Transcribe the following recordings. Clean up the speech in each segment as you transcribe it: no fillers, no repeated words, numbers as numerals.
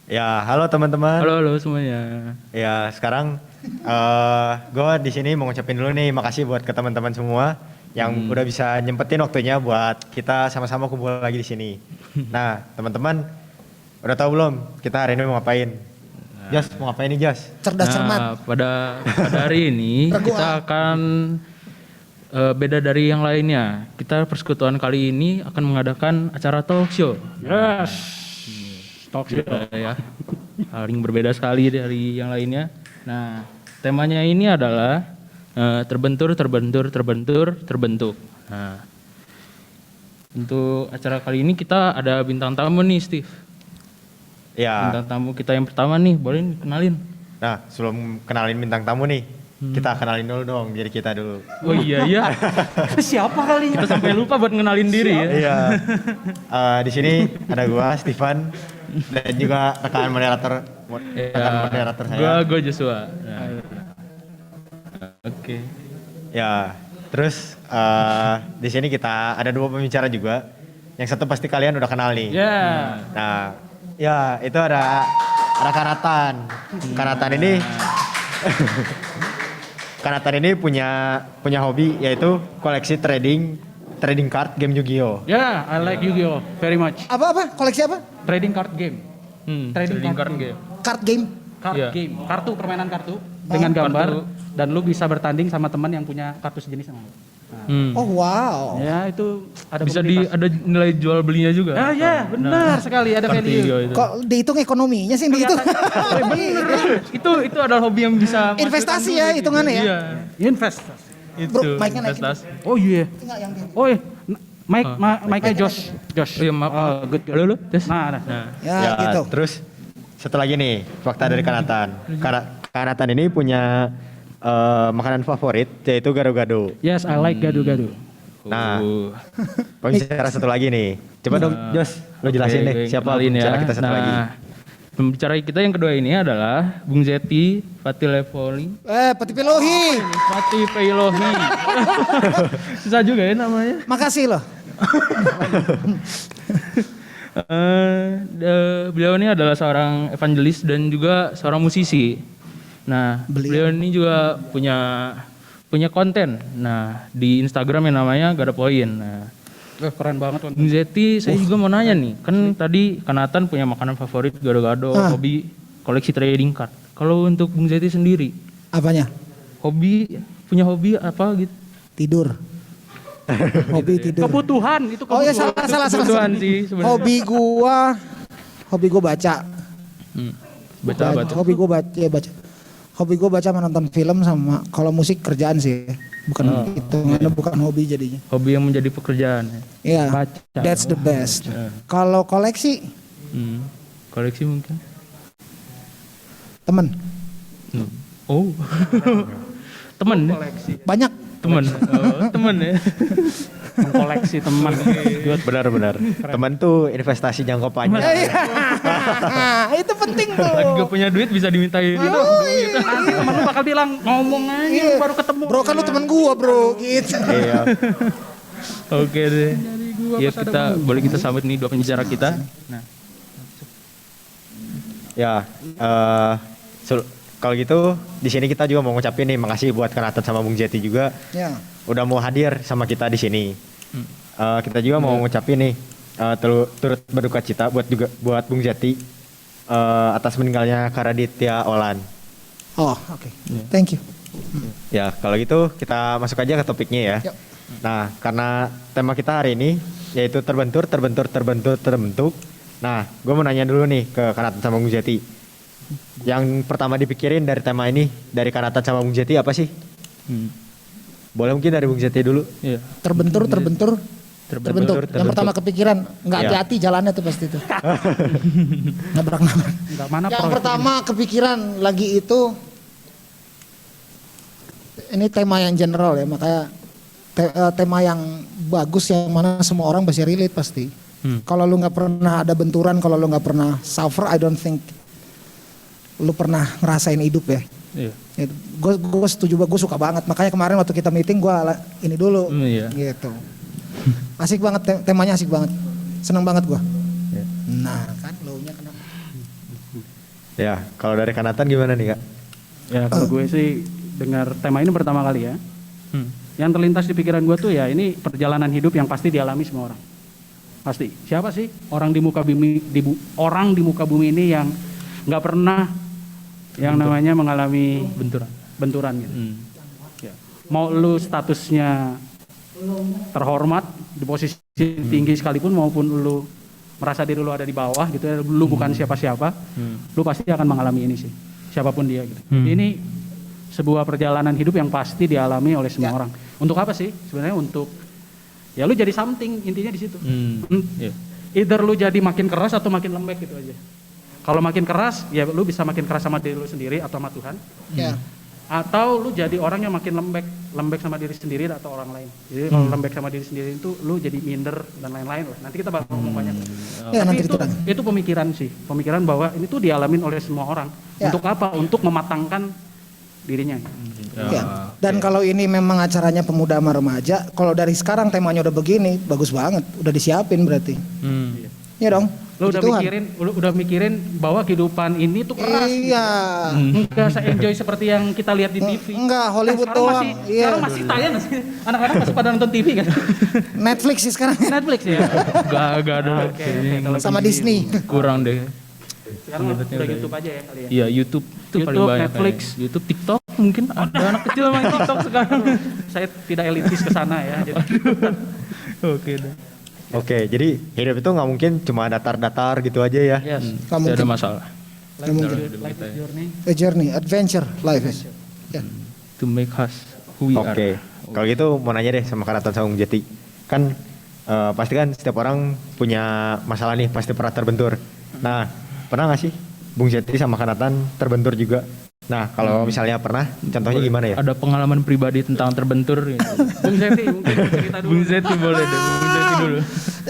Ya, halo teman-teman. Halo halo semuanya. Ya, sekarang gue di sini mau ngucapin dulu nih makasih buat ke teman-teman semua yang udah bisa nyempetin waktunya buat kita sama-sama kumpul lagi di sini. Nah, teman-teman udah tahu belum kita hari ini mau ngapain? Jas, mau ngapain nih Jas? Cerdas cermat. Pada hari ini kita akan beda dari yang lainnya. Kita persekutuan kali ini akan mengadakan acara talk show. Yes. Talk show. Ya. Hal yang berbeda sekali dari yang lainnya. Nah, temanya ini adalah terbentur. Nah, untuk acara kali ini kita ada bintang tamu nih, Steve. Ya. Bintang tamu kita yang pertama nih, boleh kenalin? Nah, sebelum kenalin bintang tamu nih, kita kenalin dulu dong diri kita dulu. Oh iya. Siapa kali? Kita sampai lupa buat ngenalin diri ya. Iya. Di sini ada gua Stefan dan juga rekan moderator saya. Gua Joshua. Nah. Oke. Ya, terus di sini kita ada dua pembicara juga. Yang satu pasti kalian udah kenal nih. Ya. Nah, ya itu ada Kanatan. Kanatan ini Kanatan ini punya hobi yaitu koleksi trading card game Yu-Gi-Oh. Yeah, I like Yu-Gi-Oh very much. Apa? Koleksi apa? Trading card game. Trading card game. Card game. Card Iya. game. Kartu, permainan kartu dengan gambar kartu. dan lu bisa bertanding sama teman yang punya kartu sejenis sama lu. Nah, Oh wow. ya itu ada Bisa komunitas. ada nilai jual belinya juga. Ah ya, benar sekali ada Card value. Yu-Gi-Oh itu. Kok dihitung ekonominya sih begitu? itu adalah hobi yang bisa Investasi ya hitungannya ya. Iya. Investasi. Itu Bro, mic-nya naikin. investasi. Oh iya. Enggak yang dia. Oh iya. Mike-nya Josh. Oh iya, maaf. Oh, good. Halo, Des. Nah. Ya, gitu. Terus satu lagi nih fakta dari Kanatan. Kanatan ini punya makanan favorit yaitu gado-gado. Yes, I like gado-gado. Nah, pembicara satu lagi nih. Coba dong, Jos, lo jelasin deh siapa kenalin pembicara kita satu lagi. Pembicara kita yang kedua ini adalah Bung Zeti Fatilevoli. Peti Pilohi. Fatih Peilohi. Susah juga ya namanya. Makasih loh. Beliau ini adalah seorang evangelis dan juga seorang musisi. Nah, beliau ini juga punya konten. Nah, di Instagram yang namanya Gak Ada Poin. Nah, Keren banget. Bung Zeti, saya juga mau nanya nih. Kan tadi Kanatan punya makanan favorit gado-gado, hobi koleksi trading card. Kalau untuk Bung Zeti sendiri, Apanya? punya hobi apa gitu? Tidur. Hobi tidur. Kebutuhan itu Oh ya kebutuhan. salah. Kebutuhan sih sebenarnya. Hobi gua baca. Baca apa tuh? Hobi gua baca. Hobi gue baca menonton film sama kalau musik kerjaan sih. Bukan bukan hobi jadinya. Hobi yang menjadi pekerjaan. Iya. Baca. That's the best. Kalau koleksi Koleksi mungkin. temen Oh. Temen ya? banyak. Temen. Oh, temen ya. Mengkoleksi teman. Benar-benar. Teman tuh investasi jangka panjang. Itu penting tuh. Lagi gak punya duit bisa dimintain. Nanti teman lu bakal bilang ngomong aja lu baru ketemu. Bro kan lu teman gua bro gitu. Iya. Oke deh. Ya boleh kita sambut nih dua pembicara kita. Nah, Ya, kalau gitu di sini kita juga mau ngucapin nih makasih buat Kanatan sama Bung Jeti juga Ya. udah mau hadir sama kita di sini. Kita juga mau ngucapin nih turut berduka cita buat Bung Jeti atas meninggalnya Karaditya Olan. Oh oke. Thank you. Ya, kalau gitu kita masuk aja ke topiknya ya. Yuk. Nah, karena tema kita hari ini yaitu terbentur. Nah, gue mau nanya dulu nih ke Kanatan sama Bung Jeti. Yang pertama dipikirin dari tema ini, dari Kanatan sama Bung Jeti apa sih? Boleh mungkin dari Bung Jeti dulu. iya. Terbentur. Yang pertama kepikiran nggak Ya. hati-hati jalannya tuh pasti tuh. Nabrak. Enggak mana Yang pertama kepikiran lagi itu ini tema yang general ya, makanya tema yang bagus yang mana semua orang bisa relate pasti. Kalau lu nggak pernah ada benturan, kalau lu nggak pernah suffer, I don't think lu pernah ngerasain hidup ya. Iya. Gue setuju, gue suka banget. Makanya kemarin waktu kita meeting gue ini dulu, Iya. gitu. Asik banget temanya, asik banget. Seneng banget gue. Iya. Nah kan lo nya kenapa? Ya, kalau dari Kanatan gimana nih Kak? Ya kalau gue sih dengar tema ini pertama kali ya. Yang terlintas di pikiran gue tuh ya ini perjalanan hidup yang pasti dialami semua orang. Pasti. Siapa sih orang di muka bumi orang di muka bumi ini yang nggak pernah yang namanya mengalami benturan gitu. Ya. Mau lu statusnya terhormat di posisi tinggi sekalipun maupun lu merasa diri lu ada di bawah gitu ya, lu bukan siapa-siapa, lu pasti akan mengalami ini sih. Siapapun dia gitu. Jadi ini sebuah perjalanan hidup yang pasti dialami oleh semua orang. Untuk apa sih? Sebenarnya untuk ya lu jadi something, intinya di situ. Either lu jadi makin keras atau makin lembek gitu aja. Kalau makin keras, ya lu bisa makin keras sama diri lu sendiri atau sama Tuhan. Ya. Atau lu jadi orang yang makin lembek sama diri sendiri atau orang lain. Jadi kalau lembek sama diri sendiri itu lu jadi minder dan lain-lain lah. Nanti kita bakal ngomong banyak. Ya, Tapi nanti itu pemikiran sih, pemikiran bahwa ini tuh dialamin oleh semua orang. Ya. Untuk apa? Untuk mematangkan dirinya. Ya. Dan kalau ini memang acaranya pemuda sama remaja, kalau dari sekarang temanya udah begini, bagus banget, udah disiapin berarti. Iya dong. Lu Puji Tuhan. udah mikirin bahwa kehidupan ini tuh keras. Iya. Enggak se-enjoy seperti yang kita lihat di TV. Enggak, Hollywood sekarang doang. Iya. Sekarang masih tayang nggak sih? Anak-anak masih pada nonton TV kan? Netflix sih sekarang. Netflix ya. Gak ada. Oke, Kayaknya kalau Sama Disney. kurang deh. Sekarang udah YouTube aja ya kali ya. Iya YouTube itu paling YouTube, banyak. Netflix. kayaknya. YouTube, TikTok mungkin ada anak kecil main TikTok sekarang. Saya tidak elitis ke sana ya. Jadi Oke deh. Oke, jadi hidup itu nggak mungkin cuma datar-datar gitu aja ya. yes. Nggak Tidak mungkin. ada masalah. Life is journey. A journey, adventure, life is. Ya. To make us who we Oke, are. kalau gitu mau nanya deh sama Kanatan sama Bung Jati. Kan pasti kan setiap orang punya masalah nih, pasti pernah terbentur. Nah, pernah nggak sih Bung Jati sama Kanatan terbentur juga? Nah, kalau misalnya pernah, contohnya gimana ya? Ada pengalaman pribadi tentang terbentur gitu. Bung Zeti mungkin cerita dulu. Bung Zeti boleh deh, Bung Zeti dulu.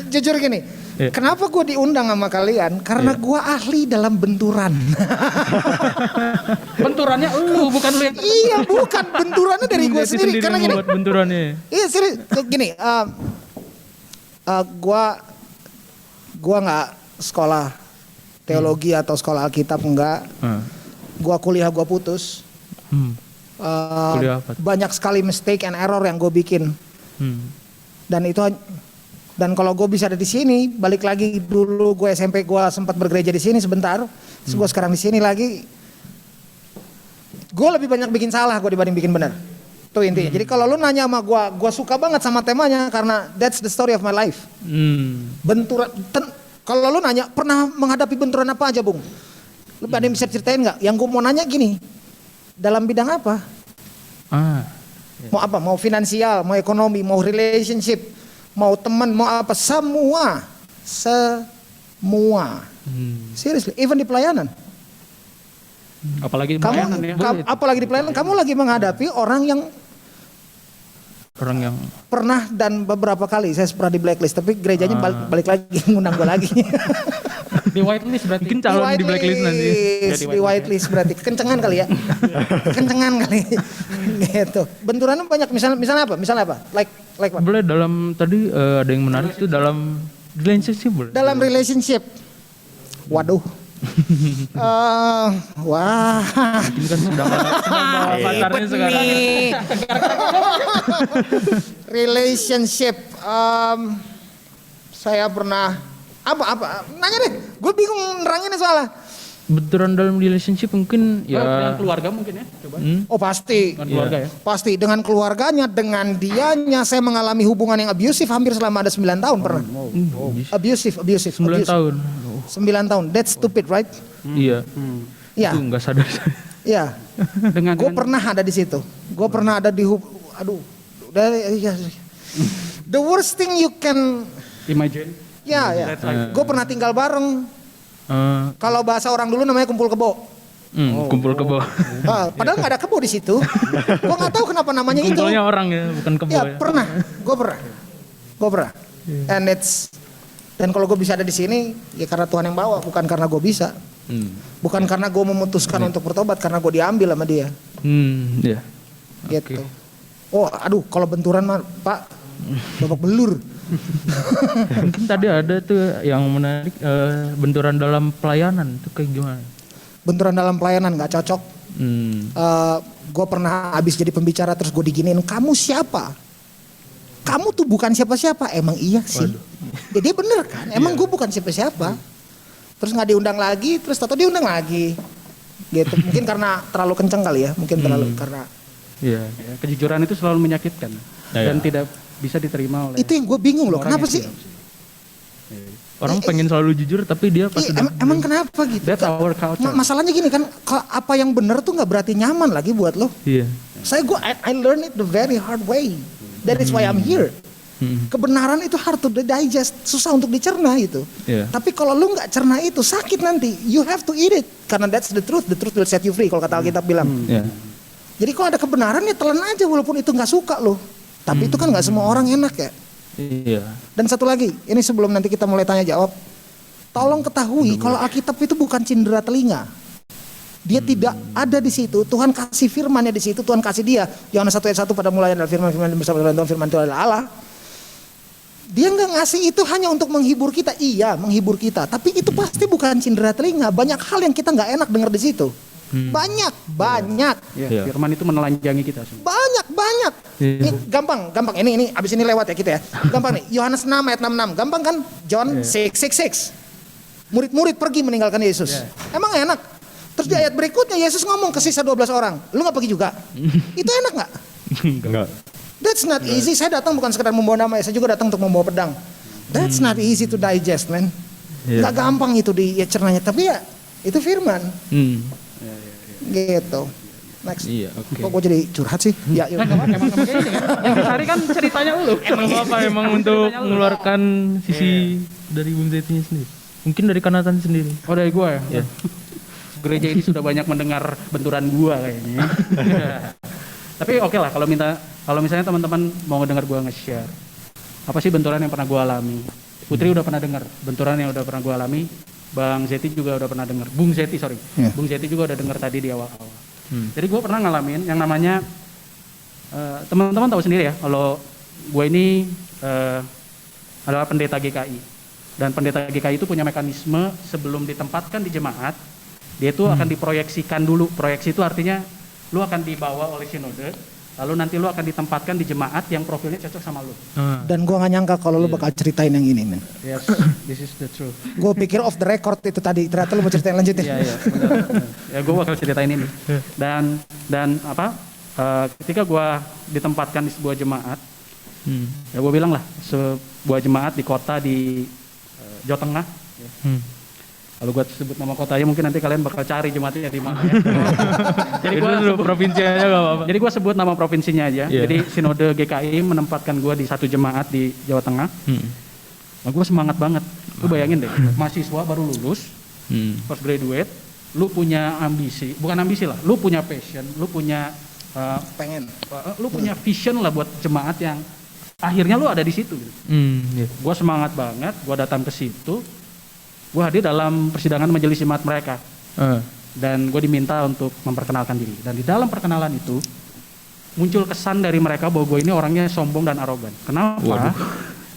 Jujur gini, Iya. kenapa gue diundang sama kalian? Karena gue ahli dalam benturan. Benturannya lu bukan lu yang Iya, bukan benturannya dari Bung gue Zeti sendiri. Karena gini, membuat benturannya. iya serius, gini, gua nggak sekolah teologi atau sekolah Alkitab enggak. Gua kuliah gua putus. Kuliah apa? Banyak sekali mistake and error yang gue bikin. Dan kalau gue bisa ada di sini, balik lagi dulu gue SMP gue sempat bergereja di sini sebentar. Terus gue sekarang di sini lagi. Gue lebih banyak bikin salah gue dibanding bikin benar. Itu intinya. Jadi kalau lu nanya sama gue suka banget sama temanya karena that's the story of my life. Benturan. Kalau lu nanya pernah menghadapi benturan apa aja, Bung? Lu ada yang bisa ceritain nggak? Yang gue mau nanya gini, dalam bidang apa? Mau apa? Mau finansial, mau ekonomi, mau relationship, mau teman, mau apa? Semua. Seriously, even di pelayanan. apalagi pelayanan ya. Apalagi di pelayanan, kamu lagi menghadapi orang yang pernah dan beberapa kali saya pernah di blacklist, tapi gerejanya balik lagi ngundang gue lagi. Di whitelist berarti. Mungkin calon di blacklist nanti. Di whitelist berarti kencengan kali ya. Kencengan kali. Gitu. Benturannya banyak, misalnya apa? Like what? Boleh dalam tadi ada yang menarik itu dalam relationship boleh. Dalam relationship. Waduh. Wah. Mungkin kan sedang bawa pacarnya sekarang. Relationship. Saya pernah apa? Nanya deh. Gue bingung neranginnya soalnya. Benturan dalam relationship mungkin Dengan ya. keluarga mungkin ya. Coba. Oh pasti. Dengan keluarga ya. Pasti dengan keluarganya, dengan dianya saya mengalami hubungan yang abusive hampir selama ada 9 tahun pernah. Abusive. 9 tahun. 9 tahun. That's stupid, right? Iya. Iya. Itu nggak sadar. Iya. Gue pernah ada di situ. Gue pernah ada di the worst thing you can Imagine. ya. Gue pernah tinggal bareng. Kalau bahasa orang dulu namanya kumpul kebo. Kumpul kebo. Padahal nggak ada kebo di situ. Gue nggak tahu kenapa namanya itu. Kumpulnya orang ya, bukan kebo Ya ya. pernah. Gue pernah. Dan kalau gue bisa ada di sini, ya karena Tuhan yang bawa, bukan karena gue bisa. Bukan karena gue memutuskan untuk bertobat, karena gue diambil sama dia. Iya. Gitu. Oh, aduh, kalau benturan mah, Pak, babak belur. Mungkin tadi ada tuh yang menarik benturan dalam pelayanan itu kayak gimana? benturan dalam pelayanan nggak cocok. Gue pernah abis jadi pembicara terus gue diginiin, kamu siapa? Kamu tuh bukan siapa-siapa. Emang iya sih. Ya, dia bener kan, emang gue bukan siapa-siapa. Terus nggak diundang lagi, terus tato diundang lagi. Gitu. Mungkin karena terlalu kenceng kali ya, mungkin terlalu karena. Ya, kejujuran itu selalu menyakitkan dan tidak bisa diterima oleh. Itu yang gue bingung loh, kenapa sih? Orang pengen selalu jujur tapi dia pas Emang kenapa gitu? That's our culture. Masalahnya gini kan, apa yang benar tuh nggak berarti nyaman lagi buat lo. Iya. I learn it the very hard way. That is why I'm here. Kebenaran itu hard to digest, susah untuk dicerna itu. Yeah. Tapi kalau lu nggak cerna itu sakit nanti. You have to eat it karena that's the truth. The truth will set you free kalau kata Alkitab bilang. Iya. Jadi kalau ada kebenaran ya telan aja walaupun itu nggak suka lo. Tapi itu kan nggak semua orang enak ya. Iya. Dan satu lagi, ini sebelum nanti kita mulai tanya jawab, tolong ketahui kalau Alkitab itu bukan cindera telinga. Dia tidak ada di situ. Tuhan kasih firman-Nya di situ. Tuhan kasih dia. Yohanes 1 ayat 1 pada mulanya adalah firman bersama dengan Tuhan, firman itu adalah Allah. Dia nggak ngasih itu hanya untuk menghibur kita. Iya, menghibur kita. Tapi itu pasti bukan cindera telinga. Banyak hal yang kita nggak enak dengar di situ. Banyak. Ya, firman itu menelanjangi kita semua. Banyak. Ini gampang. Ini abis ini lewat ya kita ya. Gampang nih. Yohanes 6 ayat 66. Gampang kan? John 6:66. Murid-murid pergi meninggalkan Yesus. Emang enak? Terus di ayat berikutnya Yesus ngomong ke sisa 12 orang. Lu gak pergi juga? Itu enak gak? Enggak. That's not easy. Saya datang bukan sekedar membawa nama, saya juga datang untuk membawa pedang. That's not easy to digest, man. Gak gampang itu dicernanya. Tapi ya itu firman. Gitu. Next. Iya, oke. Kok gue jadi curhat sih? Ya, yuk. Emang ini kan yang dicari kan ceritanya lu. Emang untuk mengeluarkan sisi dari Bung Zetinya sendiri. Mungkin dari Kanatan sendiri. Oh, dari gua ya. Iya. Gereja ini sudah banyak mendengar benturan gua kayaknya. Tapi oke lah kalau misalnya teman-teman mau dengar gua nge-share. Apa sih benturan yang pernah gua alami? Putri udah pernah dengar benturan yang udah pernah gua alami. Bang Zeti juga udah pernah dengar. Bung Zeti juga udah dengar tadi di awal-awal. Jadi gue pernah ngalamin yang namanya teman-teman tahu sendiri ya kalau gue ini adalah pendeta GKI dan pendeta GKI itu punya mekanisme sebelum ditempatkan di jemaat dia itu akan diproyeksikan dulu. Proyeksi itu artinya lu akan dibawa oleh sinode lalu nanti lu akan ditempatkan di jemaat yang profilnya cocok sama lu. Dan gue gak nyangka kalau lu bakal ceritain yang ini, men. Yes, this is the truth. Gue pikir off the record itu tadi, ternyata lu mau ceritain lanjutin. Iya, benar. Ya gue bakal ceritain ini. Dan ketika gue ditempatkan di sebuah jemaat, ya gue bilang lah sebuah jemaat di kota di Jawa Tengah. Kalau gue sebut nama kotanya mungkin nanti kalian bakal cari jemaatnya di mana ya. Jadi gue provinsi aja gak apa-apa. Jadi gue sebut nama provinsinya aja. Yeah. Jadi Sinode GKI menempatkan gue di satu jemaat di Jawa Tengah. Nah, gue semangat banget. Lu bayangin deh, mahasiswa baru lulus, first graduate, lu punya ambisi, bukan ambisi lah, lu punya passion, lu punya lu punya vision lah buat jemaat yang akhirnya lu ada di situ. Gitu. Gue semangat banget, gue datang ke situ. Gue hadir dalam persidangan majelis jemaat mereka dan gue diminta untuk memperkenalkan diri dan di dalam perkenalan itu muncul kesan dari mereka bahwa gue ini orangnya sombong dan arogan. Kenapa? Waduh.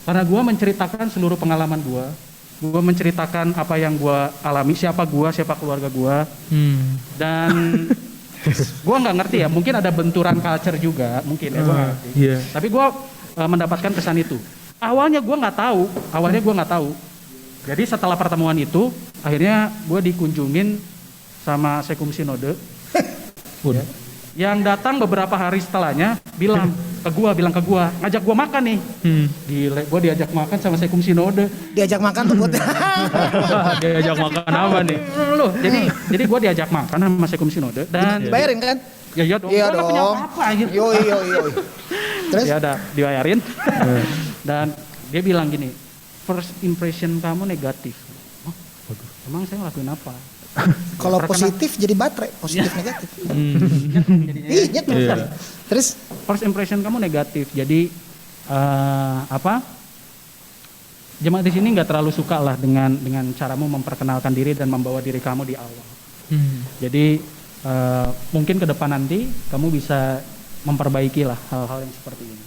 Karena gue menceritakan seluruh pengalaman gue menceritakan apa yang gue alami, siapa keluarga gue dan gue nggak ngerti ya, mungkin ada benturan culture juga mungkin ya gue ngerti. Tapi gue mendapatkan kesan itu. Awalnya gue nggak tahu. Jadi setelah pertemuan itu, akhirnya gue dikunjungin sama Sekum Sinode. Ya. Yang datang beberapa hari setelahnya bilang ke gue, ngajak gue makan nih. Gila, gue diajak makan sama Sekum Sinode. Diajak makan tuh buat. Diajak makan apa nih? Loh, jadi gue diajak makan sama Sekum Sinode dan Bayarin kan? Ya iya dong. Iya Gua nggak punya dong. apa-apa gitu. Yo. Terus? Ya udah dibayarin. Dan dia bilang gini, first impression kamu negatif. Oh, emang saya ngelakuin apa? Kalau positif jadi baterai, positif negatif. Iya, Terus first impression kamu negatif. Jadi jemaat di sini nggak terlalu suka lah dengan caramu memperkenalkan diri dan membawa diri kamu di awal. Jadi mungkin ke depan nanti kamu bisa memperbaiki lah hal-hal yang seperti ini.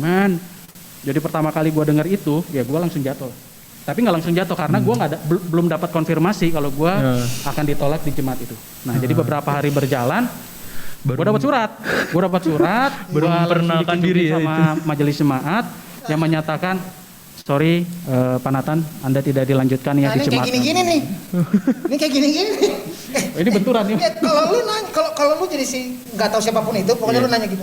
Man. Jadi pertama kali gue dengar itu, ya gue langsung jatuh. Tapi nggak langsung jatuh karena gue belum dapat konfirmasi kalau gue akan ditolak di jemaat itu. Nah jadi beberapa hari berjalan, gue dapat surat, Baru memperkenalkan diri ya sama majelis jemaat yang menyatakan, sorry Pak Nathan, Anda tidak dilanjutkan ya di Ini kayak jemaat. gini-gini nih. Ini kayak gini-gini nih. Ini benturan nih. Kalau lu nanya, kalau lu jadi si nggak tahu siapapun itu, pokoknya lu nanya gitu.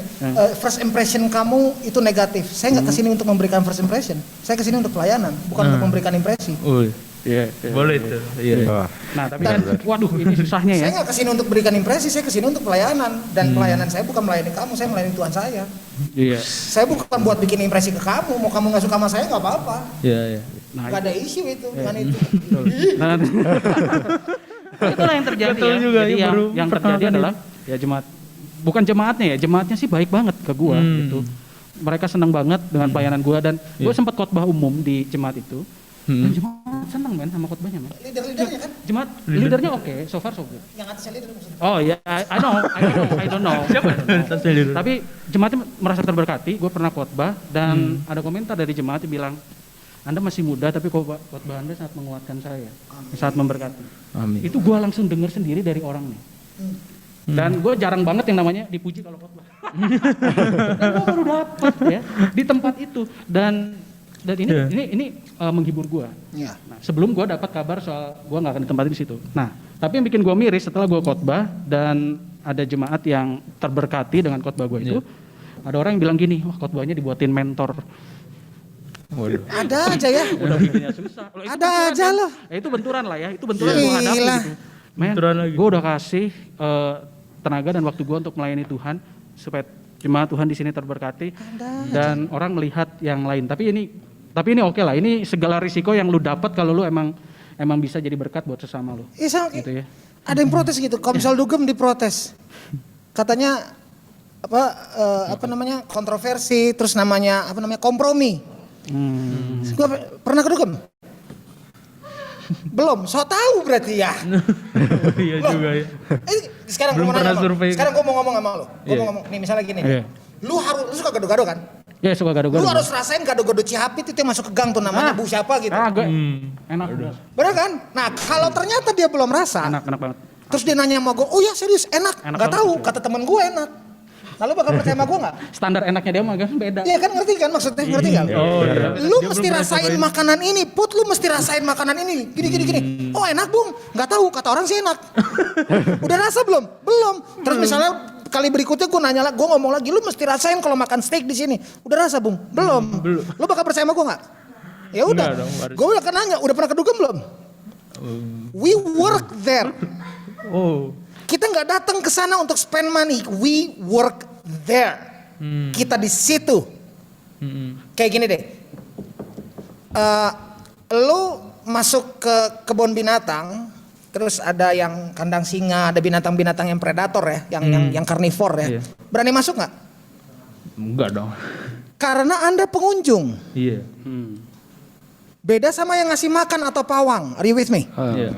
First impression kamu itu negatif. Saya nggak kesini untuk memberikan first impression. Saya kesini untuk pelayanan, bukan untuk memberikan impresi. Iya. Boleh itu. Iya. Nah tapi kan, waduh ini susahnya ya. Saya nggak kesini untuk berikan impresi, saya kesini untuk pelayanan. Dan pelayanan saya bukan melayani kamu, saya melayani Tuhan saya. Iya. Saya bukan buat bikin impresi ke kamu, mau kamu nggak suka sama saya nggak apa-apa. Iya. Nah, Nggak ada isu itu, dengan itu. Nah, itulah yang terjadi Betul ya. juga, Jadi ya, baru yang terjadi perkenalkan adalah ya jemaat, bukan jemaatnya ya, jemaatnya sih baik banget ke gua gitu. Mereka senang banget dengan pelayanan gua dan gua sempat khotbah umum di jemaat itu. Dan jemaat senang men sama khotbahnya men. Leader-leadernya kan, Jemaat leadernya oke, so far so good. yang atasnya leader maksudnya. Oh ya, I don't know. Tapi jemaatnya merasa terberkati. Gue pernah khotbah dan ada komentar dari jemaat yang bilang, Anda masih muda tapi khotbah Anda sangat menguatkan saya, sangat memberkati. Amin. Itu gue langsung dengar sendiri dari orangnya. Dan gue jarang banget yang namanya dipuji kalau khotbah. Dan gue baru dapet ya di tempat itu dan ini menghibur gue. Iya. Nah, sebelum gue dapat kabar soal gue nggak akan ditempatin di situ. Nah, tapi yang bikin gue miris setelah gue khotbah dan ada jemaat yang terberkati dengan khotbah gue itu, ada orang yang bilang gini, wah khotbahnya dibuatin mentor. Waduh. Ada aja ya. Udah bikinnya susah. Loh, itu Ada benturan, aja kan? loh. Ya, itu benturan lah ya, itu benturan gue hadapi Gila. gitu. Men, Benturan lagi. gue udah kasih tenaga dan waktu gue untuk melayani Tuhan supaya jemaat Tuhan di sini terberkati dan orang melihat yang lain. Tapi ini oke lah. Ini segala risiko yang lu dapat kalau lu emang bisa jadi berkat buat sesama lu. Iya sama Gitu ya. ada yang protes gitu, Komsel Dugem diprotes. Katanya apa namanya kontroversi, terus namanya kompromi. Gua pernah ke Dugem? Belum, so tahu berarti ya. Iya juga ya. Sekarang Belum gua mau pernah nanya sama lu. survei. Sekarang gua mau ngomong sama lu. Gua Iya. mau ngomong nih misalnya gini. Iya. Lu suka gado-gado kan? Ya suka Lu gado-gado. harus rasain gado-gado Cihapit itu yang masuk ke gang tuh namanya Bu siapa gitu. Gue enak banget. Bener kan? Nah, kalau ternyata dia belum rasa, Enak banget. terus dia nanya sama gue, oh ya serius enak, Enak nggak banget, tahu, ya. kata temen gue enak. Lalu bakal percaya sama gue nggak? Standar enaknya dia mah kan beda. Iya kan ngerti kan maksudnya, ngerti nggak? Oh iya. Lu mesti rasain makanan ini, Put, lu mesti rasain makanan ini, gini. Oh enak Bung, nggak tahu, kata orang sih enak. Udah rasa belum? Belum. Terus misalnya kali berikutnya gue nanya lagi, gue ngomong lagi, lu mesti rasain kalau makan steak di sini. Udah rasa Bung? Belum. Lu bakal percaya sama gue nggak? Ya udah, Enggak dong, harus. gue akan nanya, udah pernah ke Dugem belum? We work there. Oh. Kita nggak datang ke sana untuk spend money, we work there. Kita di situ. Kayak gini deh. Lu masuk ke kebun binatang, terus ada yang kandang singa, ada binatang-binatang yang predator ya, yang karnivor ya. Iya. Berani masuk nggak? Enggak dong. Karena Anda pengunjung. Iya. Beda sama yang ngasih makan atau pawang. Are you with me? Iya.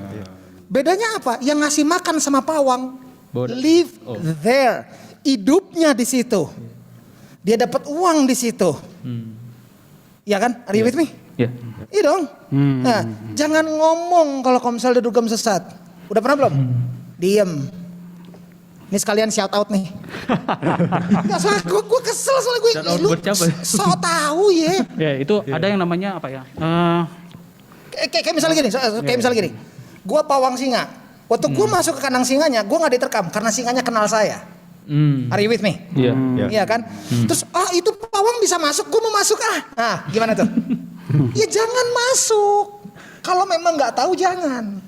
Bedanya apa? Yang ngasih makan sama pawang Bodoh. live there, hidupnya di situ. Dia dapat uang di situ. Ya kan? Are you with me? Iya. Iya dong. Nah, jangan ngomong kalau Komsel Dugem sesat. Udah pernah belum? Diem. Ini sekalian shout out nih. Nggak, soalnya gue kesel soalnya gue. Shout out Lu buat siapa? so tahu ya. Ya itu ada yang namanya apa ya? Kayak misalnya gini, kayak misalnya gini. Gue pawang singa. Waktu gue masuk ke kandang singanya, gue nggak diterkam karena singanya kenal saya. Are you with me? Iya. Iya kan? Terus itu pawang bisa masuk, gue mau masuk ah. Nah, gimana tuh? Ya jangan masuk. Kalau memang nggak tahu jangan.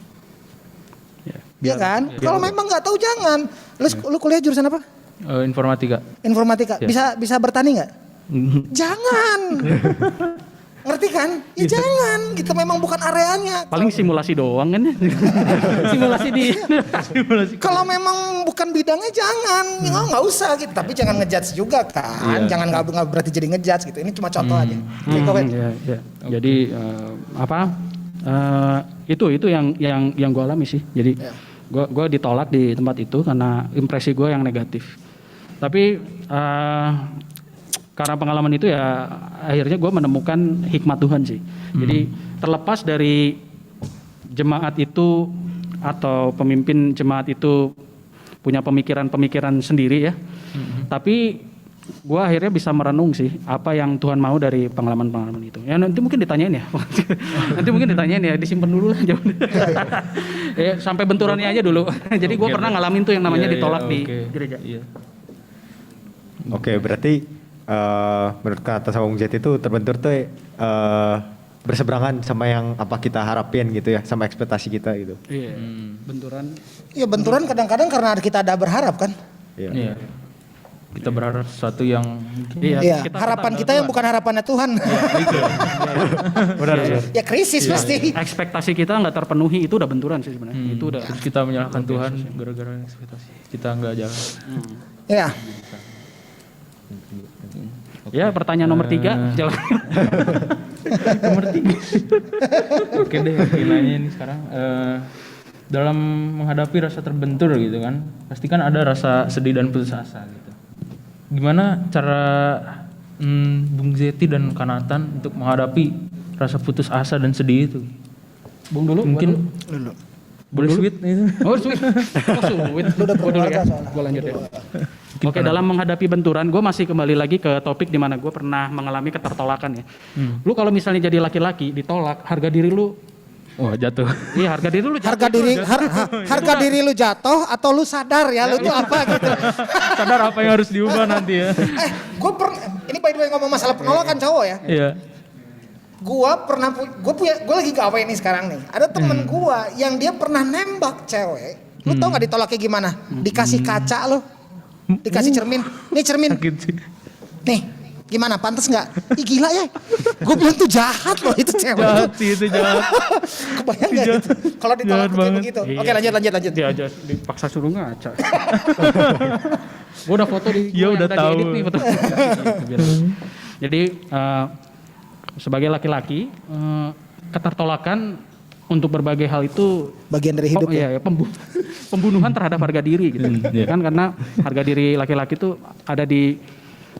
Iya kan? Kalau memang nggak tahu jangan. Lu kuliah jurusan apa? Informatika. Informatika. Iya. Bisa bertani nggak? Jangan. Ngerti kan? Ya jangan. Kita memang bukan areanya. Paling simulasi doang kan? Simulasi di. Kalau memang bukan bidangnya jangan, nggak usah gitu. Tapi jangan ngejudge juga kan, jangan nggak berarti jadi ngejudge gitu. Ini cuma contoh aja. Oke, go ahead. Ya. Jadi itu yang gue alami sih. Jadi gue ditolak di tempat itu karena impresi gue yang negatif. Tapi karena pengalaman itu ya akhirnya gue menemukan hikmat Tuhan sih. Jadi terlepas dari jemaat itu atau pemimpin jemaat itu punya pemikiran-pemikiran sendiri ya. Tapi gue akhirnya bisa merenung sih apa yang Tuhan mau dari pengalaman-pengalaman itu. Ya nanti mungkin ditanyain ya. Nanti mungkin ditanyain ya, disimpan dulu lah jawabnya. Ya, sampai benturannya aja dulu. Jadi gue pernah ngalamin tuh yang namanya ditolak di gereja. Iya. Oke, berarti menurut kata sama Bung Jet itu terbentur tuh berseberangan sama yang apa kita harapin gitu ya, sama ekspektasi kita gitu. Iya. Benturan. Ya benturan kadang-kadang karena kita ada berharap kan. Iya. Kita berharap sesuatu yang Iya, harapan kita yang bukan harapannya Tuhan. Benar. Ya krisis pasti. Ekspektasi kita nggak terpenuhi itu udah benturan sih sebenarnya. Itu udah. Terus kita menyalahkan Tuhan gara-gara ekspektasi kita nggak jalan. Ya. Ya pertanyaan nomor 3 jalan. Nomor 3. Oke deh, nanya ini sekarang. Dalam menghadapi rasa terbentur gitu kan, pasti kan ada rasa sedih dan putus asa gitu. Gimana cara Bung Zeti dan Kanatan untuk menghadapi rasa putus asa dan sedih itu? Bung dulu. Mungkin boleh sweet itu. Oh sweet. Lu udah berkeluarga soalnya. Gue lanjut ya. Oke, dalam menghadapi benturan, gue masih kembali lagi ke topik di mana gue pernah mengalami ketertolakan ya. Lu kalau misalnya jadi laki-laki ditolak, harga diri lu, Wah jatuh. iya harga diri lu jatuh. Harga diri lu jatuh atau lu sadar ya lu tuh apa gitu. Sadar apa yang harus diubah nanti ya. Ini by the way ngomong masalah penolakan cowok ya. Iya. Gue lagi gawe nih sekarang nih. Ada temen gua yang dia pernah nembak cewek. Lu tau gak ditolaknya gimana? Dikasih kaca lo. Dikasih cermin. Nih cermin. Sakit sih. Nih. Gimana? Pantas nggak? Ih gila ya. Gue bilang tuh jahat loh itu cewek. Jahat sih itu jahat. Kebayang gak gitu? Kalau ditolak kayak begitu. Iya. Oke lanjut. Dia aja dipaksa suruh ngaca. Gue udah foto di Ya gua udah yang tadi tahu. edit nih foto. Jadi sebagai laki-laki ketertolakan untuk berbagai hal itu Bagian dari hidup ya. iya, pembunuhan terhadap harga diri gitu. Iya. Kan karena harga diri laki-laki itu ada di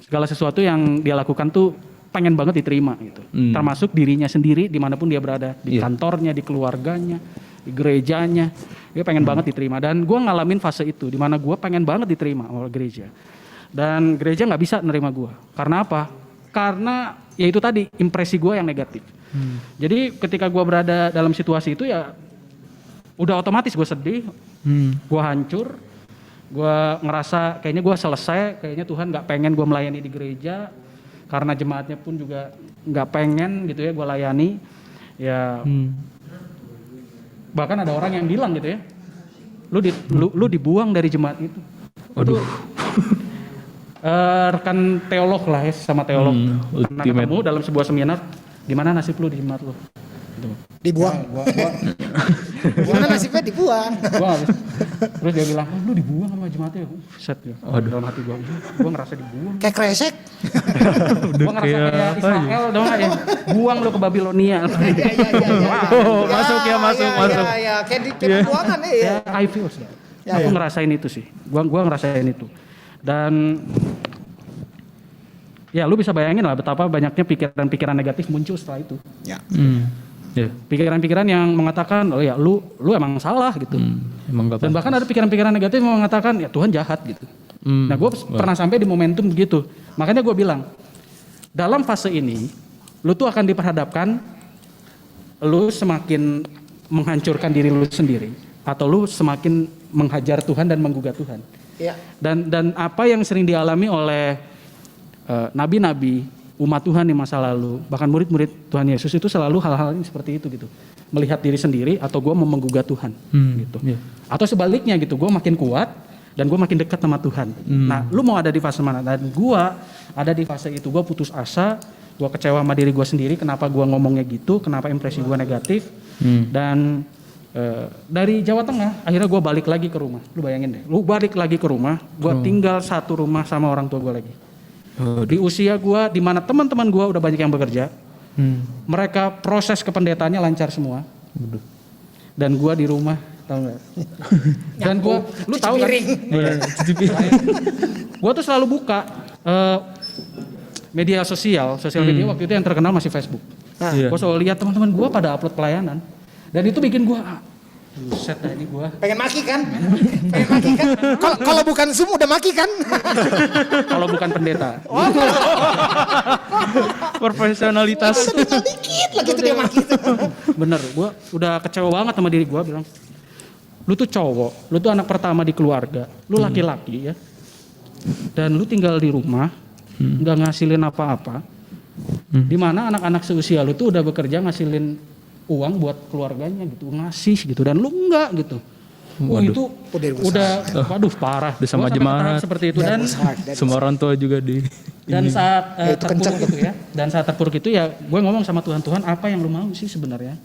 segala sesuatu yang dia lakukan tuh pengen banget diterima gitu. Termasuk dirinya sendiri dimanapun dia berada, di kantornya, di keluarganya, di gerejanya, dia pengen banget diterima. Dan gue ngalamin fase itu, di mana gue pengen banget diterima oleh gereja. Dan gereja nggak bisa nerima gue. Karena apa? Karena ya itu tadi impresi gue yang negatif. Jadi ketika gue berada dalam situasi itu ya udah otomatis gue sedih, gue hancur. Gue ngerasa kayaknya gue selesai, kayaknya Tuhan gak pengen gue melayani di gereja, karena jemaatnya pun juga gak pengen gitu ya gue layani. Ya bahkan ada orang yang bilang gitu ya, lu dibuang dari jemaat itu. Waduh. Rekan teolog lah ya, sama teolog pernah ultimate. ketemu dalam sebuah seminar, gimana nasib lu di jemaat lu? Gitu. Dibuang. Gimana nasibnya dibuang? Terus dia bilang, lu dibuang sama jemaatnya. Set ya. Dalam hati gue ngerasa dibuang. Kayak kresek. Gue ngerasa kayak Israel dong ya. Buang lu ke Babilonia. Oh, masuk. Iya, kayak dibuangan ya. Ya, I feel sih. Aku ngerasain itu sih. Gua ngerasain itu. Dan ya lu bisa bayangin lah betapa banyaknya pikiran-pikiran negatif muncul setelah itu. Ya. Pikiran-pikiran yang mengatakan, oh ya lu emang salah gitu. Emang gak Dan bahkan ada pikiran-pikiran negatif yang mengatakan ya Tuhan jahat gitu. Nah gue pernah sampai di momentum begitu. Makanya gue bilang, dalam fase ini lu tuh akan diperhadapkan lu semakin menghancurkan diri lu sendiri atau lu semakin menghajar Tuhan dan menggugat Tuhan. Ya. Dan apa yang sering dialami oleh nabi-nabi, umat Tuhan di masa lalu, bahkan murid-murid Tuhan Yesus itu selalu hal-hal ini seperti itu gitu. Melihat diri sendiri atau gue mau menggugat Tuhan gitu. Atau sebaliknya gitu, gue makin kuat dan gue makin dekat sama Tuhan. Nah lu mau ada di fase mana? Dan gue ada di fase itu, gue putus asa, gue kecewa sama diri gue sendiri, kenapa gue ngomongnya gitu, kenapa impresi gue negatif. Dan dari Jawa Tengah, akhirnya gue balik lagi ke rumah. Lu bayangin deh, lu balik lagi ke rumah, gue tinggal satu rumah sama orang tua gue lagi. Di usia gue, di mana teman-teman gue udah banyak yang bekerja, mereka proses kependetaannya lancar semua, dan gue di rumah, tahu nggak? Dan gue, lu tahu kan? Gue tuh selalu buka media sosial media waktu itu yang terkenal masih Facebook. Iya. Gue selalu lihat teman-teman gue pada upload pelayanan. Dan itu bikin gue, buset dah ini gue. Pengen maki kan? Pengen maki kan? Kalau bukan Zoom udah maki kan? Kalau bukan pendeta. Profesionalitas. Tinggal dikit lagi tuh dia maki. Bener, gue udah kecewa banget sama diri gue bilang, lu tuh cowok, lu tuh anak pertama di keluarga, lu laki-laki ya, dan lu tinggal di rumah, nggak ngasilin apa-apa, dimana anak-anak seusia lu tuh udah bekerja ngasilin uang buat keluarganya gitu, ngasih gitu, dan lu enggak gitu. Itu udah, waduh parah. Udah sama Gua sampai jemaat. ke tahap seperti itu dan Semua orang tua juga di dan saat itu terpuruk kencang. gitu ya, dan saat terpuruk itu ya, gue ngomong sama Tuhan, Tuhan apa yang lu mau sih sebenarnya?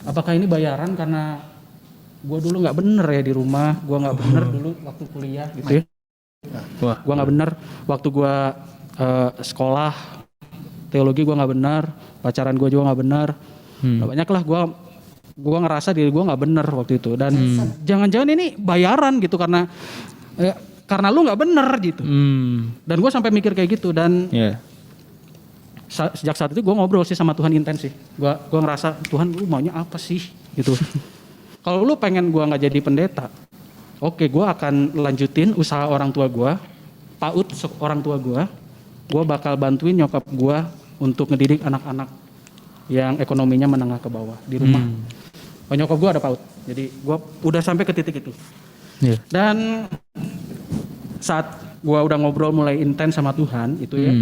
Apakah ini bayaran karena gue dulu nggak bener ya di rumah, gue nggak bener dulu waktu kuliah gitu ya, Wah. gue nggak bener waktu gue sekolah teologi, gue nggak bener, pacaran gue juga nggak bener, banyak lah gue ngerasa diri gue nggak bener waktu itu, dan jangan-jangan ini bayaran gitu karena lu nggak bener gitu. Dan gue sampai mikir kayak gitu, dan Iya. sejak saat itu gue ngobrol sih sama Tuhan intens sih. Gue ngerasa, Tuhan lu maunya apa sih gitu. Kalau lu pengen gue nggak jadi pendeta, oke, gue akan lanjutin usaha orang tua gue, PAUD orang tua gue bakal bantuin nyokap gue untuk ngedidik anak-anak yang ekonominya menengah ke bawah di rumah. Nyokap gue ada PAUD, jadi gue udah sampai ke titik itu. Iya. Dan saat gue udah ngobrol mulai intens sama Tuhan itu ya,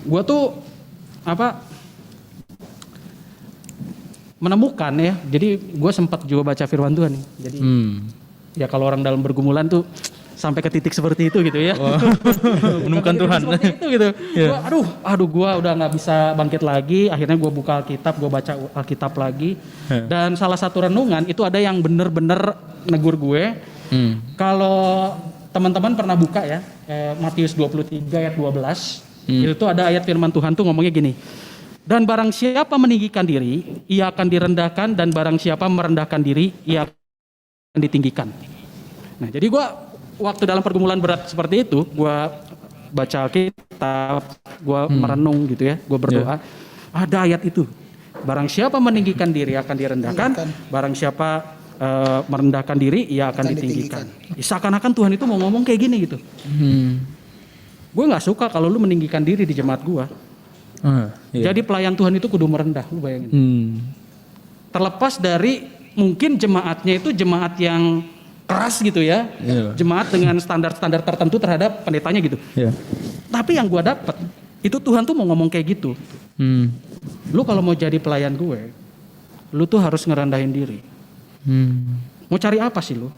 gue tuh menemukan ya, jadi gue sempat juga baca firman Tuhan nih. Jadi ya kalau orang dalam bergumulan tuh sampai ke titik seperti itu gitu ya. Menemukan Tuhan. Seperti itu gitu. Gua, aduh gue udah nggak bisa bangkit lagi. Akhirnya gue buka Alkitab, gue baca Alkitab lagi. Dan salah satu renungan itu ada yang bener-bener negur gue. Kalau teman-teman pernah buka ya, Matius 23 ayat 12. Itu tuh ada ayat firman Tuhan tuh ngomongnya gini. Dan barang siapa meninggikan diri, ia akan direndahkan, dan barang siapa merendahkan diri, ia akan ditinggikan. Nah, jadi gue waktu dalam pergumulan berat seperti itu, gue baca Alkitab, gue merenung gitu ya, gue berdoa. Ada ayat itu. Barang siapa meninggikan diri akan direndahkan, barang siapa merendahkan diri, ia akan ditinggikan. Seakan-akan Tuhan itu mau ngomong kayak gini gitu. Gue nggak suka kalau lu meninggikan diri di jemaat gue. Iya. Jadi pelayan Tuhan itu kudu merendah, lu bayangin. Terlepas dari mungkin jemaatnya itu jemaat yang keras gitu ya, jemaat dengan standar-standar tertentu terhadap pendetanya gitu. Tapi yang gue dapet itu Tuhan tuh mau ngomong kayak gitu. Lu kalau mau jadi pelayan gue, lu tuh harus ngerendahin diri. Mau cari apa sih lu?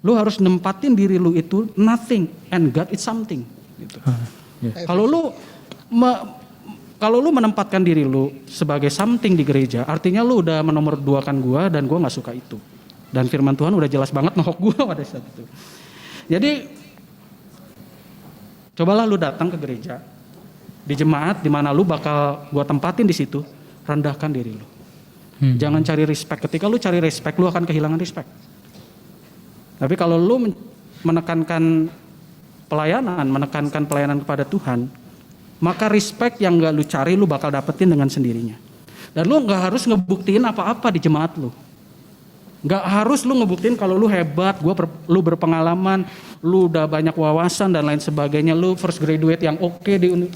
Lu harus nempatin diri lu itu nothing and God is something. Gitu. Kalau lu menempatkan diri lu sebagai something di gereja, artinya lu udah menomorduakan gua, dan gua nggak suka itu. Dan firman Tuhan udah jelas banget nohok gua pada saat itu. Jadi cobalah lu datang ke gereja, di jemaat di mana lu bakal gua tempatin di situ, rendahkan diri lu. Jangan cari respect. Ketika lu cari respect, lu akan kehilangan respect. Tapi kalau lu menekankan pelayanan kepada Tuhan, maka respect yang gak lu cari lu bakal dapetin dengan sendirinya. Dan lu gak harus ngebuktiin apa-apa di jemaat lu. Gak harus lu ngebuktiin kalau lu hebat, lu berpengalaman, lu udah banyak wawasan dan lain sebagainya, lu first graduate yang oke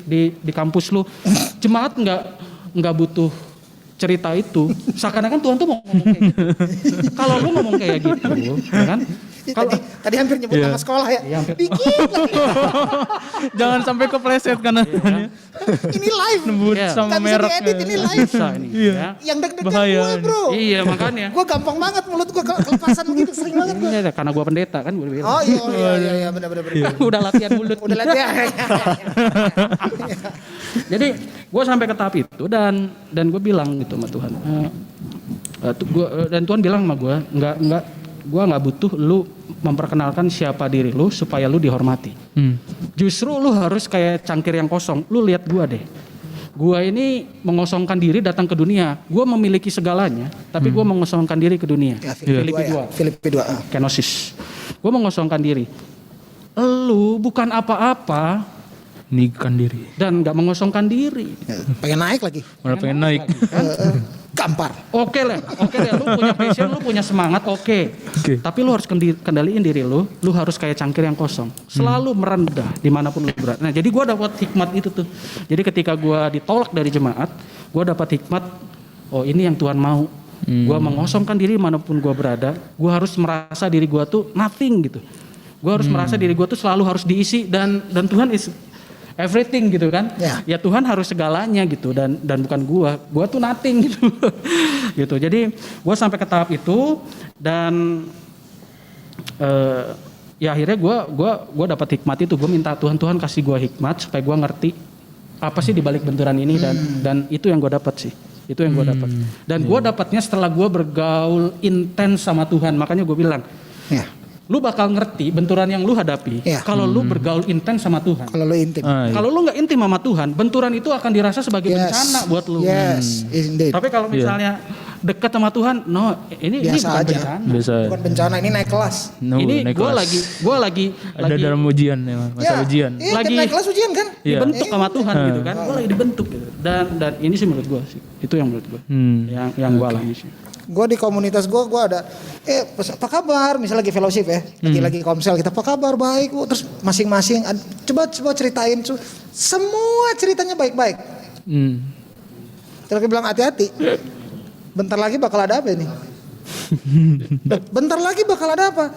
di kampus lu. Jemaat gak butuh cerita itu. Seakan-akan Tuhan tuh mau ngomong kayak gitu. Kalau lu ngomong kayak gitu, ya kan? Tadi hampir nyebut nama sekolah ya. Iya, hampir. Dikit lagi. Jangan sampai kepleset karena Ini live. nembut Iya. sama Gak bisa merek. diedit, ini live. Bisa ini. Ya. Yang deg-degan Bahaya gue bro. Iya makanya. Gue gampang banget, mulut gue kelepasan begitu, sering banget gue. Iya, karena gua pendeta kan gue bilang. Oh iya benar-benar. Udah latihan mulut. Udah lihat ya. Jadi gue sampai ke tahap itu, dan gue bilang gitu sama Tuhan. Dan Tuhan bilang sama gue, gue nggak butuh lu memperkenalkan siapa diri lu supaya lu dihormati. Justru lu harus kayak cangkir yang kosong. Lu lihat gue deh. Gue ini mengosongkan diri datang ke dunia. Gue memiliki segalanya, tapi gue mengosongkan diri ke dunia. Ya, Filipi 2. Kenosis. Gue mengosongkan diri. Lu bukan apa-apa Meninggikan diri. dan nggak mengosongkan diri. Pengen naik lagi. Malah pengen naik. Gampar. Oke lah, lu punya passion, lu punya semangat, oke. Tapi lu harus kendaliin diri lu harus kayak cangkir yang kosong. Selalu merendah dimanapun lu berada. Nah jadi gue dapat hikmat itu tuh. Jadi ketika gue ditolak dari jemaat, gue dapat hikmat, oh ini yang Tuhan mau. Gue mengosongkan diri dimanapun gue berada, gue harus merasa diri gue tuh nothing gitu. Gue harus merasa diri gue tuh selalu harus diisi dan Tuhan is everything gitu kan. Ya Tuhan harus segalanya gitu dan bukan gua tuh nothing gitu. gitu. Jadi gua sampai ke tahap itu dan ya akhirnya gua dapat hikmat itu. Gua minta Tuhan kasih gua hikmat supaya gua ngerti apa sih di balik benturan ini dan itu yang gua dapat sih. Itu yang gua dapat. Dan gua dapatnya setelah gua bergaul intens sama Tuhan. Makanya gua bilang, lu bakal ngerti benturan yang lu hadapi kalau lu bergaul intens sama Tuhan. Kalau lu intim. Kalau lu nggak intim sama Tuhan, benturan itu akan dirasa sebagai bencana buat lu. Yes, indeed. Tapi kalau misalnya dekat sama Tuhan, ini Biasa bukan aja. bencana. Biasa. Bukan bencana, ini naik kelas. Ini gue lagi ada dalam ujian ya, masa ujian. Iya, Lagi- naik kelas ujian kan? dibentuk sama Tuhan gitu kan. Gue lagi dibentuk gitu. Dan ini sih menurut gue sih. Itu yang menurut gue. Yang gue alami sih. Gue di komunitas gue ada, apa kabar? Misalnya lagi fellowship ya, lagi komsel kita, apa kabar? Baik, Bu. Terus masing-masing, coba ceritain, semua ceritanya baik-baik. Terus dia bilang hati-hati, bentar lagi bakal ada apa ini? Bentar lagi bakal ada apa?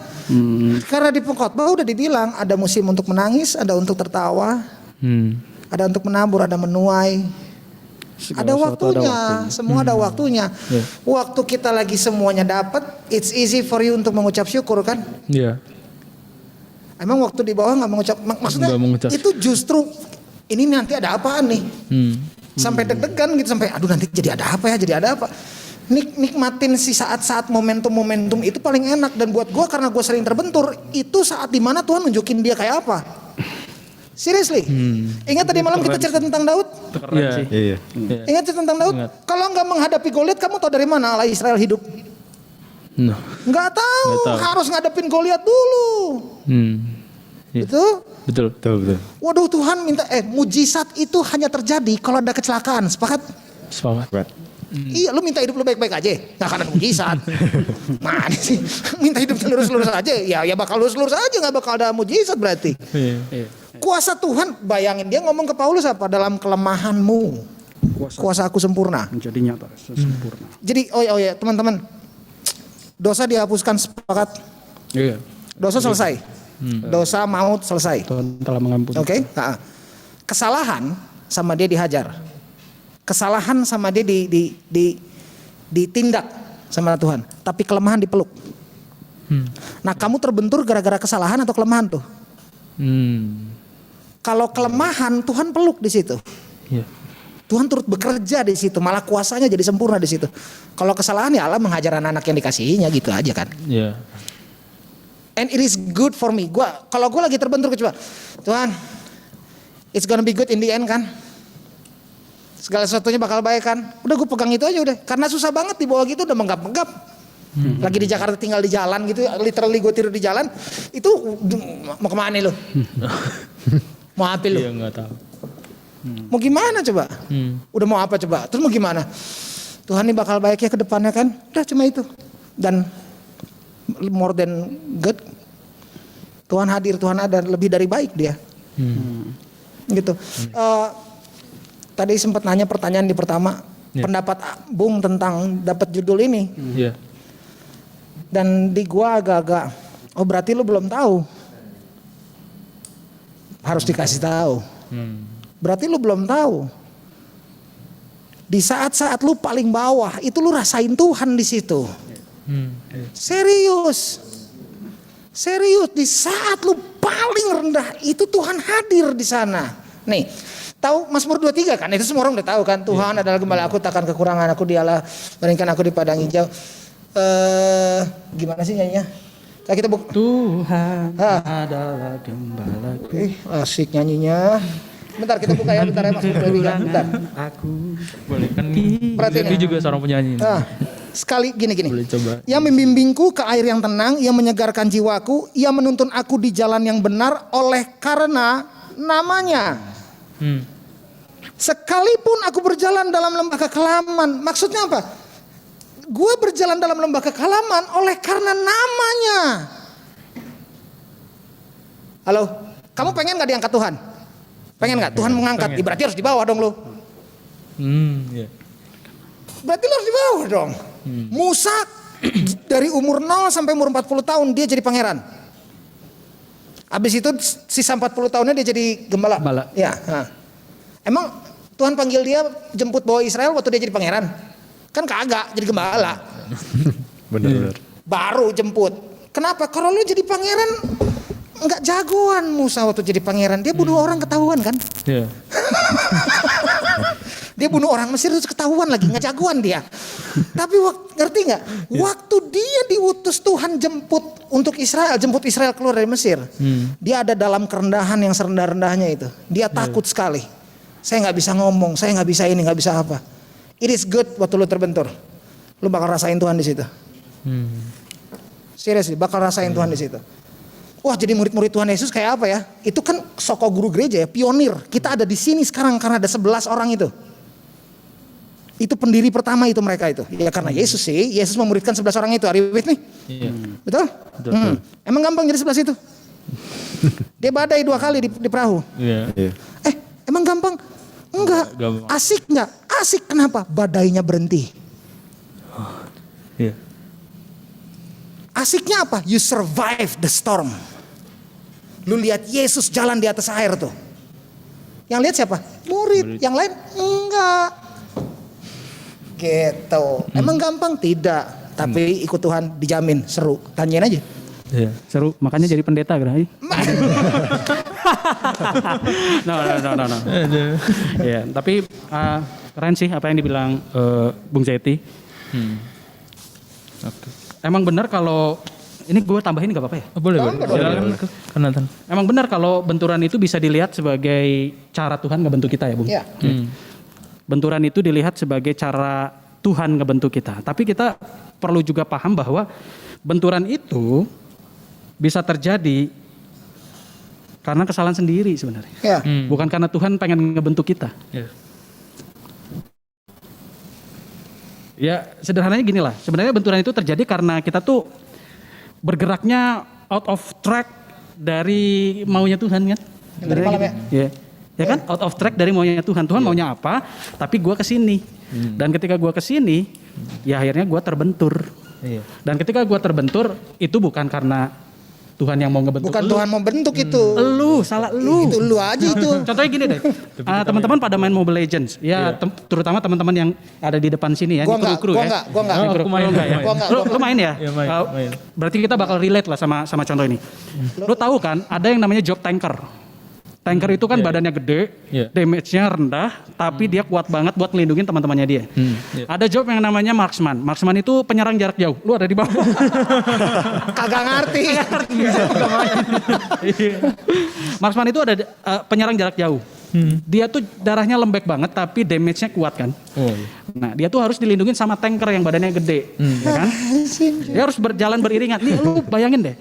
Karena di pengkhotbah udah dibilang ada musim untuk menangis, ada untuk tertawa, ada untuk menabur, ada menuai. Ada waktunya, semua ada waktunya. Waktu kita lagi semuanya dapat, it's easy for you untuk mengucap syukur kan? Iya. Emang waktu di bawah nggak mengucap, maksudnya Nggak mengucap. itu justru ini nanti ada apaan nih? Sampai deg-degan gitu, sampai aduh nanti jadi ada apa ya, jadi ada apa? Nikmatin si saat-saat momentum itu paling enak dan buat gue karena gue sering terbentur itu saat dimana Tuhan nunjukin dia kayak apa? Seriously, ingat tadi malam kita cerita tentang Daud? Iya. Iya. Ingat cerita tentang Daud? Ingat. Kalau nggak menghadapi Goliat, kamu tahu dari mana Allah Israel hidup? Nah. Nggak tahu, harus ngadepin Goliat dulu. Iya. Itu? Betul. Waduh Tuhan minta, mujizat itu hanya terjadi kalau ada kecelakaan, sepakat? Sepakat. Iya, lu minta hidup lu baik-baik aja, nggak akan ada mujizat. Mana sih? Minta hidup lurus-lurus aja, ya bakal lurus-lurus aja, nggak bakal ada mujizat berarti. Iya. Kuasa Tuhan, bayangin dia ngomong ke Paulus apa? Dalam kelemahanmu, kuasa aku sempurna. Menjadi nyata, sempurna. Jadi, oh ya teman-teman, dosa dihapuskan, sepakat? Iya. Dosa selesai, dosa maut selesai. Tuhan telah mengampuni. Oke? Kesalahan sama dia dihajar. Kesalahan sama dia ditindak sama Tuhan. Tapi kelemahan dipeluk. Nah kamu terbentur gara-gara kesalahan atau kelemahan tuh? Kalau kelemahan Tuhan peluk di situ. Iya. Tuhan turut bekerja di situ, malah kuasanya jadi sempurna di situ. Kalau kesalahan ya Allah menghajar anak-anak yang dikasihinya gitu aja kan. Iya. And it is good for me. Kalau gue lagi terbentur, coba Tuhan, it's gonna be good in the end kan. Segala sesuatunya bakal baik kan. Udah gue pegang itu aja udah. Karena susah banget di bawah gitu udah menggap-menggap. Lagi di Jakarta tinggal di jalan gitu, literally gue tidur di jalan. Itu mau kemana lu? Mau apa lu? Iya nggak tahu. Mau gimana coba? Udah mau apa coba? Terus mau gimana? Tuhan ini bakal baik ya ke depannya kan? Udah cuma itu. Dan more than good. Tuhan hadir, Tuhan ada, lebih dari baik dia. Gitu. Tadi sempat nanya pertanyaan di pertama, pendapat Bung tentang dapat judul ini. Iya. Dan di gua agak-agak, oh berarti lu belum tahu. Harus dikasih tahu. Berarti lu belum tahu. Di saat-saat lu paling bawah, itu lu rasain Tuhan di situ. Serius. Serius, di saat lu paling rendah, itu Tuhan hadir di sana. Nih, tahu Mazmur 23 kan? Itu semua orang udah tahu kan? Tuhan adalah gembala aku, takkan kekurangan aku, dialah baringkan aku di padang hijau. Gimana sih nyanyinya? Kita buka. Tuhan adalah gembalaku. Asik nyanyinya. Bentar kita buka ya, bentar ya Mazmur 23. Bentar. Aku Boleh kan? Perhatiin Jadi ya. juga seorang penyanyi. Sekali gini. Boleh coba. Yang membimbingku ke air yang tenang, yang menyegarkan jiwaku, yang menuntun aku di jalan yang benar oleh karena namanya. Sekalipun aku berjalan dalam lembah kekelaman. Maksudnya apa? Gue berjalan dalam lembah kekelaman oleh karena namanya. Halo, kamu pengen gak diangkat Tuhan? Pengen gak? Tuhan mengangkat, berarti harus di bawah dong lo. Berarti lo harus di bawah dong. Musa dari umur 0 sampai umur 40 tahun dia jadi pangeran. Habis itu sisa 40 tahunnya dia jadi gembala. Ya, nah. Emang Tuhan panggil dia jemput bawa Israel waktu dia jadi pangeran? Kan kagak, jadi gembala. Bener. Baru jemput. Kenapa? Kalau lu jadi pangeran nggak jagoan Musa waktu jadi pangeran. Dia bunuh orang ketahuan kan? Iya. Dia bunuh orang Mesir terus ketahuan lagi, nggak jagoan dia. Tapi ngerti nggak? Waktu dia diutus Tuhan jemput Israel keluar dari Mesir. Dia ada dalam kerendahan yang serendah-rendahnya itu. Dia takut sekali. Saya nggak bisa ngomong, saya nggak bisa ini, nggak bisa apa. It is good waktu lu terbentur. Lu bakal rasain Tuhan di situ. Serius, bakal rasain Tuhan di situ. Wah, jadi murid-murid Tuhan Yesus kayak apa ya? Itu kan soko guru gereja ya, pionir. Kita ada di sini sekarang karena ada 11 orang itu. Itu pendiri pertama itu mereka itu. Ya karena Yesus sih, Yesus memuridkan 11 orang itu. Are you with me? Iya. Betul? Emang gampang jadi 11 itu? Dia badai 2 kali di perahu. Iya. Emang gampang? Enggak. Gampang. Asik enggak? Asik kenapa? Badainya berhenti. Iya. Asiknya apa? You survive the storm. Lu lihat Yesus jalan di atas air tuh. Yang lihat siapa? Murid. Yang lain enggak. Gitu. Emang gampang? Tidak. Tapi ikut Tuhan dijamin seru. Tanyain aja. Iya. Seru, makanya jadi pendeta Gerahi. No. Ya, tapi keren sih apa yang dibilang Bung Zeti. Emang benar kalau ini gue tambahin nggak apa-apa ya? Boleh. Silakan. Emang benar kalau benturan itu bisa dilihat sebagai cara Tuhan ngebentuk kita ya, Bung? Iya. Benturan itu dilihat sebagai cara Tuhan ngebentuk kita. Tapi kita perlu juga paham bahwa benturan itu bisa terjadi karena kesalahan sendiri sebenarnya. Ya. Bukan karena Tuhan pengen ngebentuk kita. Ya sederhananya gini lah. Sebenarnya benturan itu terjadi karena kita tuh bergeraknya out of track dari maunya Tuhan kan. Dari malam ya? Ya kan, out of track dari maunya Tuhan. Tuhan maunya apa, tapi gue kesini. Dan ketika gue kesini, ya akhirnya gue terbentur. Dan ketika gue terbentur, itu bukan karena Tuhan yang mau ngebentuk. Bukan Tuhan mau bentuk itu. Salah lu. Itu lu aja itu. Contohnya gini deh, teman-teman pada main Mobile Legends, ya terutama teman-teman yang ada di depan sini ya, Gua ini kru-kru ya. Gua enggak. Aku main enggak ya. Lu main ya? Main. Berarti kita bakal relate lah sama contoh ini. Lu tahu kan, ada yang namanya job tanker. Tanker itu kan badannya gede, damage-nya rendah, tapi dia kuat banget buat ngelindungin teman-temannya dia. Ada job yang namanya marksman. Marksman itu penyerang jarak jauh. Lu ada di bawah. Kagak ngerti. Marksman itu ada penyerang jarak jauh. Dia tuh darahnya lembek banget tapi damage-nya kuat kan. Nah dia tuh harus dilindungin sama tanker yang badannya gede. Ya kan? Dia harus berjalan beriringan. Nih lu bayangin deh.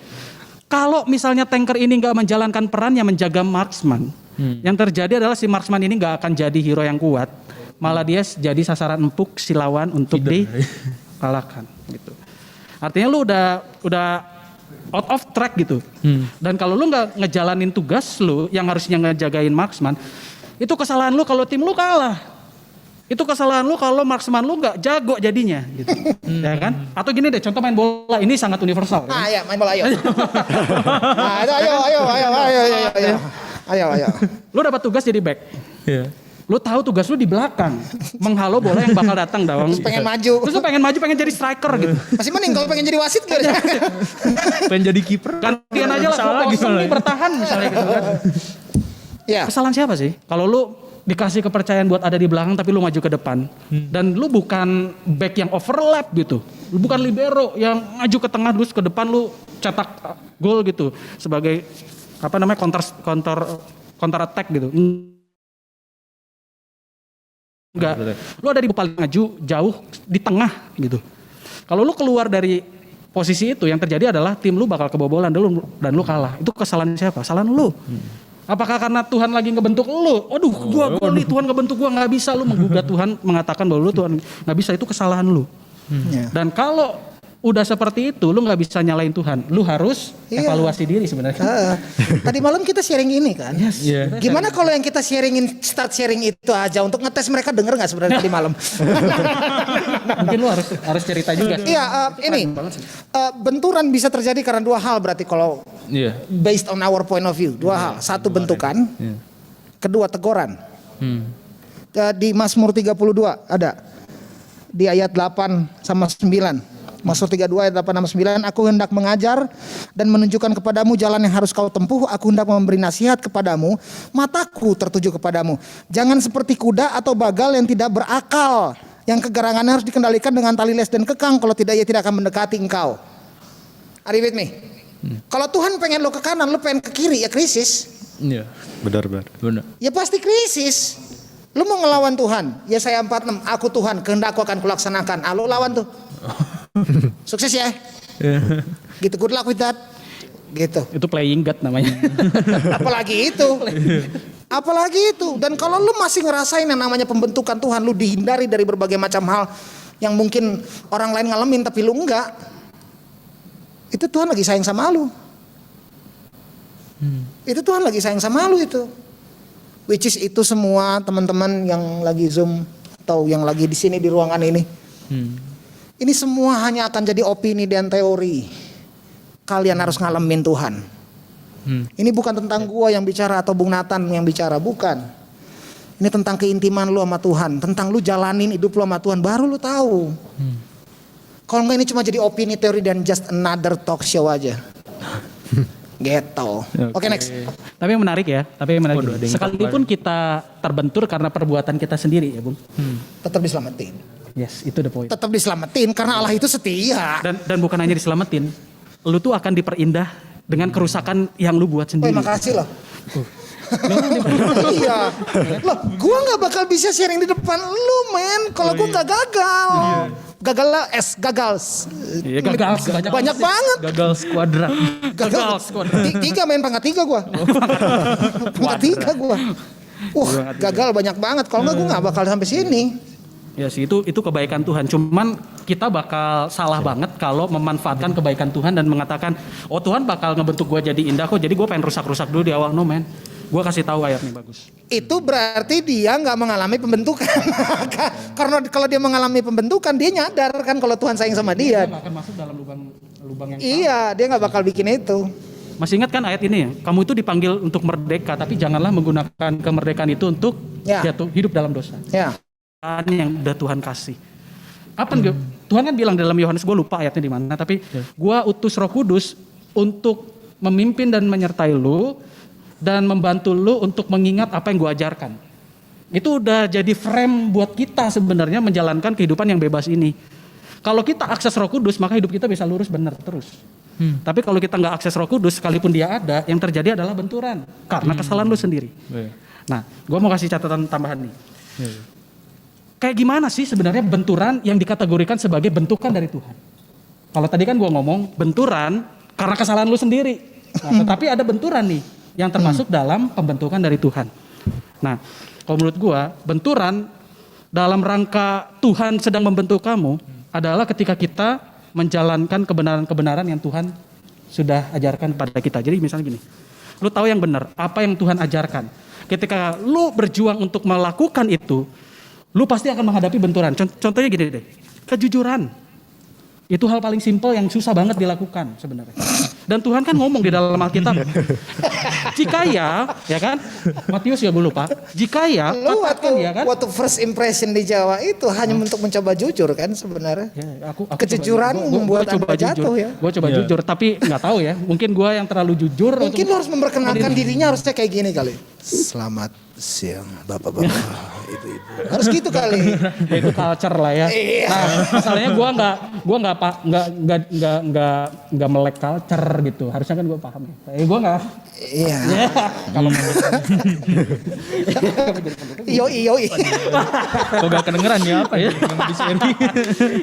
Kalau misalnya tanker ini nggak menjalankan perannya menjaga marksman, yang terjadi adalah si marksman ini nggak akan jadi hero yang kuat, malah dia jadi sasaran empuk si lawan untuk dikalahkan. Gitu. Artinya lu udah out of track gitu. Dan kalau lu nggak ngejalanin tugas lu yang harusnya ngejagain marksman, itu kesalahan lu kalau tim lu kalah. Itu kesalahan lu kalau marksman lu nggak jago jadinya gitu. Ya kan? Atau gini deh, contoh main bola ini sangat universal. Ah ya, main bola ayo. Nah, itu ayo. Lu dapat tugas jadi back. Lu tahu tugas lu di belakang, menghalau bola yang bakal datang dong. Terus pengen maju. Terus lu pengen maju, pengen jadi striker gitu. Masih mending kalau pengen jadi wasit gitu. Pengen jadi kiper. Gantian aja lah, lu kosong nih bertahan misalnya gitu kan. Ya. Kesalahan siapa sih? Kalau lu dikasih kepercayaan buat ada di belakang tapi lu maju ke depan. Dan lu bukan back yang overlap gitu. Lu bukan libero yang maju ke tengah terus ke depan lu cetak gol gitu sebagai apa namanya counter attack gitu. Enggak. Lu ada di paling maju jauh di tengah gitu. Kalau lu keluar dari posisi itu yang terjadi adalah tim lu bakal kebobolan dulu dan lu kalah. Itu kesalahan siapa? Kesalahan lu. Apakah karena Tuhan lagi ngebentuk lu? Aduh, gua nih Tuhan ngebentuk gua, nggak bisa lu menggugat Tuhan mengatakan bahwa lu Tuhan nggak bisa, itu kesalahan lu. Ya. Dan kalau udah seperti itu, lu nggak bisa nyalain Tuhan. Lu harus Iya. evaluasi diri sebenarnya. Tadi malam kita sharing ini kan. Iya. Gimana kalau yang kita start sharing itu aja untuk ngetes mereka denger nggak sebenarnya tadi malam? Mungkin lu harus cerita juga sih. Iya, ini benturan bisa terjadi karena dua hal berarti kalau Iya. based on our point of view. Dua hal, satu bentukan, kedua teguran. Di Mazmur 32 ada di ayat 8 sama 9. Mazmur 32 ayat 8 sama 9, aku hendak mengajar dan menunjukkan kepadamu jalan yang harus kau tempuh, aku hendak memberi nasihat kepadamu, mataku tertuju kepadamu. Jangan seperti kuda atau bagal yang tidak berakal, yang kegarangannya harus dikendalikan dengan tali les dan kekang, kalau tidak ia tidak akan mendekati engkau. Are you with me? Kalau Tuhan pengen lo ke kanan, lo pengen ke kiri, ya krisis. Iya. Benar. Ya pasti krisis. Lu mau ngelawan Tuhan, ya saya 46, aku Tuhan, kehendakku akan kulaksanakan. Lo lawan tuh. Sukses ya. Gitu, good luck with that. Gitu. Itu playing God namanya. Apalagi itu. Apalagi itu. Dan kalau lu masih ngerasain yang namanya pembentukan Tuhan, lu dihindari dari berbagai macam hal yang mungkin orang lain ngalamin tapi lu enggak. Itu Tuhan lagi sayang sama lu. Itu Tuhan lagi sayang sama lu itu. Which is itu semua teman-teman yang lagi Zoom atau yang lagi di sini di ruangan ini. Ini semua hanya akan jadi opini dan teori. Kalian harus ngalamin Tuhan. Ini bukan tentang gua yang bicara atau Bung Nathan yang bicara, bukan. Ini tentang keintiman lu sama Tuhan, tentang lu jalanin hidup lu sama Tuhan, baru lu tahu. Kalau enggak ini cuma jadi opini, teori dan just another talk show aja. Gitu. Oke, next. Tapi yang menarik ya, sekalipun kita terbentur karena perbuatan kita sendiri ya Bung. Tetap diselamatin. Yes, itu the point. Tetap diselamatin karena Allah itu setia. Dan bukan hanya diselamatin, lu tuh akan diperindah dengan kerusakan yang lu buat Oh, sendiri. makasih loh. Iya. Loh, gua nggak bakal bisa sharing di depan lu, men. Kalau gua nggak gagal. Gagal lah, gagal. Iya, gagal. Banyak banget. Gagal skuadrat. Gagal. Tiga main pangkat 3 gua. Pangkat 3 gua. Gagal banyak banget. Kalau nggak gua nggak bakal sampai sini. Ya sih, itu kebaikan Tuhan. Cuman kita bakal salah banget kalau memanfaatkan kebaikan Tuhan dan mengatakan, oh Tuhan bakal ngebentuk gue jadi indah kok, jadi gue pengen rusak-rusak dulu di awal. No man, gue kasih tahu ayatnya bagus. Itu berarti dia nggak mengalami pembentukan. Karena kalau dia mengalami pembentukan, dia nyadar kan kalau Tuhan sayang sama dia. Dia gak akan masuk dalam lubang yang Iya, dia nggak bakal bikin itu. Masih ingat kan ayat ini ya? Kamu itu dipanggil untuk merdeka, tapi janganlah menggunakan kemerdekaan itu untuk jatuh hidup dalam dosa. Ya. Yang udah Tuhan kasih. Apa Tuhan kan bilang dalam Yohanes, gue lupa ayatnya di mana, tapi gue utus Roh Kudus untuk memimpin dan menyertai lu dan membantu lu untuk mengingat apa yang gue ajarkan. Itu udah jadi frame buat kita sebenarnya menjalankan kehidupan yang bebas ini. Kalau kita akses Roh Kudus, maka hidup kita bisa lurus benar terus. Tapi kalau kita nggak akses Roh Kudus, sekalipun dia ada, yang terjadi adalah benturan karena kesalahan lu sendiri. Nah, gue mau kasih catatan tambahan nih. Kayak gimana sih sebenarnya benturan yang dikategorikan sebagai bentukan dari Tuhan? Kalau tadi kan gua ngomong benturan karena kesalahan lu sendiri. Nah, tetapi ada benturan nih yang termasuk dalam pembentukan dari Tuhan. Nah, kalau menurut gua benturan dalam rangka Tuhan sedang membentuk kamu adalah ketika kita menjalankan kebenaran-kebenaran yang Tuhan sudah ajarkan pada kita. Jadi misalnya gini, lu tahu yang benar, apa yang Tuhan ajarkan. Ketika lu berjuang untuk melakukan itu, lu pasti akan menghadapi benturan. Contohnya gini deh, kejujuran. Itu hal paling simpel yang susah banget dilakukan sebenarnya. Dan Tuhan kan ngomong di dalam Alkitab. Jika ya kan? Matius ya gue lupa. Jika ya, Lu katakan ya kan? waktu first impression di Jawa itu hanya untuk mencoba jujur kan sebenarnya. Ya, aku Kejujuran membuat Anda jatuh ya. Gue coba jujur, tapi nggak tahu ya. Mungkin gue yang terlalu jujur. Mungkin lu harus memperkenalkan dirinya harusnya kayak gini kali. Selamat siang bapak-bapak, ibu-ibu. Harus gitu kali. Ya, itu culture lah ya. Iya. Nah, masalahnya gue nggak melek culture gitu. Harusnya kan gue paham. Gue nggak. Iya. Kalau Yoi. Kok gak kedengeran ya apa ya yang di sharing.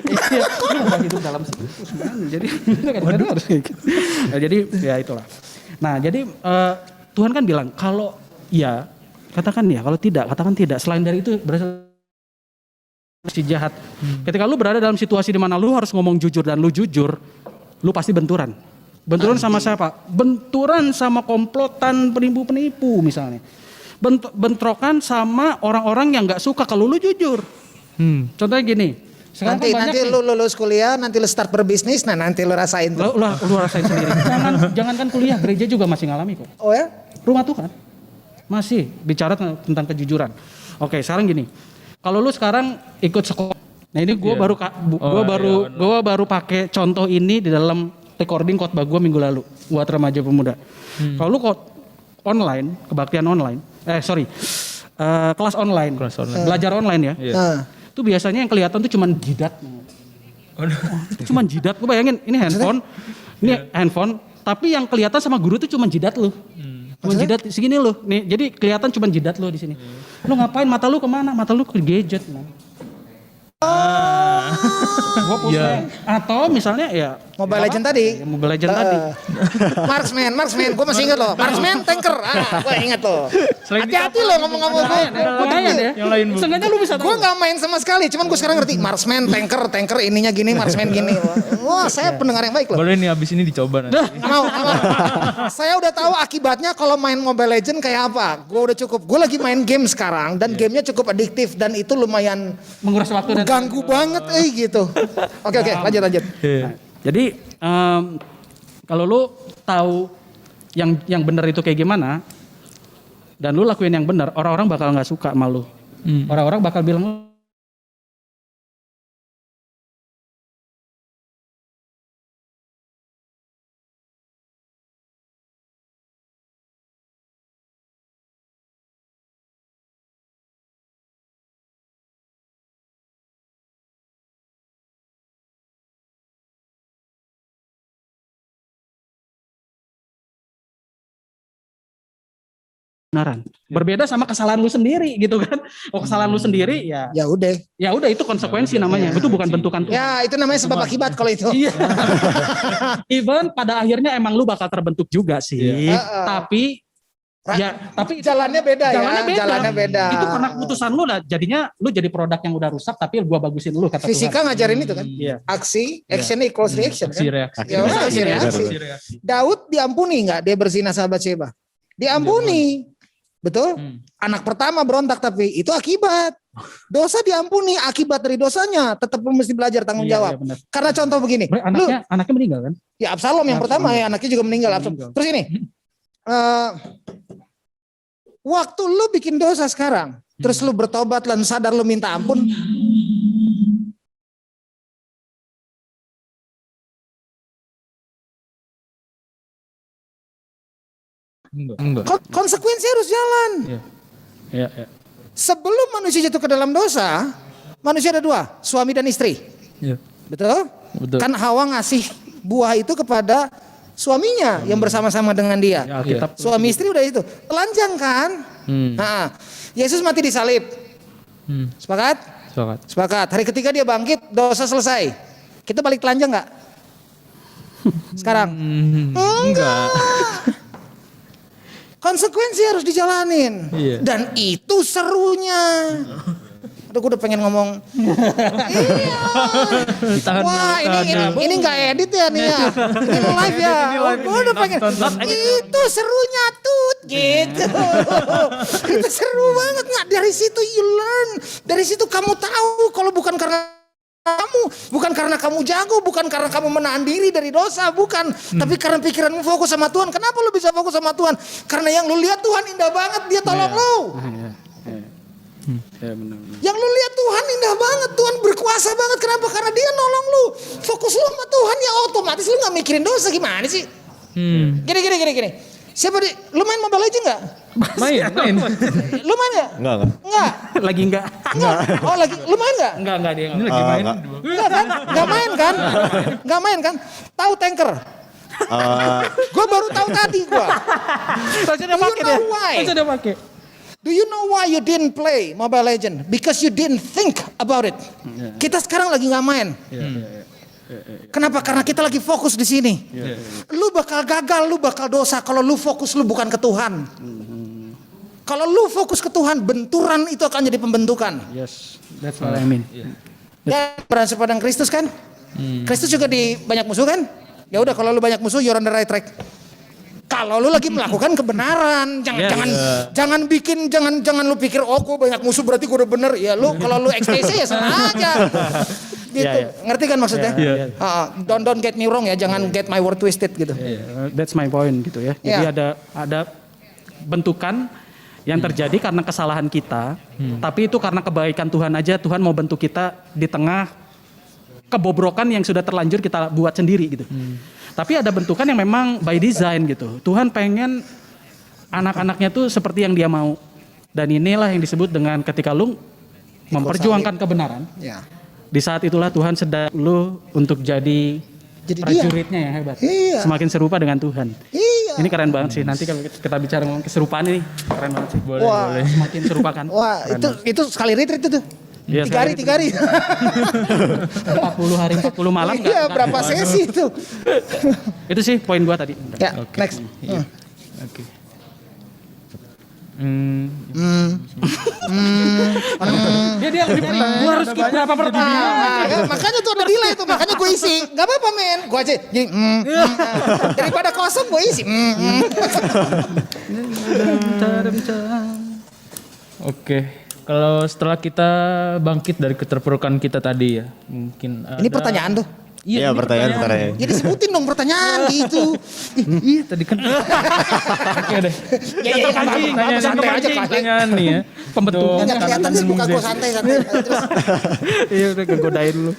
Iya, hidup dalam siklus man. Jadi kadang-kadang harus kayak gitu. Nah, jadi ya itulah. Nah, jadi Tuhan kan bilang kalau ya katakan ya, kalau tidak katakan tidak. Selain dari itu berasal si jahat. Ketika lu berada dalam situasi di mana lu harus ngomong jujur dan lu jujur, lu pasti benturan. Benturan sama siapa? Benturan sama komplotan penipu-penipu misalnya. Bentrokan sama orang-orang yang nggak suka kalau lu jujur. Contohnya gini. Sekarang Nanti kan banyak nanti nih. lu lulus kuliah, nanti lu start berbisnis, nah nanti lu rasain tuh. Lu rasain sendiri. Jangankan kuliah, gereja juga masih ngalami kok. Oh ya? Rumah Tuhan masih bicara tentang kejujuran. Oke, sekarang gini. Kalau lu sekarang ikut sekolah. Nah, ini gua baru pakai contoh ini di dalam recording khotbah gua minggu lalu buat remaja pemuda. Kalau lu online, kebaktian online. Kelas online. Belajar online ya. Nah, Itu biasanya yang kelihatan tuh cuman jidat. Cuman jidat. Gue bayangin ini handphone, tapi yang kelihatan sama guru tuh cuman jidat lu. Cuman jidat segini lu. Nih, jadi kelihatan cuman jidat lu di sini. Lu ngapain? Mata lu kemana? Mata lu ke gadget. Gua pusing. Atau misalnya ya Mobile Legend tadi. Mobile Legend tadi. Marksman, gue masih ingat loh. Marksman, tanker, gue ingat loh. Hati-hati loh ngomong-ngomong gue. Lumayan ya. Yang lain, Bu. Seenggaknya lu bisa tahu. Gue nggak main sama sekali, cuman gue sekarang ngerti. Marksman, tanker ininya gini, marksman gini. Wah, saya pendengar yang baik loh. Boleh nih abis ini dicoba nanti. Mau. Saya udah tahu akibatnya kalau main Mobile Legend kayak apa. Gue udah cukup. Gue lagi main game sekarang dan gamenya cukup adiktif dan itu lumayan Menguras waktu dan ganggu banget gitu. Oke, lanjut. Nah, jadi kalau lu tahu yang benar itu kayak gimana dan lu lakuin yang benar, orang-orang bakal nggak suka sama lu. Orang-orang bakal bilang benaran. Berbeda sama kesalahan lu sendiri gitu kan. Oh, kesalahan lu sendiri ya Ya udah. itu konsekuensi namanya. Itu bukan bentukan Tuhan. Ya itu namanya sebab akibat kalau itu. Iya. Even pada akhirnya emang lu bakal terbentuk juga sih. Tapi Jalannya beda ya. Jalannya beda. Itu karena keputusan lu lah. Jadinya lu jadi produk yang udah rusak tapi gua bagusin lu kata Fisika Tuhan. ngajarin itu kan. Iya. Aksi, action equals reaction kan. Aksi reaksi. Ya udah, aksi reaksi. Daud diampuni nggak dia berzina sahabat Sheba? Diampuni. Betul? Anak pertama berontak tapi itu akibat. Dosa diampuni, akibat dari dosanya tetap mesti belajar tanggung Iya, jawab. iya, benar. Karena contoh begini. Anaknya meninggal kan? Ya Absalom yang pertama ya anaknya juga meninggal. Absalom. Terus ini. Waktu lu bikin dosa sekarang, terus lu bertobat dan sadar lu minta ampun, Enggak. konsekuensi harus jalan. Iya. Sebelum manusia jatuh ke dalam dosa, manusia ada dua, suami dan istri. Iya. Betul? Betul. Kan Hawa ngasih buah itu kepada suaminya yang bersama-sama dengan dia. Ya, Alkitab. Suami istri udah itu. Telanjang kan? Nah, Yesus mati disalib. Sepakat? Sepakat. Hari ketiga dia bangkit, dosa selesai. Kita balik telanjang nggak? Sekarang? Enggak. Konsekuensi harus dijalanin. Iya. Dan itu serunya. Aduh, gue udah pengen ngomong. Iya. Ditahan Wah, ini nggak edit ya nih ya. Ini live ya. Gue udah pengen. Itu serunya tut gitu. Itu seru banget nggak? Dari situ you learn. Dari situ kamu tahu kalau bukan karena kamu jago, bukan karena kamu menahan diri dari dosa, bukan. Tapi karena pikiranmu fokus sama Tuhan. Kenapa lu bisa fokus sama Tuhan? Karena yang lu lihat Tuhan indah banget, dia tolong lu. Ya, benar. Yang lu lihat Tuhan indah banget, Tuhan berkuasa banget. Kenapa? Karena dia nolong lu. Fokus lu sama Tuhan ya otomatis lu gak mikirin dosa. Gimana sih? Gini. Siapa lu main Mobile Legends gak? Main. Lu main gak? Enggak. Lagi enggak. Oh lagi, lu main gak? Enggak dia. Ini lagi main. Enggak kan? Gak main kan? Tahu tanker? Gue baru tahu tadi gue. Do you know why you didn't play Mobile Legends? Because you didn't think about it. Kita sekarang lagi nggak main. Kenapa? Karena kita lagi fokus di sini. Lu bakal gagal, lu bakal dosa kalau lu fokus lu bukan ke Tuhan. Kalau lu fokus ke Tuhan, benturan itu akan jadi pembentukan. Yes, that's what I mean. Ya, berhasil padang Kristus kan? Kristus juga di banyak musuh kan? Ya udah, kalau lu banyak musuh, you're on the right track. Kalau lu lagi melakukan kebenaran, jangan lu pikir gue banyak musuh berarti gue udah bener. Ya lu kalau lu ekstasi ya sama aja. Gitu. Ngerti kan maksudnya? Don't get me wrong ya, jangan get my word twisted gitu. That's my point gitu ya. Jadi ada bentukan yang terjadi karena kesalahan kita, tapi itu karena kebaikan Tuhan aja. Tuhan mau bentuk kita di tengah kebobrokan yang sudah terlanjur kita buat sendiri gitu. Tapi ada bentukan yang memang by design gitu. Tuhan pengen anak-anaknya tuh seperti yang dia mau. Dan inilah yang disebut dengan ketika lu memperjuangkan kebenaran. Ya. Di saat itulah Tuhan sedang lu untuk jadi prajuritnya yang hebat. Iya. Semakin serupa dengan Tuhan. Iya. Ini keren banget sih. Nanti kalau kita bicara ngomong keserupaan ini keren banget sih. Boleh. Semakin serupakan. Wah, itu sekali retreat itu tuh. Iya, 3 hari. 40 hari 40 malam. Iya, berapa sesi itu? Itu sih poin gua tadi. Ya, next. Oke. Dia gua harus skip berapa pertanyaan. Makanya tuh ada delay tuh, makanya gue isi. Gak apa-apa men, gue aja gini, daripada kosong gue isi. Oke. Kalau setelah kita bangkit dari keterpurukan kita tadi ya, mungkin Ini pertanyaan tuh. Iya, ini pertanyaan. Jadi sebutin dong pertanyaan gitu. Iya tadi kan. Oke deh. Ya, santai aja kali. Pertanyaan nih ya. Nggak kelihatan sih muka gue santai. Terus, Iya udah kegodain lu.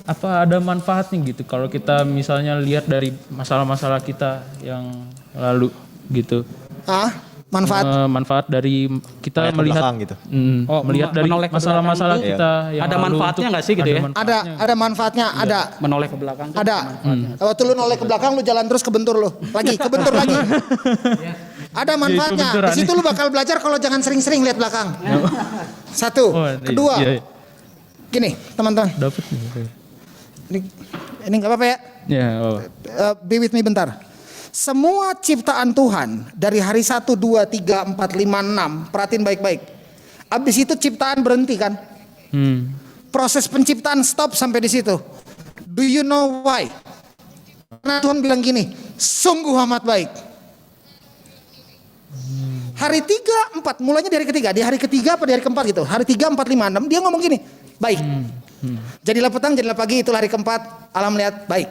Apa ada manfaatnya gitu kalau kita misalnya lihat dari masalah-masalah kita yang lalu gitu. Manfaat dari kita Lihat ke melihat belakang gitu. melihat dari menoleh ke masalah-masalah belakang kita yang ada lalu manfaatnya untuk- nggak sih gitu ya? ada manfaatnya, ada. Menoleh ke belakang. Ada. Waktu lu noleh ke belakang, lu jalan terus kebentur lu. Kebentur lagi. Ada manfaatnya. kebenturan. Di situ lu bakal belajar kalau jangan sering-sering lihat belakang. Satu. Kedua. Iya. Gini, teman-teman. Dapat nih. Ini nggak apa-apa ya. Ya, oh. Be with me bentar. Semua ciptaan Tuhan dari hari 1, 2, 3, 4, 5, 6. Perhatiin baik-baik. Abis itu ciptaan berhenti kan? Proses penciptaan stop sampai di situ. Do you know why? Karena Tuhan bilang gini, sungguh amat baik. Hari 3, 4, mulainya dari ketiga. Di hari ketiga apa di hari keempat gitu. Hari 3, 4, 5, 6 dia ngomong gini, baik. Jadilah petang, jadilah pagi, itulah hari keempat. Alam melihat baik.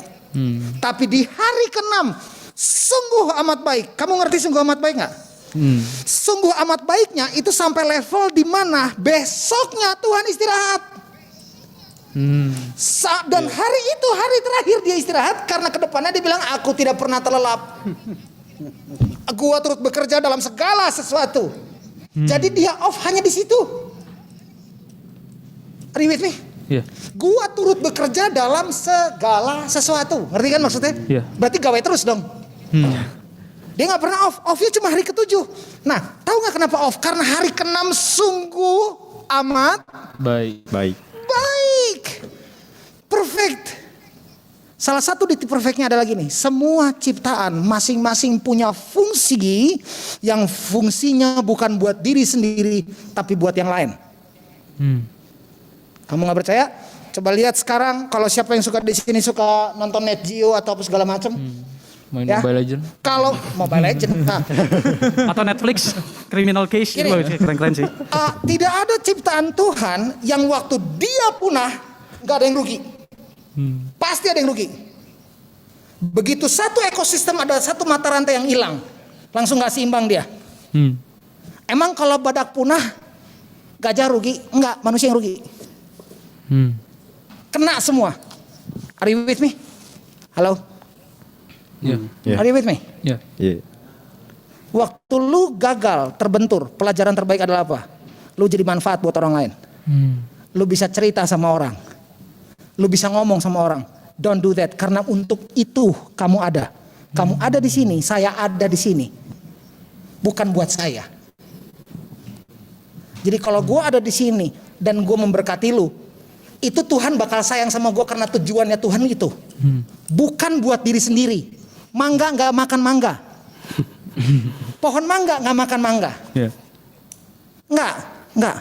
Tapi di hari ke-6 sungguh amat baik. Kamu ngerti sungguh amat baik gak? Sungguh amat baiknya itu sampai level di mana besoknya Tuhan istirahat. Dan hari itu hari terakhir dia istirahat karena kedepannya dia bilang aku tidak pernah terlelap. Gua turut bekerja dalam segala sesuatu. Jadi dia off hanya di situ. Are you with me? Iya. Gua turut bekerja dalam segala sesuatu. Ngerti kan maksudnya? Iya. Berarti gawe terus dong. Dia nggak pernah off. Offnya cuma hari ke-7. Nah, tahu nggak kenapa off? Karena hari ke-6 sungguh amat Baik. baik. Perfect. Salah satu titik perfectnya adalah gini. Semua ciptaan masing-masing punya fungsi yang fungsinya bukan buat diri sendiri, tapi buat yang lain. Kamu nggak percaya? Coba lihat sekarang kalau siapa yang suka di sini suka nonton Net Geo atau apa segala macam. Main Ya. Mobile Legend. Kalau Mobile Legend, nah, Atau Netflix Criminal Case Gini. itu keren-keren sih. tidak ada ciptaan Tuhan yang waktu dia punah nggak ada yang rugi. Pasti ada yang rugi. Begitu satu ekosistem ada satu mata rantai yang hilang, langsung nggak seimbang dia. Emang kalau badak punah, gajah rugi? Enggak, manusia yang rugi. Kena semua. Are you with me? Halo? Iya. Iya. Are you with me? Iya. Iya. Waktu lu gagal, terbentur, pelajaran terbaik adalah apa? Lu jadi manfaat buat orang lain. Lu bisa cerita sama orang. Lu bisa ngomong sama orang. Don't do that, karena untuk itu kamu ada. Kamu ada di sini, saya ada di sini. Bukan buat saya. Jadi kalau gue ada di sini dan gue memberkati lu, itu Tuhan bakal sayang sama gue karena tujuannya Tuhan itu. Bukan buat diri sendiri. Mangga nggak makan mangga. Pohon mangga nggak makan mangga. Iya. Nggak.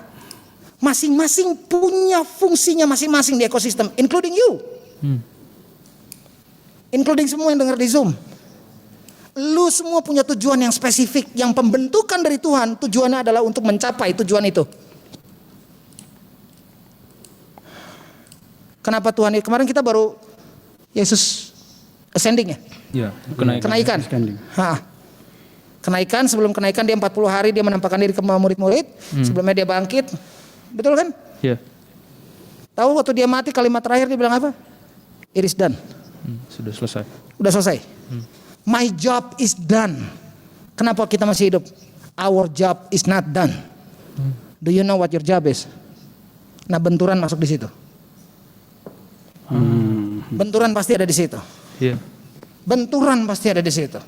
Masing-masing punya fungsinya masing-masing di ekosistem, including you. Including semua yang dengar di Zoom. Lu semua punya tujuan yang spesifik, yang pembentukan dari Tuhan, tujuannya adalah untuk mencapai tujuan itu. Kenapa Tuhan? Kemarin kita baru Yesus ascending ya? Iya, Kenaikan. Kenaikan, sebelum kenaikan dia 40 hari dia menampakkan diri ke murid-murid, sebelumnya dia bangkit. Betul kan? Iya. Tahu waktu dia mati kalimat terakhir dia bilang apa? It is done. Sudah selesai. Udah selesai. My job is done. Kenapa kita masih hidup? Our job is not done. Do you know what your job is? Nah, benturan masuk di situ. Benturan pasti ada di situ. Iya. Benturan pasti ada di situ.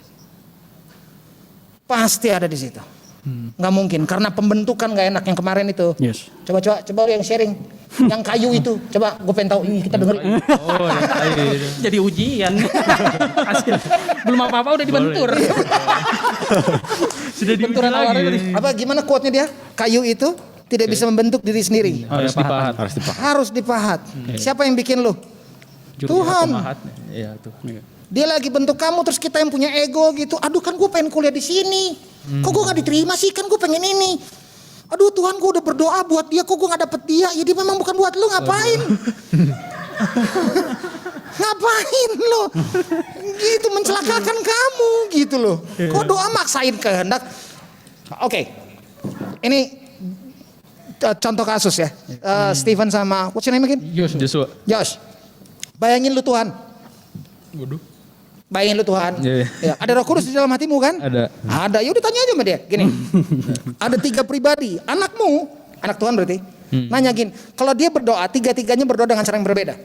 Pasti ada di situ. Nggak mungkin karena pembentukan nggak enak yang kemarin itu. Yes. Coba yang sharing, yang kayu itu. Coba gue pengen tahu. Kita denger. Oh, ya, iya. Jadi ujian. Hasil. Belum apa-apa udah dibentur. Sudah Benturan awalnya tadi. Apa gimana quote-nya dia? Kayu itu tidak bisa membentuk diri sendiri. Harus dipahat. Harus dipahat. Siapa yang bikin lu? Tuhan. Iya, tuh. Dia lagi bentuk kamu terus kita yang punya ego gitu. Aduh kan gue pengen kuliah di sini. Kok gue gak diterima sih, kan gue pengen ini. Aduh Tuhan gue udah berdoa buat dia, kok gue gak dapet dia. Ya dia memang bukan buat lu, ngapain? Ngapain lo? Gitu mencelakakan kamu gitu loh. Kok doa maksain kehendak? Oke. Ini contoh kasus ya. Stephen sama what's your name again? Joshua. Josh. Bayangin lu Tuhan. Waduh. Bayangin lu Tuhan. Iya. Ya, ada Roh Kudus di dalam hatimu kan? Ada. Ada. Ya udah tanya aja sama dia. Gini. Ada 3 pribadi. Anakmu, anak Tuhan berarti. Nanya gini, kalau dia berdoa, 3-3-nya berdoa dengan cara yang berbeda.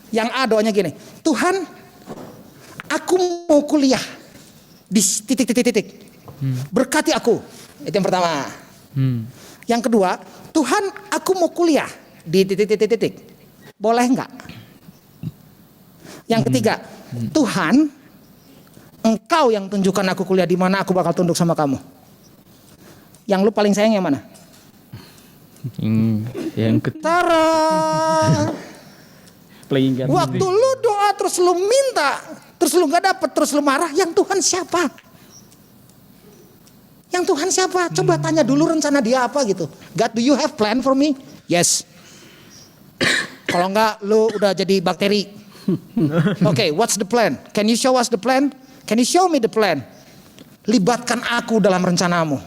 Yang A doanya gini, Tuhan, aku mau kuliah di titik. Berkati aku. Itu yang pertama. Yang kedua, Tuhan, aku mau kuliah di titik. Boleh enggak? Yang ketiga, Tuhan, Engkau yang tunjukkan aku kuliah di mana, aku bakal tunduk sama kamu. Yang lu paling sayang yang mana? Yang ketiga. Tara. Playing game. Waktu lu doa terus lu minta, terus lu gak dapet, terus lu marah, yang Tuhan siapa? Yang Tuhan siapa? Coba tanya dulu rencana dia apa gitu. God, do you have plan for me? Yes. Kalau enggak, lu udah jadi bakteri. Okay, what's the plan? Can you show us the plan? Can you show me the plan? Libatkan aku dalam rencanamu.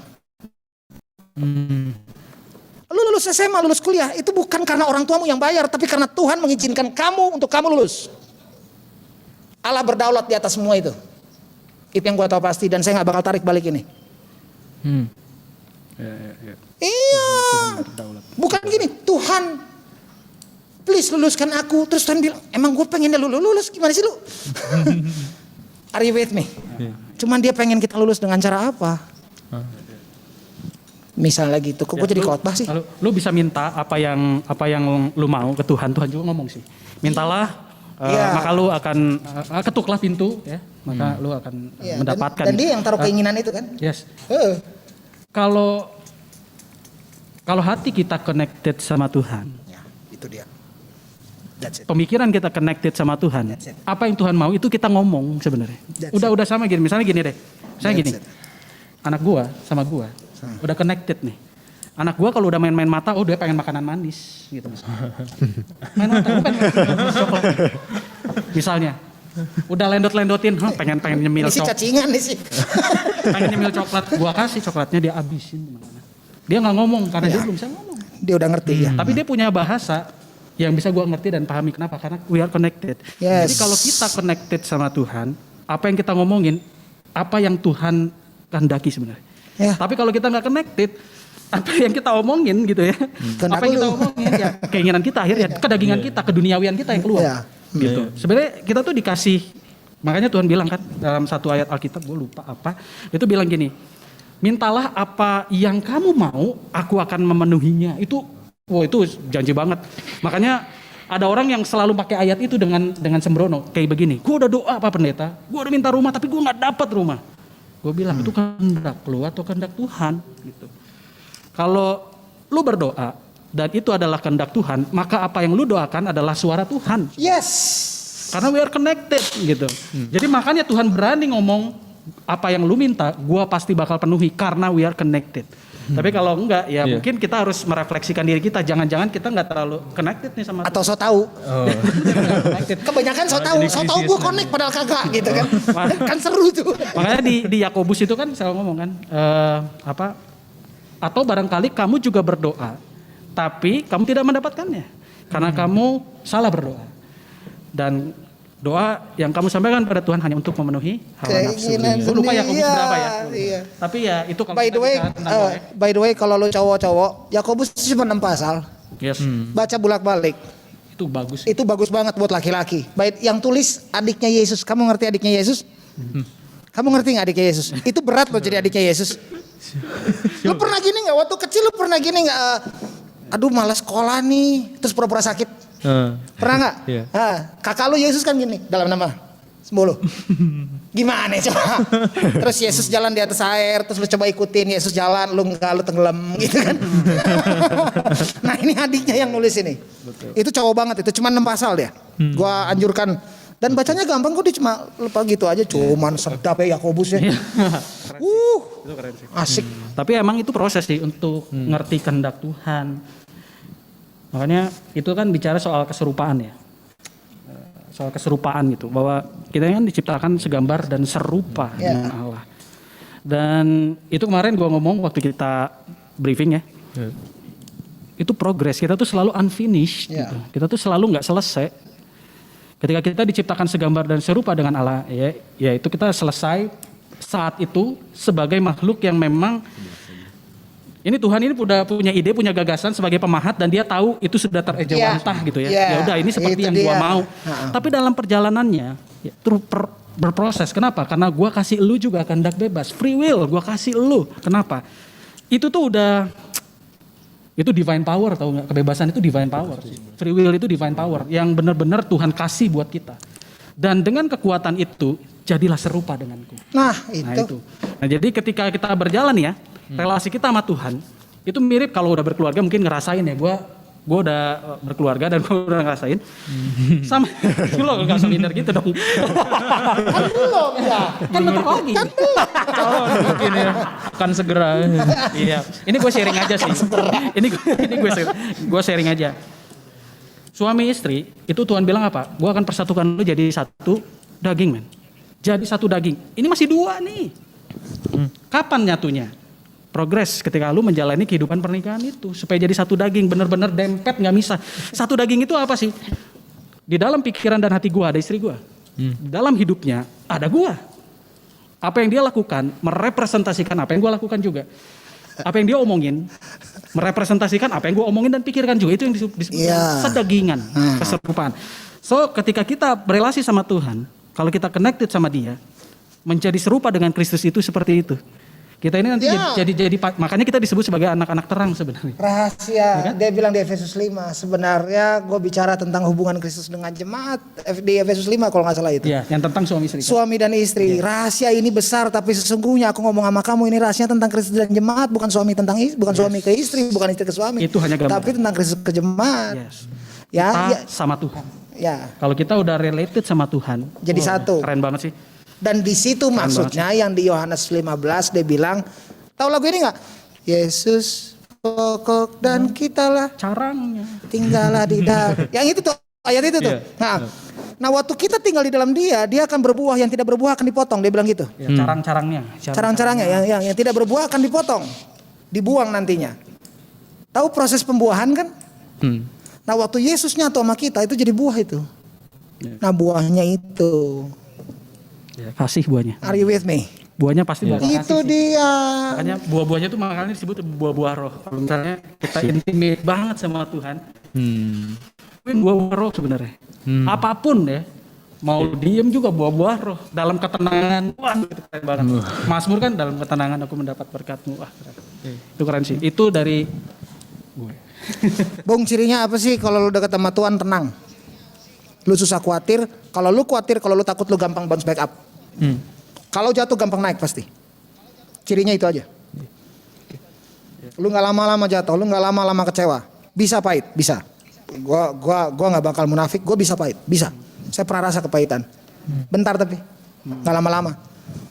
Lu lulus SMA, lulus kuliah, itu bukan karena orang tuamu yang bayar, tapi karena Tuhan mengizinkan kamu untuk kamu lulus. Allah berdaulat di atas semua itu. Itu yang gue tahu pasti, dan saya gak bakal tarik balik ini. Iya. Bukan gini, Tuhan please luluskan aku. Terus Tuhan bilang, emang gue pengen lu lulus, gimana sih lu? Are you with me? Cuman dia pengen kita lulus dengan cara apa? Misalnya gitu, kok gue jadi khotbah sih? Lu bisa minta apa yang lu mau ke Tuhan. Tuhan juga ngomong sih. Mintalah, maka lu akan ketuklah pintu, ya. Maka lu akan mendapatkan. Dan dia yang taruh keinginan itu kan? Yes. Kalau hati kita connected sama Tuhan, Ya, itu dia. That's it. pemikiran kita connected sama Tuhan, That's it. apa yang Tuhan mau itu kita ngomong sebenarnya. That's Udah sama gini, misalnya gini deh. Misalnya gini, That's it. anak gua sama gua udah connected nih. Anak gua kalau udah main-main mata, dia pengen makanan manis gitu misalnya. Main mata, gua pengen makan coklat. Misalnya, udah lendot-lendotin, pengen nyemil Ini sih coklat. cacingan nih sih. Pengen nyemil coklat, gua kasih coklatnya, dia abisin gimana. Dia nggak ngomong karena dia belum bisa ngomong. Dia udah ngerti ya. Tapi dia punya bahasa yang bisa gua ngerti dan pahami. Kenapa? Karena we are connected. Yes. Jadi kalau kita connected sama Tuhan, apa yang kita ngomongin, apa yang Tuhan kehendaki sebenarnya. Ya. Tapi kalau kita nggak connected, apa yang kita omongin gitu ya, Kehendak apa yang kita lu. omongin ya keinginan kita akhirnya, kedagingan kita, keduniawian kita yang keluar. Ya. Gitu. Sebenarnya kita tuh dikasih, makanya Tuhan bilang kan dalam satu ayat Alkitab, gue lupa apa, itu bilang gini, mintalah apa yang kamu mau, aku akan memenuhinya. Itu janji banget. Makanya Ada orang yang selalu pakai ayat itu dengan sembrono kayak begini. Gue udah doa Pak Pendeta, gue udah minta rumah tapi gue nggak dapat rumah. Gue bilang itu kehendak lu atau kehendak Tuhan gitu. Kalau lu berdoa dan itu adalah kehendak Tuhan, maka apa yang lu doakan adalah suara Tuhan. Yes. Karena we are connected gitu. Jadi makanya Tuhan berani ngomong apa yang lu minta, gua pasti bakal penuhi karena we are connected. Tapi kalau enggak ya mungkin kita harus merefleksikan diri kita. Jangan-jangan kita nggak terlalu connected nih sama Atau so tahu. Kebanyakan so tahu gue connect padahal kagak gitu kan. Kan seru tuh. Makanya di Yakobus itu kan selalu ngomong kan atau barangkali kamu juga berdoa tapi kamu tidak mendapatkannya karena kamu salah berdoa. Dan doa yang kamu sampaikan pada Tuhan hanya untuk memenuhi hawa nafsu. Gue lupa Yakobus berapa ya. Iya. Tapi ya itu kalau By the way kalau lu cowok-cowok, Yakobus cuma 6 pasal. yes. Baca bolak-balik. Itu bagus. Itu bagus banget buat laki-laki. Baik yang tulis adiknya Yesus. Kamu ngerti adiknya Yesus? Kamu ngerti nggak adiknya Yesus? Itu berat loh jadi adiknya Yesus. Lu pernah gini nggak? Waktu kecil lu pernah gini nggak? Aduh malas sekolah nih. Terus pura-pura sakit. Pernah nggak? Iya. Kakak lu Yesus kan gini dalam nama Sembolo. Gimana coba? Terus Yesus jalan di atas air, terus lu coba ikutin Yesus jalan, lu enggak, lu tenggelam gitu kan. Nah ini adiknya yang nulis ini. Betul. Itu cowok banget, itu cuma 6 pasal dia. Gua anjurkan. Dan bacanya gampang kok, dia cuma lupa gitu aja, cuman sedap ya Yakobus ya. Itu keren sih. Asik. Tapi emang itu proses sih untuk ngerti kehendak Tuhan. Makanya itu kan bicara soal keserupaan ya. Soal keserupaan gitu, bahwa kita kan diciptakan segambar dan serupa dengan Allah. Dan itu kemarin gua ngomong waktu kita briefing ya. Itu progres, kita tuh selalu unfinished gitu. Kita tuh selalu nggak selesai. Ketika kita diciptakan segambar dan serupa dengan Allah, ya itu kita selesai saat itu sebagai makhluk yang memang ini Tuhan ini udah punya ide, punya gagasan sebagai pemahat dan dia tahu itu sudah terejawantah gitu ya. Ya udah ini seperti yang gua mau. Tapi dalam perjalanannya terus berproses. Kenapa? Karena gua kasih lu juga kehendak bebas, free will gua kasih lu. Kenapa? Itu tuh udah itu divine power, tahu nggak? Kebebasan itu divine power. Free will itu divine power yang benar-benar Tuhan kasih buat kita. Dan dengan kekuatan itu jadilah serupa denganku. Nah itu. Nah jadi ketika kita berjalan ya, relasi kita sama Tuhan itu mirip kalau udah berkeluarga mungkin ngerasain ya. Gue udah berkeluarga dan gue udah ngerasain sama lo nggak usah minder gitu dong. Kan belum ya. Kan bentar lagi. Kan belum. Calon mungkin ya. Kan segera. Iya. Ini gue sharing aja sih. Ini gue sharing aja. Suami istri itu Tuhan bilang apa? Gue akan persatukan lu jadi satu daging men. Jadi satu daging. Ini masih 2 nih. Kapan nyatunya? Progres ketika lu menjalani kehidupan pernikahan itu supaya jadi satu daging, benar-benar dempet nggak misah. Satu daging itu apa sih? Di dalam pikiran dan hati gua ada istri gua. Dalam hidupnya ada gua. Apa yang dia lakukan merepresentasikan apa yang gua lakukan juga. Apa yang dia omongin merepresentasikan apa yang gua omongin dan pikirkan juga. Itu yang disebut sedagingan, keserupaan. So ketika kita berelasi sama Tuhan, kalau kita connected sama Dia, menjadi serupa dengan Kristus itu seperti itu. Kita ini nanti jadi makanya kita disebut sebagai anak-anak terang sebenarnya. Rahasia, ya kan? Dia bilang di Efesus 5, sebenarnya gue bicara tentang hubungan Kristus dengan jemaat di Efesus 5 kalau nggak salah itu. Iya, yang tentang suami istri. Suami dan istri. Rahasia ini besar tapi sesungguhnya aku ngomong sama kamu ini rahasia tentang Kristus dan jemaat, bukan suami tentang bukan suami ke istri, bukan istri ke suami. Itu hanya gambaran. Tapi tentang Kristus ke jemaat. Yes. Ya, kita sama Tuhan. Ya. Kalau kita udah related sama Tuhan, jadi satu. Keren banget sih. Dan di situ maksudnya yang di Yohanes 15 dia bilang, tahu lagu ini nggak? Yesus pokok dan kitalah Carangnya. tinggallah di dalam. Yang itu tuh ayat itu tuh. Nah waktu kita tinggal di dalam dia akan berbuah, yang tidak berbuah akan dipotong. Dia bilang gitu. Ya, carang-carangnya. Carang-carangnya yang tidak berbuah akan dipotong, dibuang nantinya. Tahu proses pembuahan kan? Nah waktu Yesus nyatu sama kita itu jadi buah itu. Nah buahnya itu. Kasih buahnya. Are you with me? Buahnya pasti bakal kasih. Itu dia. Makanya buah-buahnya tuh makanya disebut buah-buah roh. Kalau misalnya kita intimate banget sama Tuhan, buah-buah roh sebenarnya. Apapun ya, mau diem juga buah-buah roh. Dalam ketenangan, wah itu keren banget. Mazmur kan dalam ketenangan aku mendapat berkat-Mu. Wah keren. Itu keren sih. Itu dari Gue. Bung, cirinya apa sih kalau lu dekat sama Tuhan? Tenang. Lu susah khawatir. Kalau lu khawatir, kalau lu takut, lu gampang bounce back up. Kalau jatuh gampang naik pasti. Cirinya itu aja. Lu nggak lama-lama jatuh, lu nggak lama-lama kecewa. Bisa pahit, bisa. Gua nggak bakal munafik, gua bisa pahit, bisa. Saya pernah rasa kepahitan. Bentar tapi, nggak lama-lama.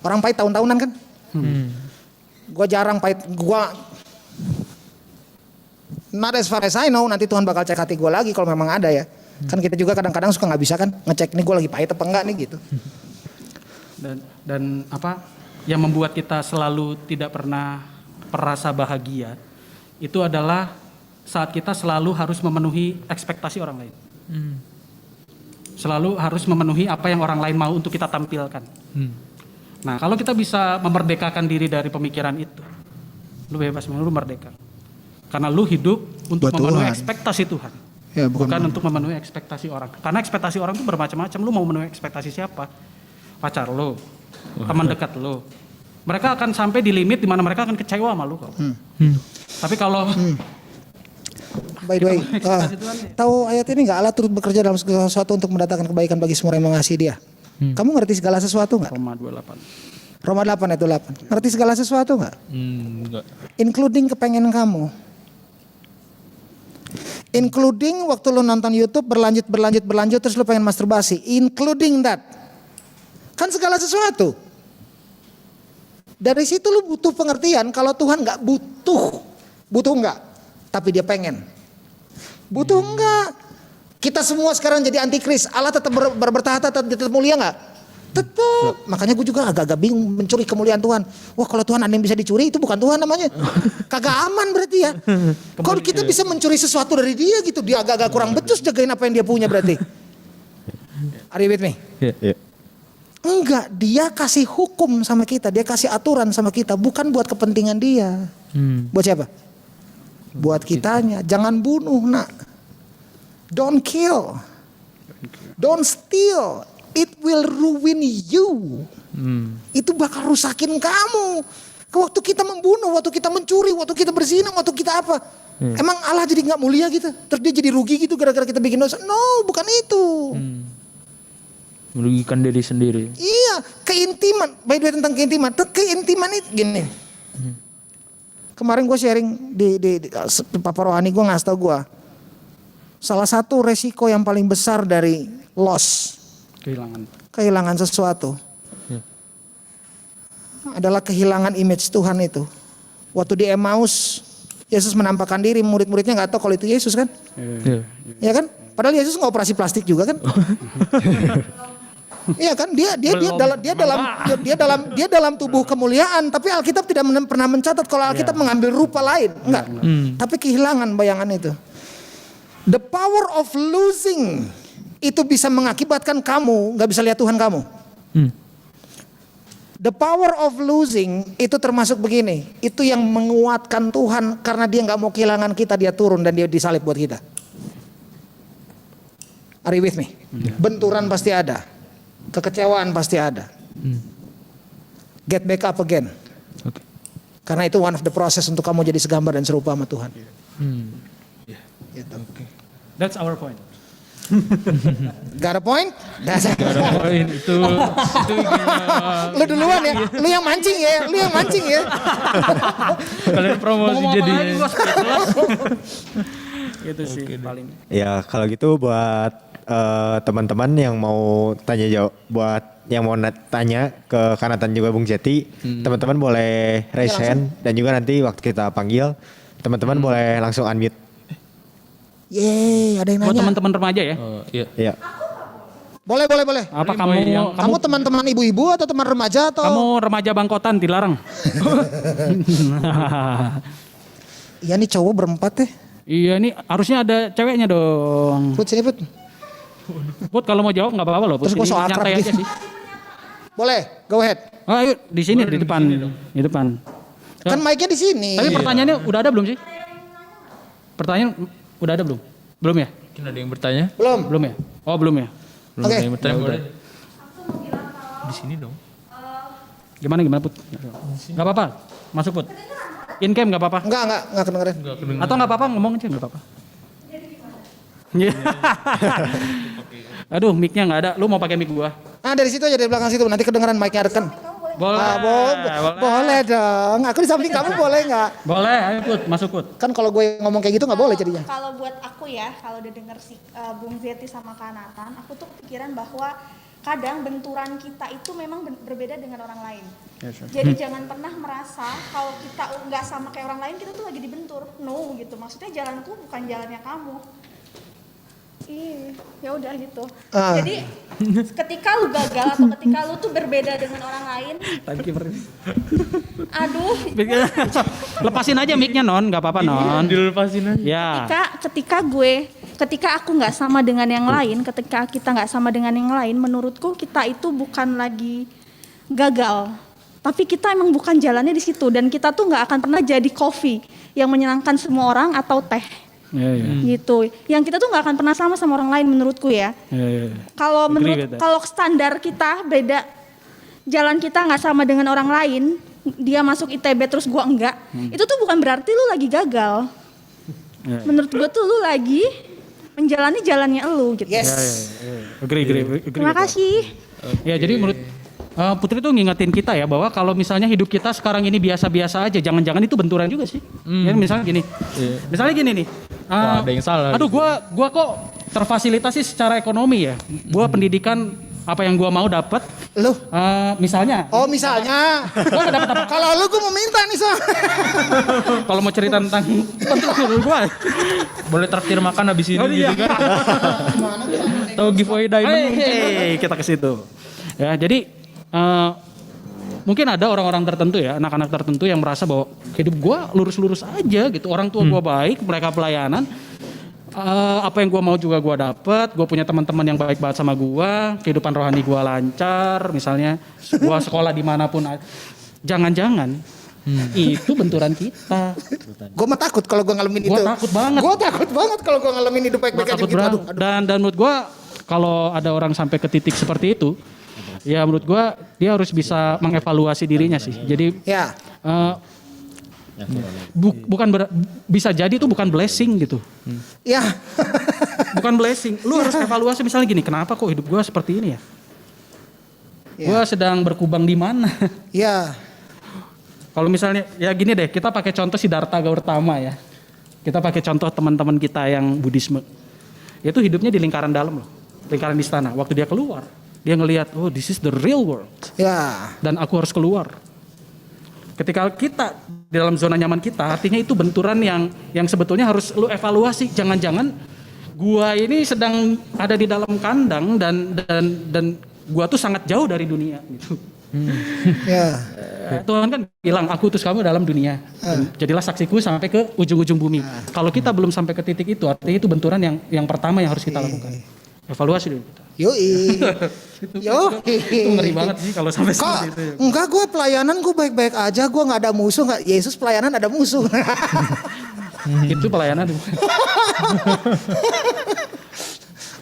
Orang pahit tahun-tahunan kan? Gua jarang pahit, not as far as I know, nanti Tuhan bakal cek hati gua lagi kalau memang ada ya. Kan kita juga kadang-kadang suka nggak bisa kan ngecek nih gua lagi pahit apa enggak nih gitu. Dan apa yang membuat kita selalu tidak pernah merasa bahagia itu adalah saat kita selalu harus memenuhi ekspektasi orang lain. Selalu harus memenuhi apa yang orang lain mau untuk kita tampilkan. Nah, kalau kita bisa memerdekakan diri dari pemikiran itu, lu bebas, lu merdeka. Karena lu hidup untuk Buat memenuhi Tuhan. ekspektasi Tuhan. Ya, bukan untuk memenuhi ekspektasi orang. Karena ekspektasi orang itu bermacam-macam. Lu mau memenuhi ekspektasi siapa? Pacar lu, teman dekat lu. Mereka akan sampai di limit di mana mereka akan kecewa sama lu kok. Tapi kalau By the way, tahu ayat ini nggak? Allah turut bekerja dalam segala sesuatu untuk mendatangkan kebaikan bagi semua yang mengasihi Dia. Kamu ngerti segala sesuatu nggak? Roma 28. Roma 8 ayat 8. Ngerti segala sesuatu nggak? Enggak. Including kepengen kamu. Including waktu lu nonton YouTube berlanjut terus lu pengen masturbasi. Including that. Kan segala sesuatu. Dari situ lu butuh pengertian kalau Tuhan nggak butuh. Butuh nggak? Tapi Dia pengen. Butuh nggak? Kita semua sekarang jadi antikris. Allah tetap bertahta, tetap mulia nggak? Tetap. Makanya gue juga agak-agak bingung mencuri kemuliaan Tuhan. Wah, kalau Tuhan ada yang bisa dicuri itu bukan Tuhan namanya. Kagak aman berarti ya. Kalau kita bisa mencuri sesuatu dari Dia gitu, Dia agak-agak kurang becus jagain apa yang Dia punya berarti. Are you with me? Iya. Enggak, Dia kasih hukum sama kita, Dia kasih aturan sama kita, bukan buat kepentingan Dia. Buat siapa? Buat kitanya. Jangan bunuh, nak. Don't kill. Don't steal. It will ruin you. Itu bakal rusakin kamu. Waktu kita membunuh, waktu kita mencuri, waktu kita berzina, waktu kita apa? Emang Allah jadi nggak mulia gitu? Terus Dia jadi rugi gitu gara-gara kita bikin dosa? No, bukan itu. Merugikan diri sendiri. Iya, keintiman. By the way tentang keintiman, keintiman itu gini. Kemarin gue sharing di Papa Rohani gue ngasih tau gue. Salah satu resiko yang paling besar dari loss, kehilangan sesuatu, adalah kehilangan image Tuhan itu. Waktu di Emmaus, Yesus menampakkan diri, murid-muridnya nggak tahu kalau itu Yesus kan? Ya kan? Padahal Yesus nggak operasi plastik juga kan? Iya kan, dia dalam tubuh kemuliaan, tapi Alkitab tidak pernah mencatat kalau Alkitab mengambil rupa lain, enggak. Tapi kehilangan bayangan itu. The power of losing itu bisa mengakibatkan kamu nggak bisa lihat Tuhan kamu. The power of losing itu termasuk begini, itu yang menguatkan Tuhan karena Dia nggak mau kehilangan kita, Dia turun dan Dia disalib buat kita. Are you with me? Benturan pasti ada. Kekecewaan pasti ada. Get back up again. Karena itu one of the process untuk kamu jadi segambar dan serupa sama Tuhan. Gitu. That's our point. Got a point? Poin itu Lu duluan ya, lu yang mancing ya. kalian promosi jadinya. Gitu sih paling. Ya kalau gitu buat teman-teman yang mau tanya jawab, buat yang mau tanya ke Kanatan juga Bung Jeti, teman-teman boleh raise hand dan juga nanti waktu kita panggil teman-teman boleh langsung unmute. Yeay, ada yang Buat nanya. teman-teman remaja ya. Iya. Iya. Boleh. Apa Kamu teman-teman ibu-ibu atau teman remaja atau? kamu remaja Bangkotan dilarang? Iya nih cowok berempat ya. Iya, ini harusnya ada ceweknya dong. Put sini Put. Put kalau mau jawab nggak apa-apa loh. Put. Terus gua so Ini akrab nyantai gitu. aja sih. Boleh, go ahead. Oh, ayo di sini di depan. Di depan. Kan mic-nya di sini. Tapi pertanyaannya udah ada belum sih? Pertanyaan udah ada belum? Belum ya? Mungkin ada yang bertanya? Belum. Belum ya? Oh, belum ya? Belum Oke. ada yang bertanya boleh. Di sini dong. Gimana Put? Gak apa-apa. Masuk Put. In cam nggak apa-apa. Enggak kedengeran. Atau nggak apa-apa ngomong aja nggak apa-apa. Iya. Aduh, mic-nya nggak ada. Lu mau pakai mic gua? Nah dari situ aja, dari belakang situ, nanti kedengeran mic-nya Arkan. Boleh. Boleh dong. Aku di samping kamu boleh nggak? Boleh, ayo Put, masuk Put. Kan kalau gue ngomong kayak gitu nggak boleh jadinya. Kalau buat aku ya, kalau udah denger si Bung Zeti sama Kak Nathan, aku tuh kepikiran bahwa kadang benturan kita itu memang berbeda dengan orang lain. Jadi jangan pernah merasa kalau kita nggak sama kayak orang lain, kita tuh lagi dibentur. No gitu. Maksudnya jalanku bukan jalannya kamu. Ya udah gitu. Jadi ketika lu gagal atau ketika lu tuh berbeda dengan orang lain, aduh, Lepasin aja mic-nya Non, nggak apa-apa Non. Dilepasin aja. Ya. ketika aku nggak sama dengan yang lain, ketika kita nggak sama dengan yang lain, menurutku kita itu bukan lagi gagal, tapi kita emang bukan jalannya di situ, dan kita tuh nggak akan pernah jadi kopi yang menyenangkan semua orang atau teh. Gitu. Yang kita tuh nggak akan pernah sama orang lain menurutku ya. Kalau kalau standar kita beda, jalan kita nggak sama dengan orang lain, dia masuk ITB terus gua enggak, itu tuh bukan berarti lu lagi gagal. Menurut gua tuh lu lagi menjalani jalannya lu gitu. Yes. Agree. Terima kasih. Ya jadi menurut Putri tuh ngingetin kita ya bahwa kalau misalnya hidup kita sekarang ini biasa-biasa aja, jangan-jangan itu benturan juga sih. Ya misalnya gini. Misalnya gini nih. Wah, ada yang salah. Aduh, gua kok terfasilitasi secara ekonomi ya. Gua pendidikan apa yang gua mau dapat. Lu? Misalnya. Oh misalnya. Gua nggak dapat apa. Kalau lu gue mau minta nih so. Kalau mau cerita tentang benturan gua. Boleh traktir makan habis ini iya. gitu kan. Atau giveaway diamond mungkin. Kita ke situ. Ya, jadi mungkin ada orang-orang tertentu ya, anak-anak tertentu yang merasa bahwa hidup gue lurus-lurus aja gitu. Orang tua gue baik, mereka pelayanan. Apa yang gue mau juga gue dapet. Gue punya teman-teman yang baik banget sama gue. Kehidupan rohani gue lancar. Misalnya gue sekolah dimanapun. Jangan-jangan itu benturan kita. Gue mah takut kalau gue ngalamin itu. Gue takut banget. Gue takut banget kalau gue ngalamin hidup baik-baik aja gitu. Aduh. Dan menurut gue kalau ada orang sampai ke titik seperti itu, ya menurut gue dia harus bisa mengevaluasi dirinya sih. Jadi Ya. Bisa jadi itu bukan blessing gitu. Ya. Bukan blessing. Lu harus evaluasi misalnya gini, kenapa kok hidup gue seperti ini ya? Gue sedang berkubang di mana? Ya. Kalau misalnya ya gini deh, kita pakai contoh Siddhartha Gautama ya. Kita pakai contoh teman-teman kita yang Buddhisme. Itu hidupnya di lingkaran dalam loh. Lingkaran istana. Waktu dia keluar, dia ngelihat, oh this is the real world. Ya. Dan aku harus keluar. Ketika kita di dalam zona nyaman kita, artinya itu benturan yang sebetulnya harus lu evaluasi. Jangan-jangan gua ini sedang ada di dalam kandang dan gua tuh sangat jauh dari dunia gitu. Ya. Tuhan kan bilang aku utus kamu dalam dunia. Jadilah saksiku sampai ke ujung-ujung bumi. Kalau kita belum sampai ke titik itu, artinya itu benturan yang pertama yang harus kita lakukan. Evaluasi dulu kita. Yoi. Itu ngeri banget sih kalau sampai seperti itu. Enggak, gue pelayanan gue baik-baik aja, gue nggak ada musuh, nggak. Yesus pelayanan ada musuh. Itu pelayanan.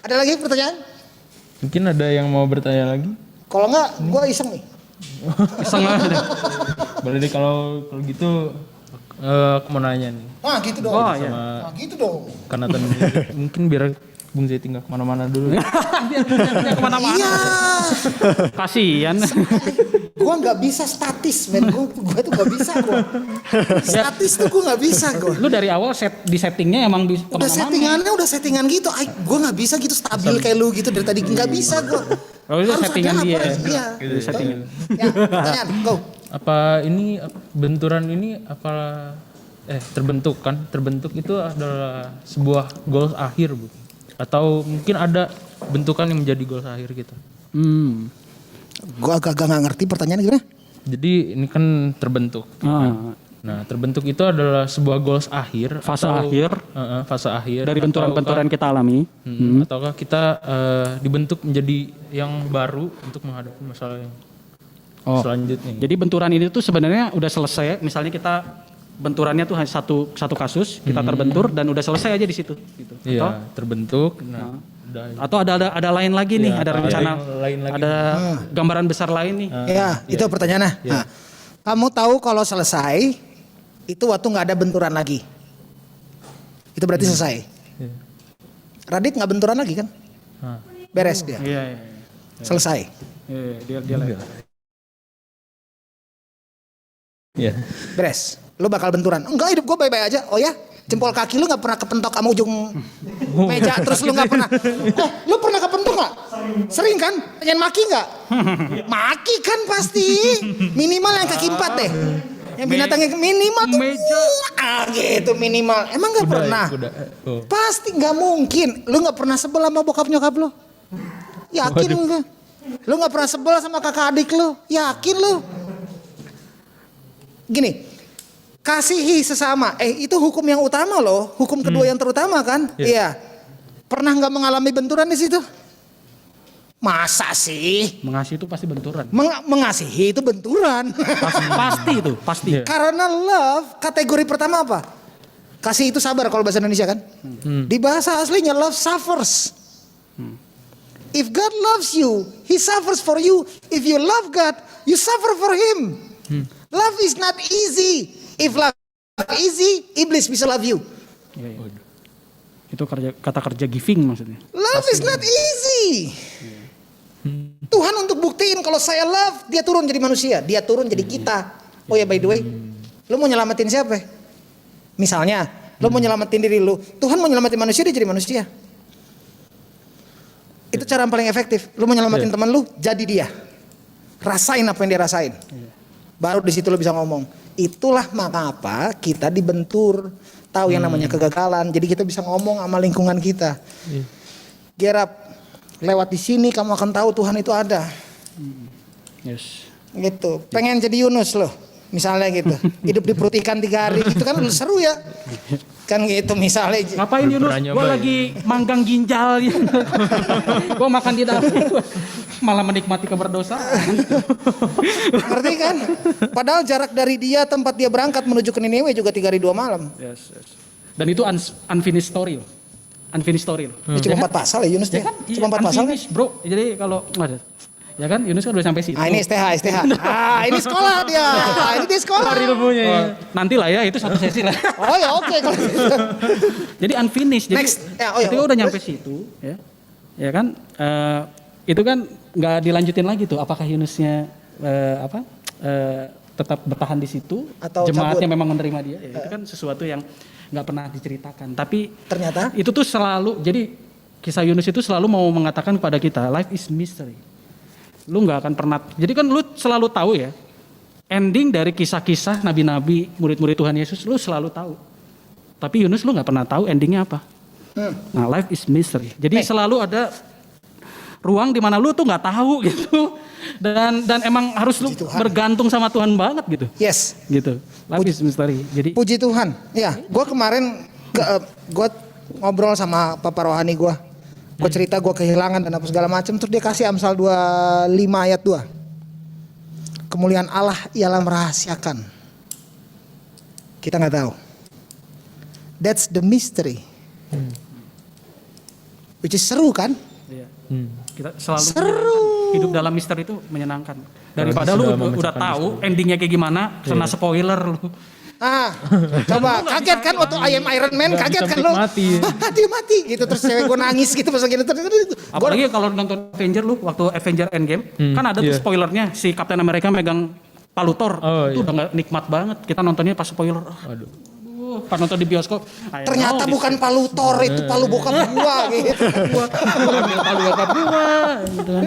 Ada lagi pertanyaan? Mungkin ada yang mau bertanya lagi? Kalau enggak, gue iseng nih. Iseng aja. Boleh deh kalau gitu aku mau nanya nih. Nah gitu dong. Oh iya. Nah gitu dong. Karena mungkin biar Bung Zeti nggak kemana-mana dulu. Dia kemana-mana. Iya. Kasian. Gue nggak bisa statis, men. Gue tuh nggak bisa gue. Statis tuh gue nggak bisa gue. Lu dari awal di settingnya emang bisa Udah settingan gitu. Gue nggak bisa gitu stabil kayak lu gitu dari tadi, nggak bisa gue. Oh itu settingan dia. Iya. Itu settingan. Ya, pertanyaan, go. Apa ini benturan ini terbentuk kan? Terbentuk itu adalah sebuah goals akhir, Bu. Atau mungkin ada bentukan yang menjadi goals akhir gitu. Gue agak-agak nggak ngerti pertanyaannya gimana? Jadi ini kan terbentuk. Nah, terbentuk itu adalah sebuah goals akhir. Fase akhir. Fase akhir. Dari benturan-benturan kita alami. Ataukah kita dibentuk menjadi yang baru untuk menghadapi masalah yang selanjutnya. Jadi benturan ini tuh sebenarnya udah selesai. Misalnya kita benturannya tuh hanya satu kasus, kita terbentur dan udah selesai aja di situ. Gitu. Iya, terbentuk. Nah, atau ada lain lagi nih, ada rencana, lain lagi. ada gambaran besar lain nih. Ya, itu pertanyaannya. Nah, kamu tahu kalau selesai Itu waktu nggak ada benturan lagi. Itu berarti selesai. Radit nggak benturan lagi kan? Beres dia. Iya. Selesai. Iya, dia lewat. Iya. Beres. Lu bakal benturan. Enggak, hidup gue baik-baik aja. Oh ya? Jempol kaki lu nggak pernah kepentok sama ujung meja, terus lu nggak pernah. Lu pernah kepentok nggak? Sering kan? Pengen maki nggak? Maki kan pasti. Minimal yang kaki 4 deh. Yang binatangnya minimal tuh Meja. gitu minimal. Emang nggak pernah? Oh. Pasti nggak mungkin. Lu nggak pernah sebel sama bokap nyokap lu? Yakin lu? Lu nggak pernah sebel sama kakak adik lu? Yakin lu? Gini, kasihi sesama. Itu hukum yang utama loh. Hukum kedua yang terutama kan? Iya. Pernah nggak mengalami benturan di situ? Masa sih? Mengasihi itu pasti benturan. Mengasihi itu benturan. Pasti itu, pasti. Karena love kategori pertama apa? Kasih itu sabar kalau bahasa Indonesia kan? Di bahasa aslinya love suffers. If God loves you, He suffers for you. If you love God, you suffer for Him. Love is not easy. If love easy, iblis bisa love you. Iya. Itu kata kerja giving maksudnya. Love is not easy. Tuhan untuk buktiin kalau saya love, dia turun jadi manusia, dia turun jadi kita. Oh ya by the way, lu mau nyelamatin siapa? Misalnya, lu mau nyelamatin diri lu, Tuhan mau nyelamatin manusia, dia jadi manusia. Itu cara yang paling efektif. Lu mau nyelamatin teman lu, jadi dia. Rasain apa yang dia rasain. Baru di situ lu bisa ngomong. Itulah mengapa kita dibentur, tahu yang namanya kegagalan. Jadi kita bisa ngomong sama lingkungan kita. Gerap, lewat di sini kamu akan tahu Tuhan itu ada. Yes. Gitu. Pengen jadi Yunus loh. Misalnya gitu. Hidup di perut ikan 3 hari. Itu kan seru ya. Kan gitu misalnya. Ngapain Yunus? Gue lagi manggang ginjal. Gue makan di dapur. Malah menikmati keberdosaan. Ngerti kan? Padahal jarak dari dia tempat dia berangkat menuju ke Niniwe juga 3 hari 2 malam. Yes. Dan itu unfinished story loh. Unfinished story loh. Ya, cuma 4 pasal ya Yunus Ya ya. kan, Cuma 4 pasal. unfinished, bro. Jadi kalau ya kan Yunus kan udah sampai situ. Ah ini STH. Ini sekolah dia. Ini dia sekolah. Nanti lah ya, itu satu sesi lah. Oh ya oke kalau gitu. Jadi unfinished. Jadi Next. Ya, oh ya, ketika oh. udah nyampe situ, ya kan, itu kan nggak dilanjutin lagi tuh. Apakah Yunusnya tetap bertahan di situ? Atau jemaatnya cabut? memang menerima dia? Ya, itu kan sesuatu yang nggak pernah diceritakan. Tapi Ternyata itu tuh selalu. Jadi kisah Yunus itu selalu mau mengatakan kepada kita, life is mystery. Lu nggak akan pernah. Jadi kan lu selalu tahu ya. Ending dari kisah-kisah nabi-nabi, murid-murid Tuhan Yesus, lu selalu tahu. Tapi Yunus lu nggak pernah tahu endingnya apa. Nah, life is mystery. Jadi selalu ada ruang di mana lu tuh nggak tahu gitu. Dan emang harus lu bergantung sama Tuhan banget gitu. yes. Gitu. Life is mystery. Jadi Puji Tuhan. Ya, gue kemarin gue ngobrol sama papa rohani gue. Gue cerita gue kehilangan dan apa segala macam. Terus dia kasih Amsal 25 ayat 2. Kemuliaan Allah ialah merahasiakan. Kita nggak tahu. That's the mystery. Which is seru kan? iya. Kita selalu Seru. hidup dalam misteri itu menyenangkan. Daripada lu udah tahu endingnya kayak gimana, kena spoiler lu. Ah, coba kaget kan waktu I am Iron Man, kaget kan lo? mati. Dia mati gitu terus cewek gue nangis gitu pas gitu. Apalagi kalau nonton Avenger lu waktu Avenger Endgame, kan ada tuh spoilernya si Captain America megang palu Thor. Itu udah gak nikmat banget. Kita nontonnya pas spoiler. Aduh. Pas nonton di bioskop. Ternyata bukan palu Thor, itu palu bokap gua gitu. Ambil palu bokap gua gitu kan.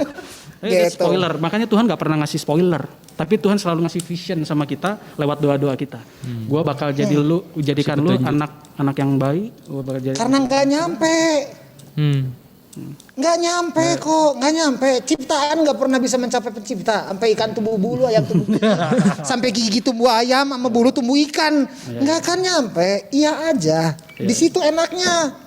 Gitu. Spoiler, makanya Tuhan gak pernah ngasih spoiler. Tapi Tuhan selalu ngasih vision sama kita lewat doa-doa kita. Gua bakal jadi lu, jadikan lu anak yang baik. Gua bakal jadi. Karena nggak nyampe. Nggak nyampe kok, nggak nyampe. Ciptaan nggak pernah bisa mencapai pencipta. Sampai ikan tumbuh bulu, ayam tumbuh gigi. Sampai gigi tumbuh ayam, sama bulu tumbuh ikan. Nggak akan nyampe. Iya aja. Di situ enaknya.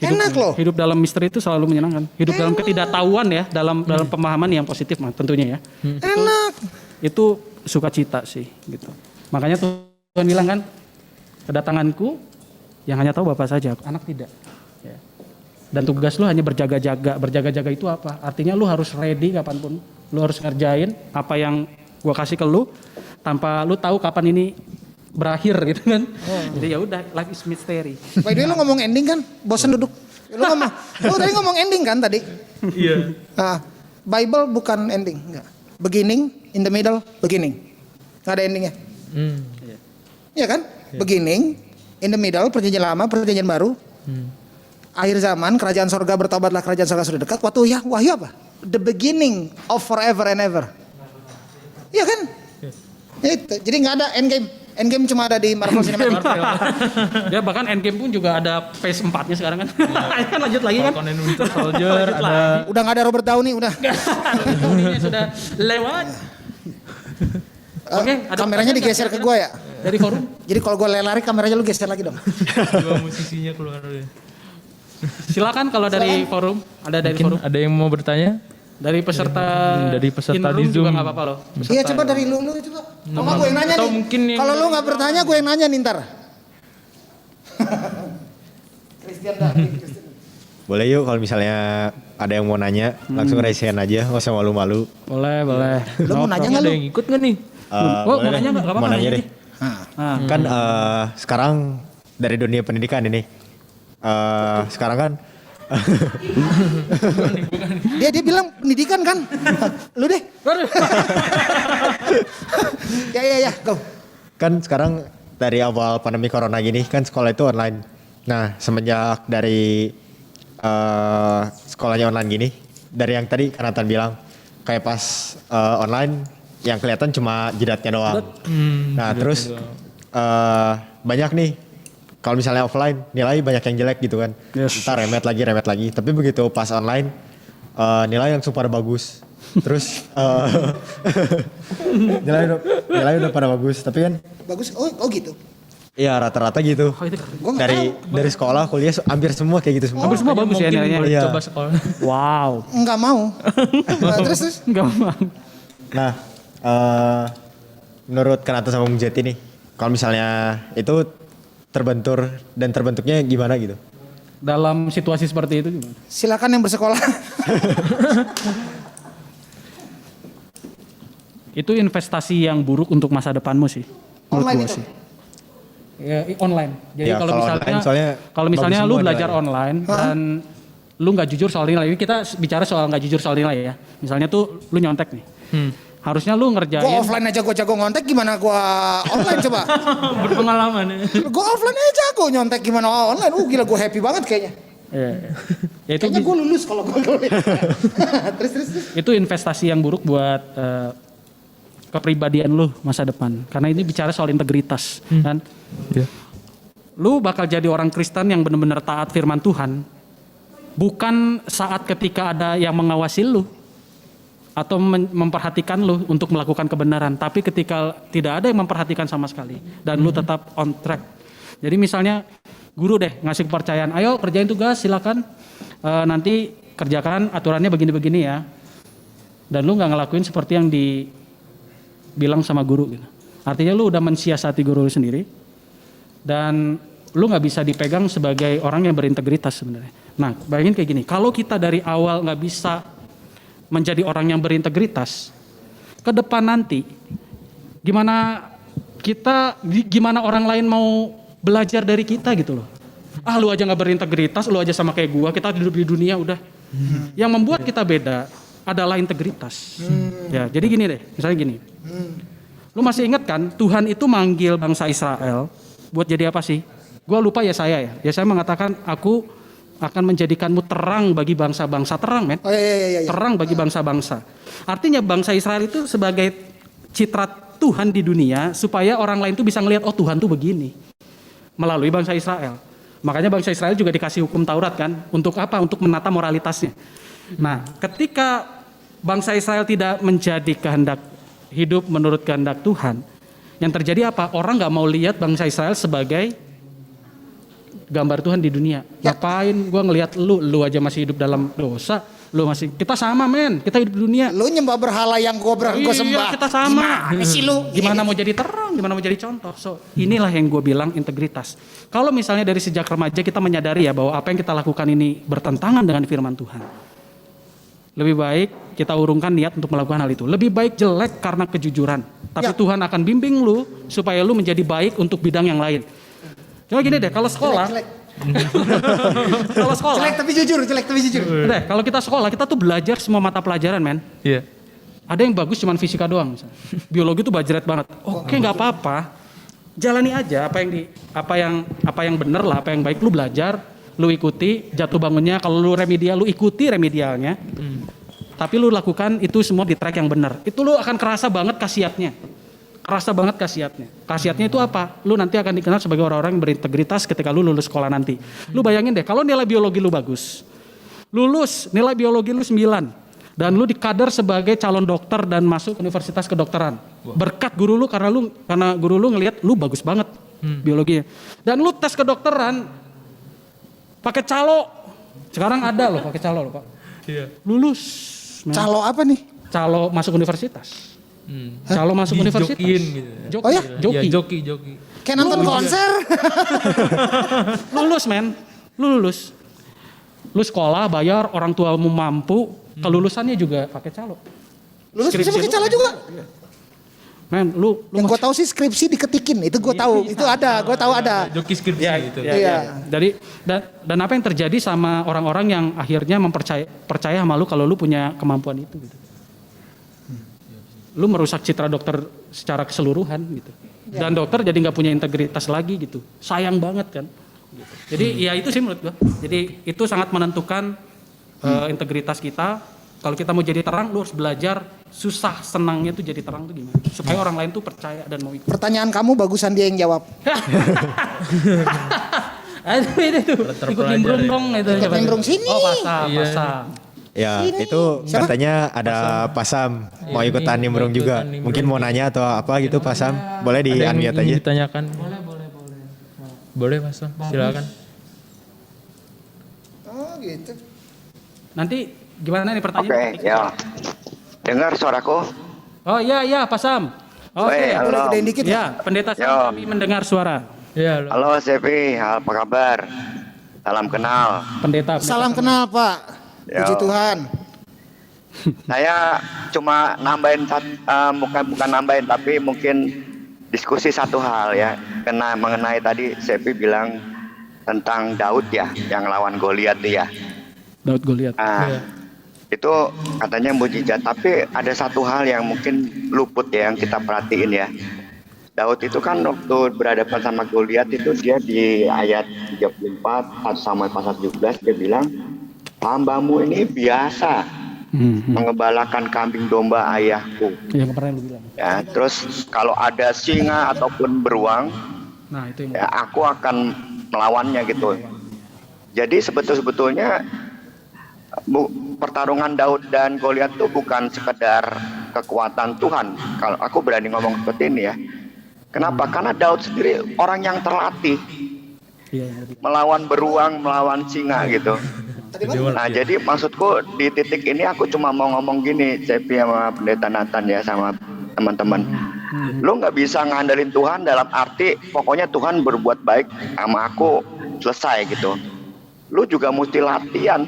Enak loh. Hidup dalam misteri itu selalu menyenangkan. Hidup dalam ketidaktahuan ya, dalam pemahaman yang positif mah tentunya ya. Enak. Itu sukacita sih gitu. Makanya Tuhan bilang kan, kedatanganku yang hanya tahu Bapa saja, anak tidak. Ya. Dan tugas lu hanya berjaga-jaga. Berjaga-jaga itu apa? Artinya lu harus ready kapanpun. Lu harus ngerjain apa yang gua kasih ke lu tanpa lu tahu kapan ini berakhir gitu kan. Jadi ya udah, life is mystery. By the way, lu ngomong ending kan, bosen duduk. Lu tadi ngomong ending kan tadi? Iya. Nah, Bible bukan ending, enggak. Beginning, in the middle, beginning. Nggak ada endingnya. Iya kan? Beginning, in the middle, perjanjian lama, perjanjian baru. Akhir zaman, kerajaan sorga bertobatlah, kerajaan sorga sudah dekat. Waktu ya, wahyu apa? The beginning of forever and ever. Iya kan? Itu. Jadi nggak ada endgame. Endgame cuma ada di Marvel Cinematic. Ya bahkan Endgame pun juga ada phase 4-nya sekarang kan. Kan lanjut lagi kan. Falcon and Winter Soldier ada. Udah nggak ada Robert Downey, udah. Ini sudah lewat. Oke, ada Kameranya pertanyaan digeser nggak ke gue ya. dari forum. Jadi kalau gue lari kameranya lu geser lagi dong. Dua musisinya keluar deh. Silakan kalau dari forum, ada dari Mungkin forum. ada yang mau bertanya? Dari peserta Dari peserta in room di Zoom. juga nggak apa-apa loh. Iya coba dari lu coba. Kalau gue yang nanya Atau nih. mungkin yang Kalau lu nggak bertanya gue yang nanya nih ntar. Christian David. Boleh yuk kalau misalnya ada yang mau nanya, langsung raise hand aja, nggak usah malu-malu. Boleh, boleh. Lu mau nanya nggak ada lu? yang ikut nggak nih? Oh, Boleh mau deh. nanya nggak? Nggak apa-apa, Mau nanya nanya deh. Ah. Kan sekarang dari dunia pendidikan ini, sekarang kan Dia bilang pendidikan kan? Lu deh. Ya, go. kan sekarang dari awal pandemi corona gini kan sekolah itu online. Nah semenjak dari sekolahnya online gini, dari yang tadi Kanatan bilang kayak pas online yang kelihatan cuma jidatnya doang. Nah terus banyak nih kalau misalnya offline nilai banyak yang jelek gitu kan. Ntar remet lagi. Tapi begitu pas online nilai langsung pada bagus. Terus nilai udah pada bagus. Tapi kan Bagus. Oh gitu. ya rata-rata gitu. Gua nggak Dari sekolah kuliah hampir semua kayak gitu semua. Hampir semua bagus ya Mungkin nilainya. boleh Iya. coba sekolah. Wow. Enggak mau. Nah, terus. Enggak mau. Nah, menurut Kanata sama Bung Jeti nih, kalau misalnya itu terbentuknya gimana gitu? Dalam situasi seperti itu gimana? Silakan yang bersekolah. Itu investasi yang buruk untuk masa depanmu sih. menurut Online gua itu? sih. Ya, online. Jadi Ya, kalau kalau misalnya online soalnya kalau misalnya bagus lu semua belajar nilainya. online dan lu nggak jujur soal nilai. Ini kita bicara soal nggak jujur soal nilai ya. Misalnya tuh lu nyontek nih. Harusnya lu Gue ngerjain offline aja gue jago ngontek, gimana gue online coba? Berpengalaman ya. Gue offline aja jago nyontek, gimana online? Gila gue happy banget kayaknya. ya itu Kayaknya gue lulus kalau gue lulus. terus. itu investasi yang buruk buat kepribadian lu masa depan. Karena ini bicara soal integritas kan. Iya. Lu bakal jadi orang Kristen yang benar-benar taat firman Tuhan. Bukan saat ketika ada yang mengawasi lu atau memperhatikan lu untuk melakukan kebenaran, tapi ketika tidak ada yang memperhatikan sama sekali dan lu tetap on track. Jadi misalnya guru deh ngasih kepercayaan, ayo kerjain tugas silakan, nanti kerjakan aturannya begini-begini ya. Dan lu nggak ngelakuin seperti yang dibilang sama guru gitu. Artinya lu udah mensiasati guru lu sendiri dan lu nggak bisa dipegang sebagai orang yang berintegritas sebenarnya. Nah bayangin kayak gini, kalau kita dari awal nggak bisa menjadi orang yang berintegritas, ke depan nanti gimana orang lain mau belajar dari kita gitu loh. Lu aja nggak berintegritas, lu aja sama kayak gua, kita hidup di dunia udah. Yang membuat kita beda adalah integritas. Ya, jadi gini deh, misalnya gini. Lu masih ingat kan Tuhan itu manggil bangsa Israel buat jadi apa sih? Gua lupa ya saya mengatakan aku akan menjadikanmu terang bagi bangsa-bangsa. Terang men. Oh iya. Terang bagi bangsa-bangsa. Artinya bangsa Israel itu sebagai citra Tuhan di dunia supaya orang lain tuh bisa ngelihat oh Tuhan tuh begini. Melalui bangsa Israel. Makanya bangsa Israel juga dikasih hukum Taurat kan. Untuk apa? Untuk menata moralitasnya. Nah ketika bangsa Israel tidak menjadi kehendak hidup menurut kehendak Tuhan. Yang terjadi apa? Orang gak mau lihat bangsa Israel sebagai gambar Tuhan di dunia. Ngapain gua ngelihat lu aja masih hidup dalam dosa, kita sama men, kita hidup di dunia. Lu nyembah berhala yang gue sembah. Iya, kita sama. Gimana sih lu? Gimana mau jadi terang, gimana mau jadi contoh. So, inilah yang gue bilang integritas. Kalau misalnya dari sejak remaja kita menyadari ya bahwa apa yang kita lakukan ini bertentangan dengan firman Tuhan. lebih baik kita urungkan niat untuk melakukan hal itu. Lebih baik jelek karena kejujuran, tapi Tuhan akan bimbing lu supaya lu menjadi baik untuk bidang yang lain. Cuma gini deh, kalau sekolah, kalau sekolah, Jelek tapi jujur. deh, kalau kita sekolah kita tuh belajar semua mata pelajaran, men. Iya. Ada yang bagus cuman fisika doang, misalnya. Biologi tuh bajret banget. Oke, nggak apa-apa. Jalani aja apa yang bener lah, apa yang baik lu belajar, lu ikuti jatuh bangunnya. Kalau lu remedial, lu ikuti remedialnya. Tapi lu lakukan itu semua di track yang benar. Itu lu akan kerasa banget khasiatnya. Khasiatnya itu apa? Lu nanti akan dikenal sebagai orang-orang yang berintegritas ketika lu lulus sekolah nanti. Lu bayangin deh, kalau nilai biologi lu bagus, lulus nilai biologi lu 9, dan lu dikader sebagai calon dokter dan masuk universitas kedokteran. Berkat guru lu karena guru lu ngelihat lu bagus banget biologinya. Dan lu tes kedokteran pakai calo. Sekarang ada loh pakai calo loh, Pak. Iya. Lulus. men. Calo apa nih? Calo masuk universitas. Calo masuk universitas. Dijokiin gitu. Joki. Oh ya? Joki. Iya, joki. Kayak nonton konser. Lulus, men. Lu lulus. Lu sekolah, bayar, orang tuamu mampu, kelulusannya juga pakai calo. Lulus bisa Skripsi pakai lu- calo juga. Men, lu Yang gue tahu sih skripsi diketikin, itu gue tahu. Itu ada, gue tahu ada. Joki skripsi gitu. Iya. Jadi dan apa yang terjadi sama orang-orang yang akhirnya percaya sama lu kalau lu punya kemampuan itu gitu. Lu merusak citra dokter secara keseluruhan gitu. Dan dokter jadi nggak punya integritas lagi gitu. Sayang banget kan. Gitu. Jadi ya itu sih menurut gua. Jadi itu sangat menentukan integritas kita. Kalau kita mau jadi terang, lu harus belajar susah senangnya tuh jadi terang tuh gimana. Supaya orang lain tuh percaya dan mau ikut. Pertanyaan kamu bagusan dia yang jawab. Aduh itu tuh ikut nimbrung dong itu. Ikut nimbrung sini. Oh pasang. Ya, itu katanya ada Pasam mau Iya, ikutan ini nimbrung mau juga. ikutan nimbrung. Mungkin mau nanya atau apa gitu Pasam. Boleh di Ada yang unmute ingin aja. ditanyakan? Boleh Mas Sam, silakan. Oh gitu. Nanti gimana nih Oke, pertanyaan? ya. Dengar suaraku? Oh iya Pak Sam. Oke. Woi, halo. Gedein dikit. Ya, pendeta Sam Yo. kami mendengar suara. Iya, lo. Halo Sepi, apa kabar? Salam kenal. Pendeta. Salam kenal Pak. Ya. Puji Tuhan. Saya cuma nambahin bukan nambahin tapi mungkin diskusi satu hal ya. Mengenai tadi Sepi bilang tentang Daud ya, yang lawan Goliat ya. Daud Goliat. Nah, itu katanya mujizat, tapi ada satu hal yang mungkin luput ya yang kita perhatiin ya. Daud itu kan waktu berhadapan sama Goliat itu dia di ayat 34 1 Samuel pasal 17 dia bilang, "Hambamu ini biasa mengembalakan kambing domba ayahku." Yang kemarin lu bilang. Ya, terus kalau ada singa ataupun beruang, Nah, itu yang ya aku akan melawannya gitu. Jadi sebetulnya pertarungan Daud dan Goliat itu bukan sekedar kekuatan Tuhan. Kalau aku berani ngomong seperti ini ya. Kenapa? Karena Daud sendiri orang yang terlatih Iya, yang lebih. melawan beruang, melawan singa gitu. Nah, jadi maksudku di titik ini aku cuma mau ngomong gini, Cepi sama Pendeta Nathan ya sama teman-teman. Lu nggak bisa ngandelin Tuhan dalam arti pokoknya Tuhan berbuat baik sama aku selesai gitu. Lu juga mesti latihan.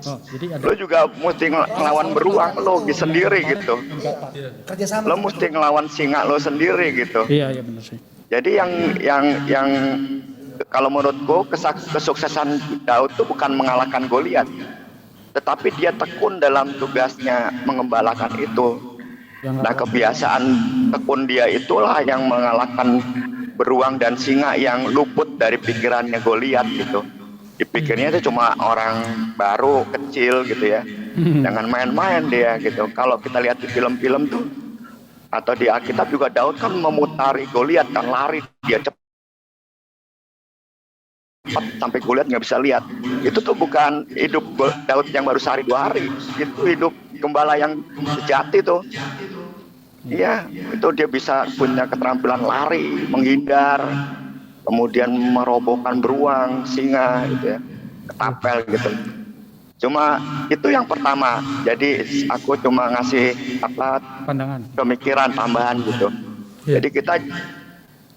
Oh, jadi ada Lu juga mesti ngelawan beruang lu sendiri gitu. Kerjasama. Lu mesti ngelawan singa lu sendiri gitu. Iya benar sih. Jadi yang kalau menurutku kesuksesan Daud itu bukan mengalahkan Goliat, tetapi dia tekun dalam tugasnya mengembalakan itu. Nah, kebiasaan tekun dia itulah yang mengalahkan beruang dan singa yang luput dari pikirannya Goliat gitu. Dipikirnya itu cuma orang baru kecil gitu ya. Jangan main-main dia gitu. Kalau kita lihat di film-film tuh atau di Alkitab juga Daud kan memutari Goliat kan, lari dia cepat sampai Goliat nggak bisa lihat. Itu tuh bukan hidup Daud yang baru sehari 2 hari. Itu hidup gembala yang sejati tuh. Iya, itu dia bisa punya keterampilan lari, menghindar, kemudian merobohkan beruang, singa gitu ya, ketapel gitu. Cuma itu yang pertama. Jadi aku cuma ngasih pandangan. pemikiran tambahan gitu. Jadi kita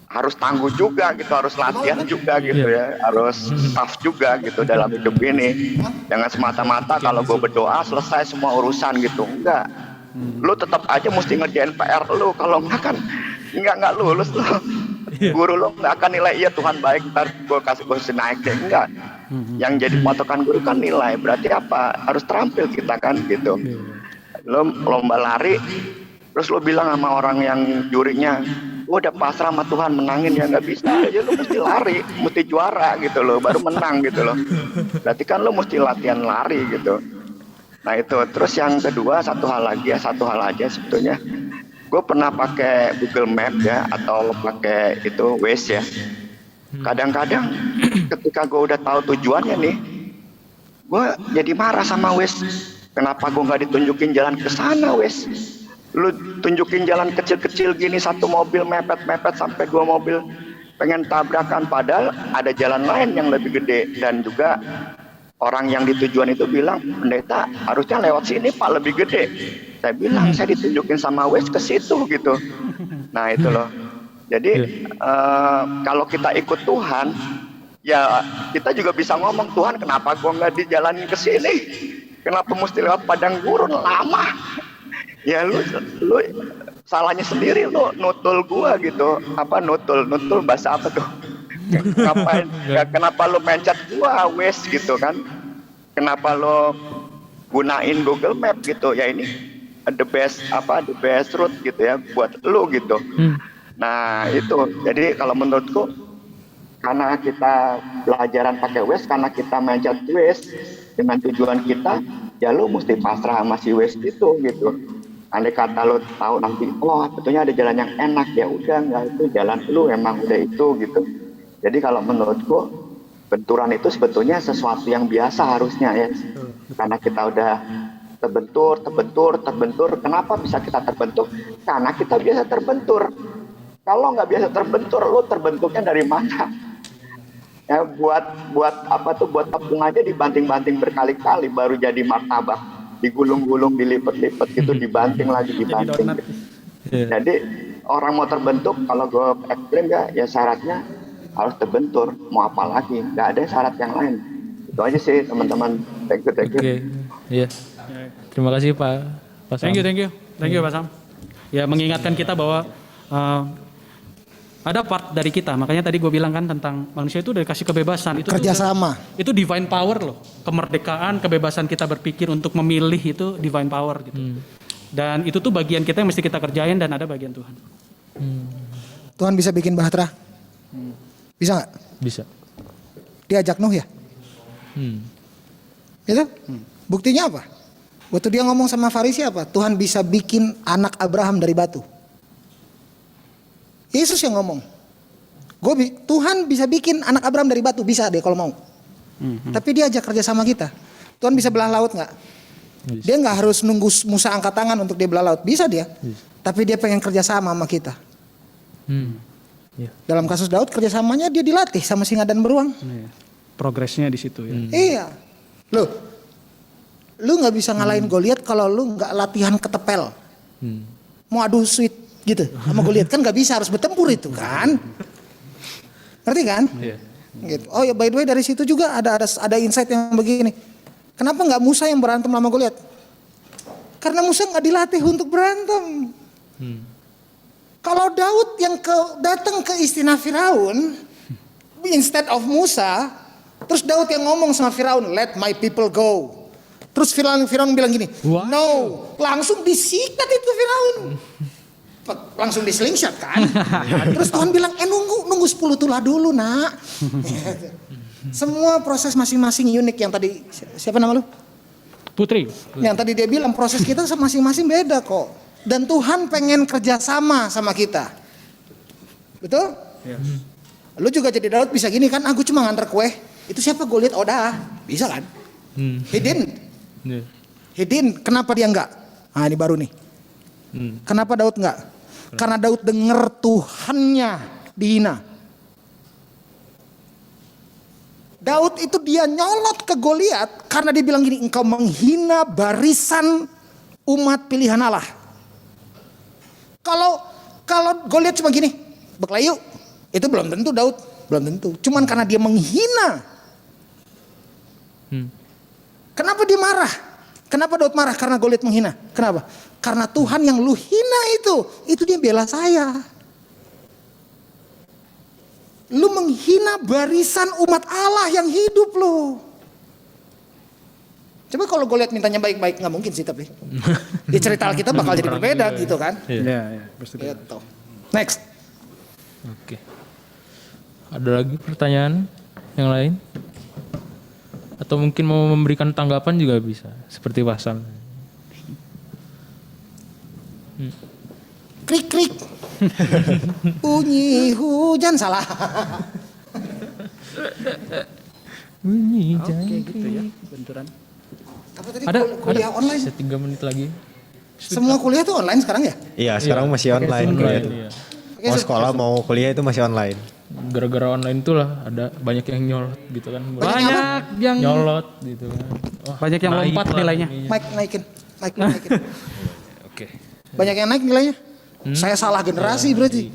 harus tangguh juga gitu, harus latihan juga gitu ya, harus tough juga gitu dalam hidup ini. Jangan semata-mata kalau gue berdoa selesai semua urusan gitu, enggak. Lu tetap aja mesti ngerjain PR lu, kalau enggak kan enggak lulus lu. Guru lu enggak akan nilai, iya Tuhan baik, ntar gue kasih naik deh, enggak. Yang jadi patokan guru kan nilai, berarti apa? Harus terampil kita kan gitu. Lu lomba lari, terus lu bilang sama orang yang jurinya, gue udah pasrah sama Tuhan, menangin, ya nggak bisa, ya lu mesti lari, mesti juara gitu loh, baru menang gitu loh. Berarti kan lu mesti latihan lari gitu. Nah itu, terus yang kedua satu hal aja sebetulnya. Gue pernah pakai Google Map ya, atau pakai itu Waze ya. Kadang-kadang ketika gue udah tahu tujuannya nih, gue jadi marah sama Waze. Kenapa gue nggak ditunjukin jalan ke sana, Waze? Lu tunjukin jalan kecil-kecil gini, satu mobil mepet-mepet sampai 2 mobil pengen tabrakan, padahal ada jalan lain yang lebih gede. Dan juga orang yang di tujuan itu bilang, pendeta harusnya lewat sini Pak, lebih gede. Saya bilang, saya ditunjukin sama Waze ke situ gitu. Nah itu loh. Jadi kalau kita ikut Tuhan, ya kita juga bisa ngomong, Tuhan kenapa gua nggak dijalanin ke sini? Kenapa mesti lewat padang gurun lama? Ya lu salahnya sendiri, lu nutul gua gitu. Apa nutul bahasa apa tuh? Ngapain? Ya, kenapa lu mencet gua Waze gitu kan? Kenapa lu gunain Google Map gitu? Ya ini the best route gitu ya buat lu gitu. Nah itu, jadi kalau menurutku karena kita pelajaran pakai Waze, karena kita mencet Waze dengan tujuan kita, ya lu mesti pasrah sama si Waze itu gitu. Andai kata lu tahu nanti, oh betulnya ada jalan yang enak, ya udah, nggak, itu jalan lu emang udah itu gitu. Jadi kalau menurutku benturan itu sebetulnya sesuatu yang biasa harusnya ya, karena kita udah terbentur. Kenapa bisa kita terbentur? Karena kita biasa terbentur. Kalau nggak biasa terbentur, lu terbentuknya dari mana? Ya buat tepung aja dibanting-banting berkali-kali baru jadi martabak. Digulung-gulung, dilipat-lipat gitu, dibanting lagi, dibanting. Jadi orang mau terbentuk, kalau gue ekstrim ya syaratnya harus terbentur. Mau apa lagi? Nggak ada syarat yang lain. Itu aja sih teman-teman. Thank you. Oke, iya. Terima kasih Pak Sam. Thank you Pak Sam. Ya mengingatkan kita bahwa ada part dari kita, makanya tadi gue bilang kan tentang manusia itu udah dikasih kebebasan, itu Kerjasama. Itu divine power loh, kemerdekaan, kebebasan kita berpikir untuk memilih itu divine power gitu. Dan itu tuh bagian kita yang mesti kita kerjain, dan ada bagian Tuhan. Tuhan bisa bikin bahtera? Bisa nggak? Bisa. Diajak Nuh ya? Itu? Buktinya apa? Waktu dia ngomong sama Farisi apa? Tuhan bisa bikin anak Abraham dari batu. Yesus yang ngomong. Tuhan bisa bikin anak Abraham dari batu, bisa deh kalau mau. Tapi dia ajak kerja sama kita. Tuhan bisa belah laut nggak? Dia nggak harus nunggu Musa angkat tangan untuk dia belah laut, bisa dia. Tapi dia pengen kerja sama kita. Dalam kasus Daud, kerjasamanya dia dilatih sama singa dan beruang. Progresnya di situ ya. Iya. Lu nggak bisa ngalahin Goliat kalau lu nggak latihan ketepel. Mau adu sweet gitu sama Goliat kan nggak bisa, harus bertempur itu kan. Ngerti kan? Gitu. Oh ya, by the way dari situ juga ada insight yang begini. Kenapa nggak Musa yang berantem sama Goliat? Karena Musa nggak dilatih untuk berantem. Kalau Daud yang datang ke istana Firaun instead of Musa, terus Daud yang ngomong sama Firaun, let my people go. Terus Firaun bilang gini, no, langsung disikat itu Firaun. Langsung di slingshot kan. Terus Tuhan bilang, nunggu 10 tulah dulu nak. Semua proses masing-masing unik. Yang tadi, siapa nama lu? Putri. Yang tadi dia bilang proses kita masing-masing beda kok. Dan Tuhan pengen kerjasama sama kita. Betul? Lu juga jadi Daud bisa gini kan, aku cuma nganter kue. Itu siapa gue lihat, dah bisa kan? He didn't. Kenapa dia enggak? Nah ini baru nih. Kenapa Daud enggak? Karena Daud dengar Tuhannya dihina. Daud itu dia nyolot ke Goliat karena dia bilang gini, engkau menghina barisan umat pilihan Allah. Kalau Goliat cuma gini, berkelahi yuk, Itu belum tentu Daud, belum tentu. Cuman karena dia menghina. Kenapa dia marah? Kenapa Daud marah? Karena Goliat menghina. Kenapa? Karena Tuhan yang lu hina itu dia bela saya. Lu menghina barisan umat Allah yang hidup lu. Coba kalau Goliat mintanya baik-baik, nggak mungkin sih tapi. Di cerita kita bakal jadi berbeda gitu kan. Iya. Gitu. Next. Oke. Ada lagi pertanyaan yang lain? Atau mungkin mau memberikan tanggapan juga bisa, seperti pasal. Krik. Bunyi hujan salah. Bunyi Oke gitu ya, benturan. Apa tadi Ada, kuliah online? Bisa 3 menit lagi. Semua kuliah tuh online sekarang ya? Iya, sekarang masih online kuliah tuh. Iya. Mau sekolah mau kuliah itu masih online. Gara-gara online itulah ada banyak yang nyolot gitu kan. Banyak yang Nyolot gitu kan. Wah, banyak yang naik lompat lah nilainya. ininya. Mic naikin. Oke. Banyak yang naik nilainya. Saya salah generasi berarti.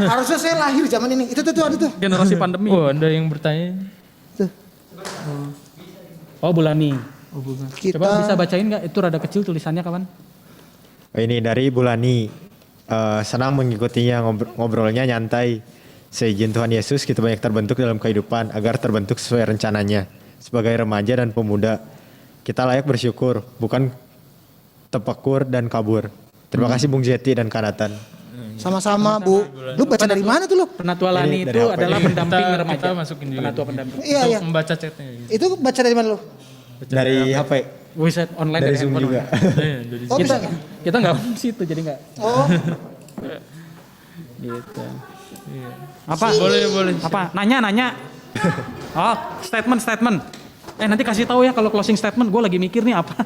Harusnya saya lahir zaman ini. Itu tuh ada tuh. Generasi pandemi. Oh, ada yang bertanya. Oh, Bulani. Kita Coba bisa bacain nggak? Itu rada kecil tulisannya kawan. Oh, ini dari Bulani. Senang mengikutinya ngobrolnya nyantai. Seizin Tuhan Yesus kita banyak terbentuk dalam kehidupan agar terbentuk sesuai rencananya. Sebagai remaja dan pemuda kita layak bersyukur, bukan tepekur dan kabur. Terima kasih Bung Zeti dan Kanatan. sama-sama Bu. Lu baca dari mana tuh lu? Penatualani Ini dari itu HP. adalah pendamping remaja. Kita masukin juga. Penatua pendamping. Iya, Untuk iya. membaca chatnya. Gitu. Itu baca dari mana lu? Dari HP, Website online dari dari Zoom handphone. juga. Iya, dari Oh Kita bisa. kita nggak situ jadi nggak. Oh, Gitu. Iya. Apa? Boleh. Apa? Nanya. Oh, statement. Nanti kasih tahu ya kalau closing statement. Gue lagi mikir nih apa.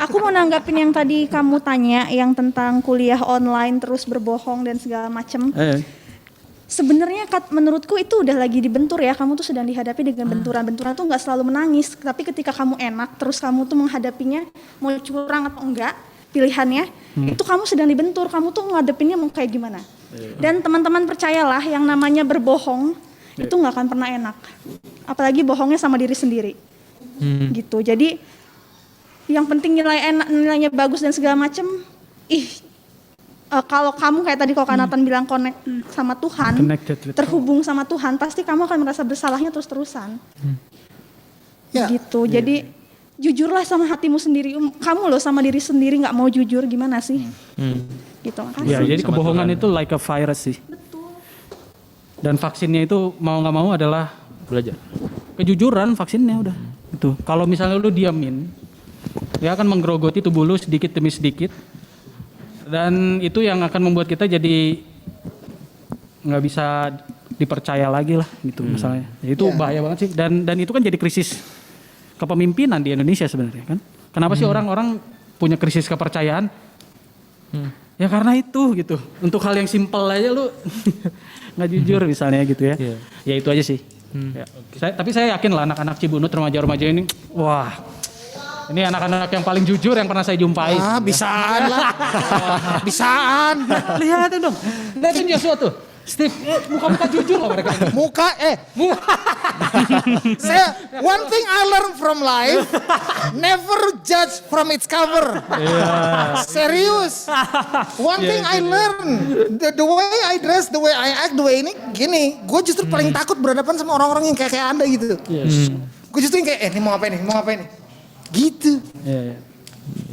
Aku mau nanggapin yang tadi kamu tanya yang tentang kuliah online terus berbohong dan segala macem. Sebenarnya menurutku itu udah lagi dibentur ya. Kamu tuh sedang dihadapi dengan benturan-benturan tuh nggak selalu menangis. Tapi ketika kamu enak terus kamu tuh menghadapinya mau curang atau enggak pilihannya itu kamu sedang dibentur. Kamu tuh ngadepinnya mau kayak gimana. Dan teman-teman percayalah yang namanya berbohong itu nggak akan pernah enak. Apalagi bohongnya sama diri sendiri. Gitu. Jadi yang penting nilainya bagus dan segala macem. Kalau kamu kayak tadi kalau Kanatan bilang connect sama Tuhan, Connected with terhubung sama Tuhan, pasti kamu akan merasa bersalahnya terus-terusan. ya. Gitu. Jadi jujurlah sama hatimu sendiri. Kamu loh sama diri sendiri nggak mau jujur gimana sih? Gitu. Makasih. Ya, jadi kebohongan itu like a virus sih. Dan vaksinnya itu mau nggak mau adalah Belajar. kejujuran vaksinnya udah. Itu. Kalau misalnya lu diamin, dia akan menggerogoti tubuh lu sedikit demi sedikit. Dan itu yang akan membuat kita jadi nggak bisa dipercaya lagi lah gitu misalnya. Itu bahaya banget sih. Dan itu kan jadi krisis kepemimpinan di Indonesia sebenarnya kan. Kenapa sih orang-orang punya krisis kepercayaan? Ya karena itu gitu. Untuk hal yang simpel aja lu nggak jujur misalnya gitu ya. Iya. Ya itu aja sih. Ya. Tapi saya yakin lah anak-anak Cibunut remaja-remaja ini, wah, ini anak-anak yang paling jujur yang pernah saya jumpai. Bisaan lah. Bisaan. Lihatin dong, lihatin Joshua tuh. Steve, muka-muka jujur loh mereka. Muka saya one thing I learned from life, never judge from its cover. Serius. One thing I learned, the way I dress, the way I act, the way ini gini, gue justru paling takut berhadapan sama orang-orang yang kayak Anda gitu. Gue justru yang kayak ini mau ngapain nih? Gitu.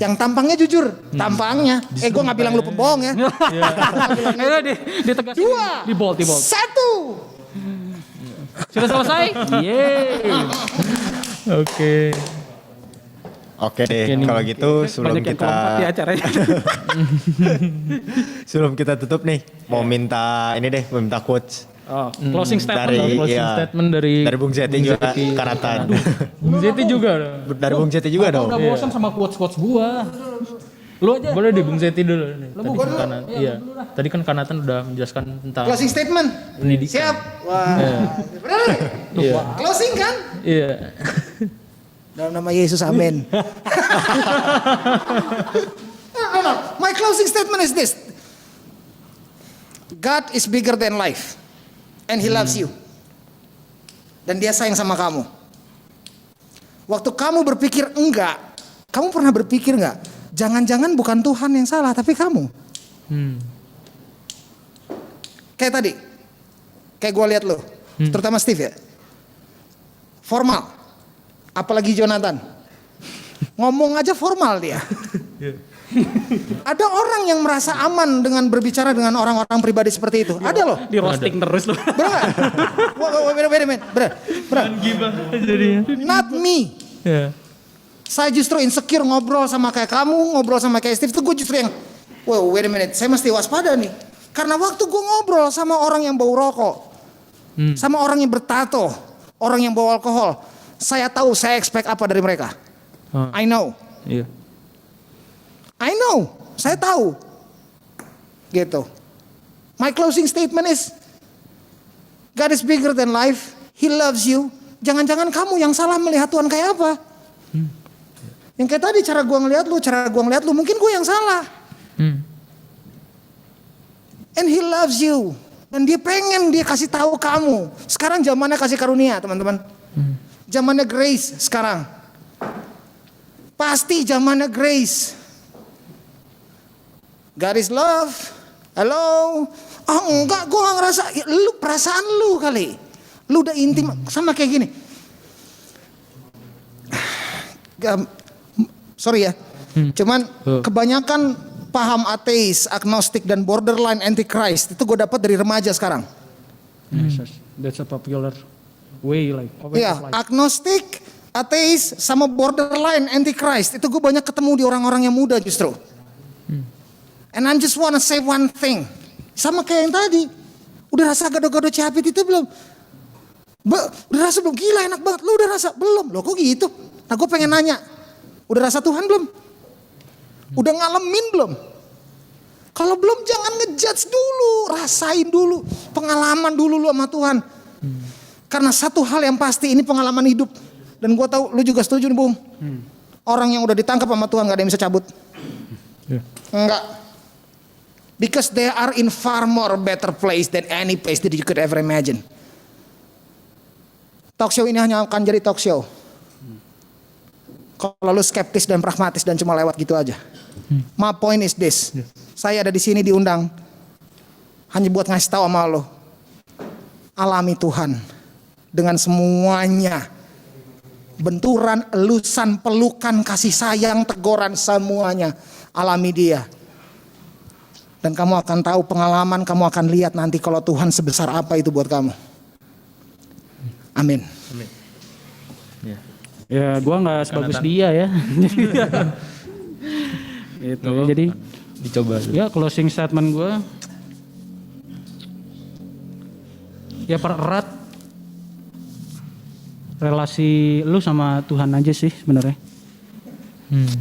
Yang tampangnya jujur, tampangnya. Gue nggak bilang lu pembohong ya. Ditegasin. Dua. Di bold. 1. Sudah selesai? Yeay. Oke. Oke deh, kalau gitu sebelum Banyak yang kelompat di kita acaranya. sebelum kita tutup nih, mau minta quotes Closing statement. dari Closing statement dari Bung Zeti juga Zeti. Kanatan. Bung Zeti juga dong. Dari Bung Zeti juga dong. Udah bosan sama quotes-quotes gua. Lu aja. Boleh di Bung Zeti dulu nih. Tadi gua kan dulu. Kanatan. Iya. Tadi kan Kanatan udah menjelaskan tentang Closing statement. pendidikan. Siap. Wah. Benar. Iya. Closing kan? Iya. Dalam nama Yesus, amin. No. My closing statement is this. God is bigger than life. And He loves you. Dan Dia sayang sama kamu. Waktu kamu berpikir enggak, kamu pernah berpikir enggak? Jangan-jangan bukan Tuhan yang salah, tapi kamu. Kayak tadi, kayak gue lihat lo, terutama Steve ya. Formal, apalagi Jonathan. Ngomong aja formal dia. Ada orang yang merasa aman dengan berbicara dengan orang-orang pribadi seperti itu. Ada loh. Di roasting terus loh. Bener gak? Wait a minute. Bener. Not me. Saya justru insecure ngobrol sama kayak kamu, ngobrol sama kayak Steve. Itu gue justru yang, wow, wait a minute. Saya mesti waspada nih. Karena waktu gue ngobrol sama orang yang bau rokok, sama orang yang bertato, orang yang bawa alkohol, saya tahu saya expect apa dari mereka. I know. Iya. I know, saya tahu. Gitu. My closing statement is, God is bigger than life. He loves you. Jangan-jangan kamu yang salah melihat Tuhan kayak apa? Yang kayak tadi cara gua ngelihat lu, mungkin gue yang salah. And He loves you. Dan Dia pengen Dia kasih tahu kamu. Sekarang zamannya kasih karunia, teman-teman. Zamannya grace sekarang. Pasti zamannya grace. God is love. Halo. Oh enggak, gue gak ngerasa. Lu perasaan lu kali. Lu udah intim sama kayak gini. Sorry ya. Cuman kebanyakan paham ateis, agnostik dan borderline antichrist itu gue dapat dari remaja sekarang. That's a popular way like. Iya, agnostik, ateis sama borderline antichrist itu gue banyak ketemu di orang-orang yang muda justru. And I just wanna say one thing. Sama kayak yang tadi. Udah rasa gado-gado capit itu belum? Udah rasa belum? Gila enak banget. Lu udah rasa? Belum. Loh kok gitu? Nah gue pengen nanya. Udah rasa Tuhan belum? Udah ngalamin belum? Kalau belum jangan ngejudge dulu. Rasain dulu. Pengalaman dulu lu sama Tuhan. Karena satu hal yang pasti ini pengalaman hidup. Dan gue tahu lu juga setuju nih Bung. Orang yang udah ditangkap sama Tuhan gak ada yang bisa cabut. Enggak. Because they are in far more better place than any place that you could ever imagine. Talk show ini hanya akan jadi talk show. Kalau lu skeptis dan pragmatis dan cuma lewat gitu aja. My point is this. Saya ada di sini diundang hanya buat ngasih tahu sama lo. Alami Tuhan dengan semuanya. Benturan, elusan, pelukan, kasih sayang, teguran semuanya. Alami Dia. Dan kamu akan tahu pengalaman, kamu akan lihat nanti kalau Tuhan sebesar apa itu buat kamu. Amin. Ya gua nggak sebagus dia ya. Itu jadi Dicoba. ya closing statement gua. Ya pererat relasi lu sama Tuhan aja sih sebenarnya.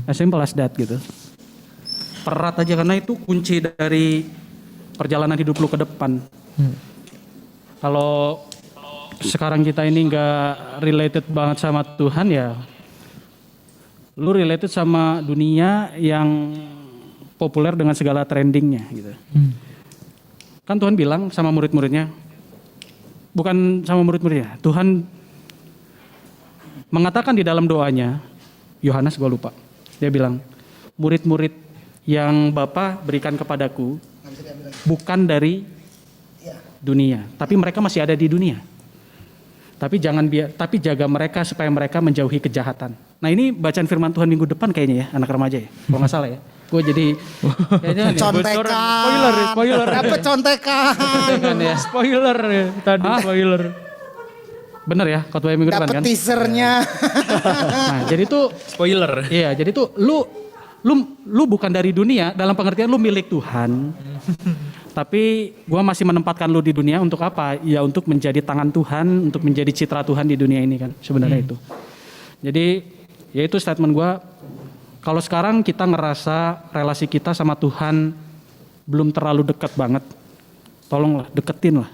As simple as that gitu. Pererat aja karena itu kunci dari perjalanan hidup lu ke depan. Kalau sekarang kita ini nggak related banget sama Tuhan ya, lu related sama dunia yang populer dengan segala trendingnya gitu. Kan Tuhan bilang sama murid-muridnya, bukan sama murid-muridnya, Tuhan mengatakan di dalam doanya, Yohanes gue lupa, dia bilang, murid-murid yang Bapa berikan kepadaku bukan dari dunia, tapi mereka masih ada di dunia. Tapi tapi jaga mereka supaya mereka menjauhi kejahatan. Nah ini bacaan firman Tuhan minggu depan kayaknya ya, anak remaja ya, kalau nggak salah ya. Gue jadi kayaknya Contekan. Spoiler. Dapet contekan. Spoiler ya, tadi spoiler. bener ya khotbah minggu depan Dapet kan. teasernya. Nah jadi tuh Spoiler. iya jadi tuh lu bukan dari dunia dalam pengertian lu milik Tuhan. Tapi gua masih menempatkan lu di dunia untuk apa? Ya untuk menjadi tangan Tuhan, untuk menjadi citra Tuhan di dunia ini kan sebenarnya itu. Jadi ya itu statement gua. Kalau sekarang kita ngerasa relasi kita sama Tuhan belum terlalu dekat banget, tolonglah deketin lah.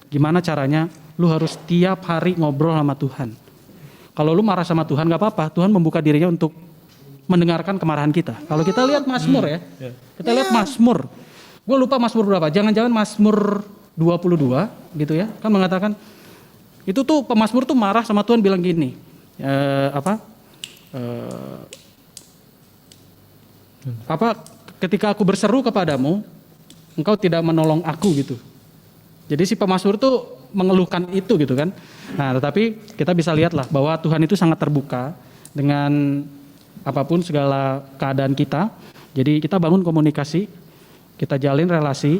Gimana caranya? Lu harus tiap hari ngobrol sama Tuhan. Kalau lu marah sama Tuhan gak apa-apa, Tuhan membuka dirinya untuk mendengarkan kemarahan kita. Kalau kita lihat Mazmur ya, kita lihat Mazmur. Gue lupa Mazmur berapa, jangan-jangan Mazmur 22 gitu ya. Kan mengatakan, itu tuh pemazmur tuh marah sama Tuhan bilang gini, ketika aku berseru kepadamu, engkau tidak menolong aku gitu. Jadi si pemazmur tuh mengeluhkan itu gitu kan. Nah tetapi kita bisa lihat lah bahwa Tuhan itu sangat terbuka dengan apapun segala keadaan kita. Jadi kita bangun komunikasi, kita jalin relasi,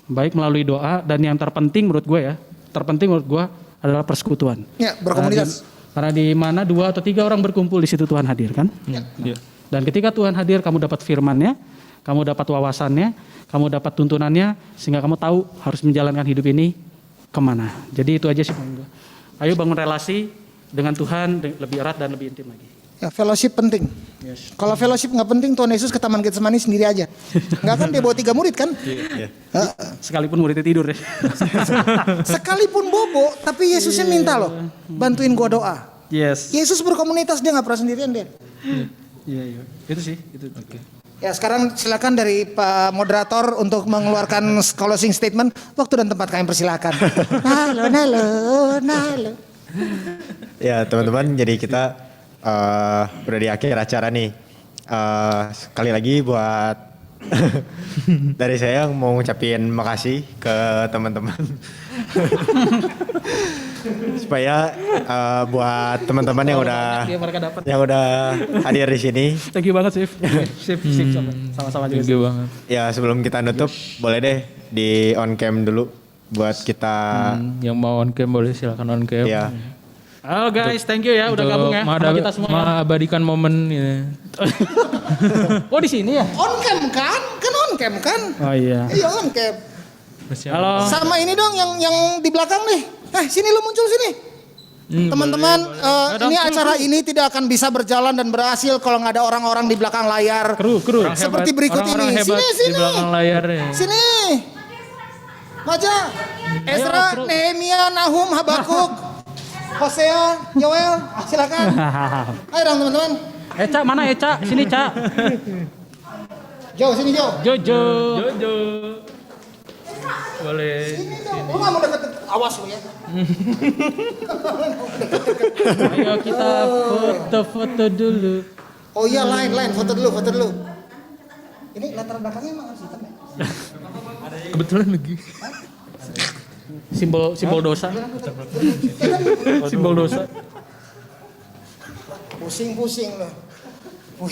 baik melalui doa, dan yang terpenting menurut gue adalah persekutuan. Ya, berkomunitas. Karena di mana 2 atau 3 orang berkumpul di situ Tuhan hadir kan. Iya. Dan ketika Tuhan hadir, kamu dapat firman-Nya, kamu dapat wawasannya, kamu dapat tuntunannya, sehingga kamu tahu harus menjalankan hidup ini kemana. Jadi itu aja sih poin gue. Ayo bangun relasi dengan Tuhan lebih erat dan lebih intim lagi. Ya, fellowship penting. Yes. Kalau fellowship nggak penting, Tuhan Yesus ke Taman Getsemani sendiri aja. Nggak kan dia bawa 3 murid kan? Sekalipun muridnya tidur ya. Sekalipun bobo, tapi Yesusnya minta loh, bantuin gua doa. Yes. Yesus berkomunitas, dia nggak pernah sendirian dia. Iya. Itu sih. Itu. Oke. Ya sekarang silakan dari Pak Moderator untuk mengeluarkan closing statement. Waktu dan tempat kami persilakan. Nalo. Ya teman-teman, jadi kita udah di akhir acara nih. Sekali lagi buat dari saya mau ngucapin makasih ke teman-teman. Supaya buat teman-teman yang udah hadir di sini. Thank you banget, Sif. Sip, sama-sama juga. Thank you banget. Ya sebelum kita nutup, boleh deh di on cam dulu buat kita. Yang mau on cam boleh silakan on cam. Ya. Halo guys, thank you ya udah gabung ya sama kita semua. Mengabadikan momen ya. Oh di sini ya? On cam kan? Kan on cam kan? Oh iya. Iya on cam. Halo. Sama ini dong yang di belakang nih. Sini lu muncul sini. Teman-teman, ini acara ini tidak akan bisa berjalan dan berhasil kalau nggak ada orang-orang di belakang layar. Kru. Seperti berikut Orang-orang ini. hebat Sini. di belakang layar ya. Sini. Maja. Ezra, Nehemia, Nahum, Habakuk, Hosea, Yoel, silakan. Ayo dong teman-teman. Eca mana Eca? Sini Ca. Sini Jo. Jojo. Boleh. Sini dong. Lu nggak mau deket, awas lu ya. Ayo kita foto-foto dulu. Oh iya lain, foto dulu. Ini latar belakangnya emang harus hitam ya? Kebetulan lagi. Simbol dosa. Simbol dosa. Pusing loh. Gue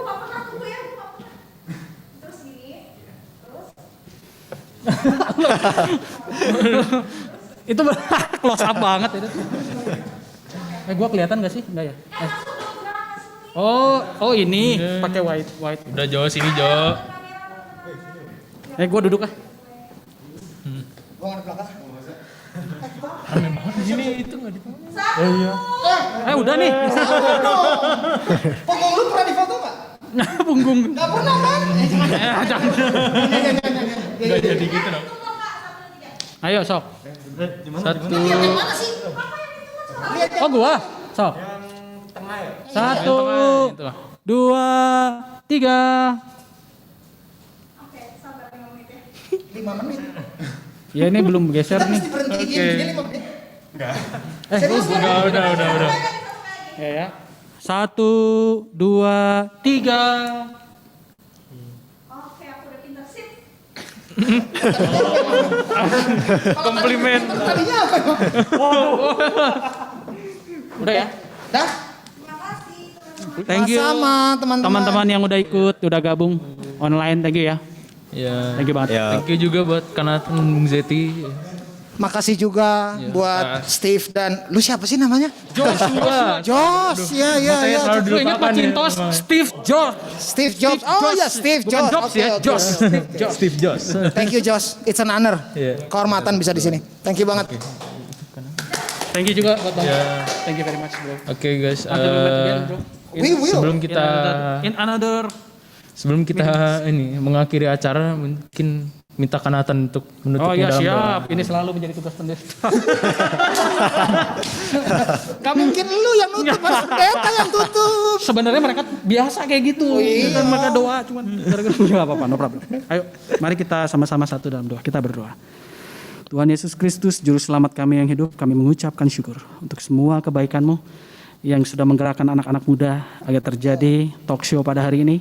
gak pernah tunggu ya, terus gini, Itu close up banget itu. Gue kelihatan gak sih? Enggak ya? Oh ini pakai white. Udah Jo, sini Jo. Gue duduk ah. Gua nggak di belakang. Di sini itu enggak di. Udah nih. Punggung lu pernah difoto nggak? Punggung. Nggak pernah kan? Jangan. Enggak jadi gitu dong. Ayo sok. Satu. Mana sih? Oh gua. Sok. Satu, Yang tengah. 2, 3. 5 menit. Ya ini belum geser Kita nih. mesti berhenti gini 5 menit. Udah. Ya. 1, 2, 3. oke aku udah pintar, sip. Komplimen. Tadinya apa? Udah ya. Dah. Thank you. Sama teman-teman. Teman-teman yang udah ikut, udah gabung online, thank you ya. Ya. Thank you banget. Ya. Thank you juga buat Kanatan Bung Zeti. Makasih juga buat Steve dan lu siapa sih namanya? Joshua. Jos, ya. Selalu Lu ingat dilupakan ya. Macintosh, Steve Jobs. Steve Jobs. Oh ya Steve Bukan Jobs. Jobs ya, Oke. Jobs. Steve Jobs. Thank you Jos. It's an honor. Iya. Kehormatan bisa di sini. Thank you banget. Thank you juga buat Bang. Ya. Thank you very much, bro. Oke guys, Until we meet again, bro. We will. In another. sebelum kita ini mengakhiri acara, mungkin mintakan Nathan untuk menutupnya Oh iya dalam doa. siap, ini selalu menjadi tugas pendeta. Gak mungkin lu yang nutup, harus pendeta yang tutup. Sebenarnya mereka biasa kayak gitu. Kan mereka doa cuman gara-gara nggak apa-apa, no problem. Ayo, mari kita sama-sama satu dalam doa. Kita berdoa. Tuhan Yesus Kristus, juru selamat kami yang hidup, kami mengucapkan syukur untuk semua kebaikan-Mu yang sudah menggerakkan anak-anak muda agar terjadi talk show pada hari ini,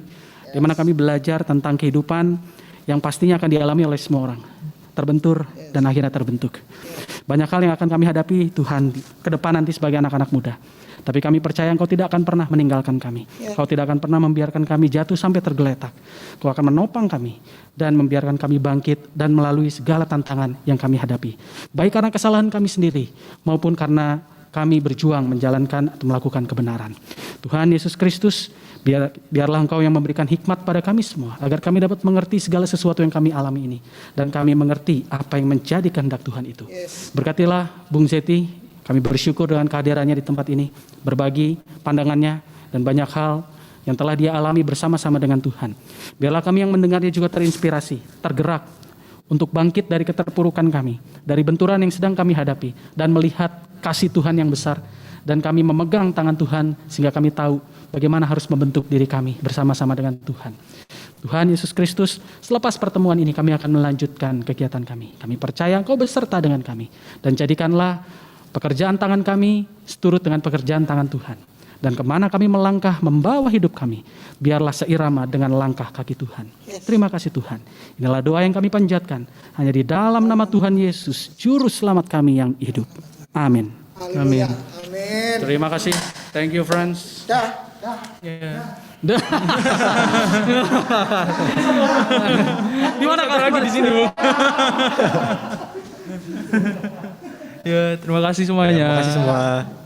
di mana kami belajar tentang kehidupan yang pastinya akan dialami oleh semua orang, terbentur dan akhirnya terbentuk. Banyak hal yang akan kami hadapi Tuhan ke depan nanti sebagai anak-anak muda. Tapi kami percaya Engkau tidak akan pernah meninggalkan kami. Engkau tidak akan pernah membiarkan kami jatuh sampai tergeletak. Engkau akan menopang kami dan membiarkan kami bangkit dan melalui segala tantangan yang kami hadapi. Baik karena kesalahan kami sendiri maupun karena kami berjuang menjalankan atau melakukan kebenaran. Tuhan Yesus Kristus, biarlah Engkau yang memberikan hikmat pada kami semua agar kami dapat mengerti segala sesuatu yang kami alami ini dan kami mengerti apa yang menjadi kehendak Tuhan itu. Berkatilah Bung Zeti, kami bersyukur dengan kehadirannya di tempat ini, berbagi pandangannya dan banyak hal yang telah dia alami bersama-sama dengan Tuhan. Biarlah kami yang mendengarnya juga terinspirasi, tergerak untuk bangkit dari keterpurukan kami, dari benturan yang sedang kami hadapi dan melihat kasih Tuhan yang besar, dan kami memegang tangan Tuhan sehingga kami tahu bagaimana harus membentuk diri kami bersama-sama dengan Tuhan. Tuhan Yesus Kristus, selepas pertemuan ini kami akan melanjutkan kegiatan kami. Kami percaya Engkau beserta dengan kami dan jadikanlah pekerjaan tangan kami seturut dengan pekerjaan tangan Tuhan. Dan kemana kami melangkah membawa hidup kami, biarlah seirama dengan langkah kaki Tuhan. Terima kasih Tuhan. Inilah doa yang kami panjatkan hanya di dalam nama Tuhan Yesus, Juru Selamat kami yang hidup. Amin. Amin. Terima kasih. Thank you friends. Di mana kalau lagi di sini, Bu? Ya, terima kasih semuanya. Terima kasih semua.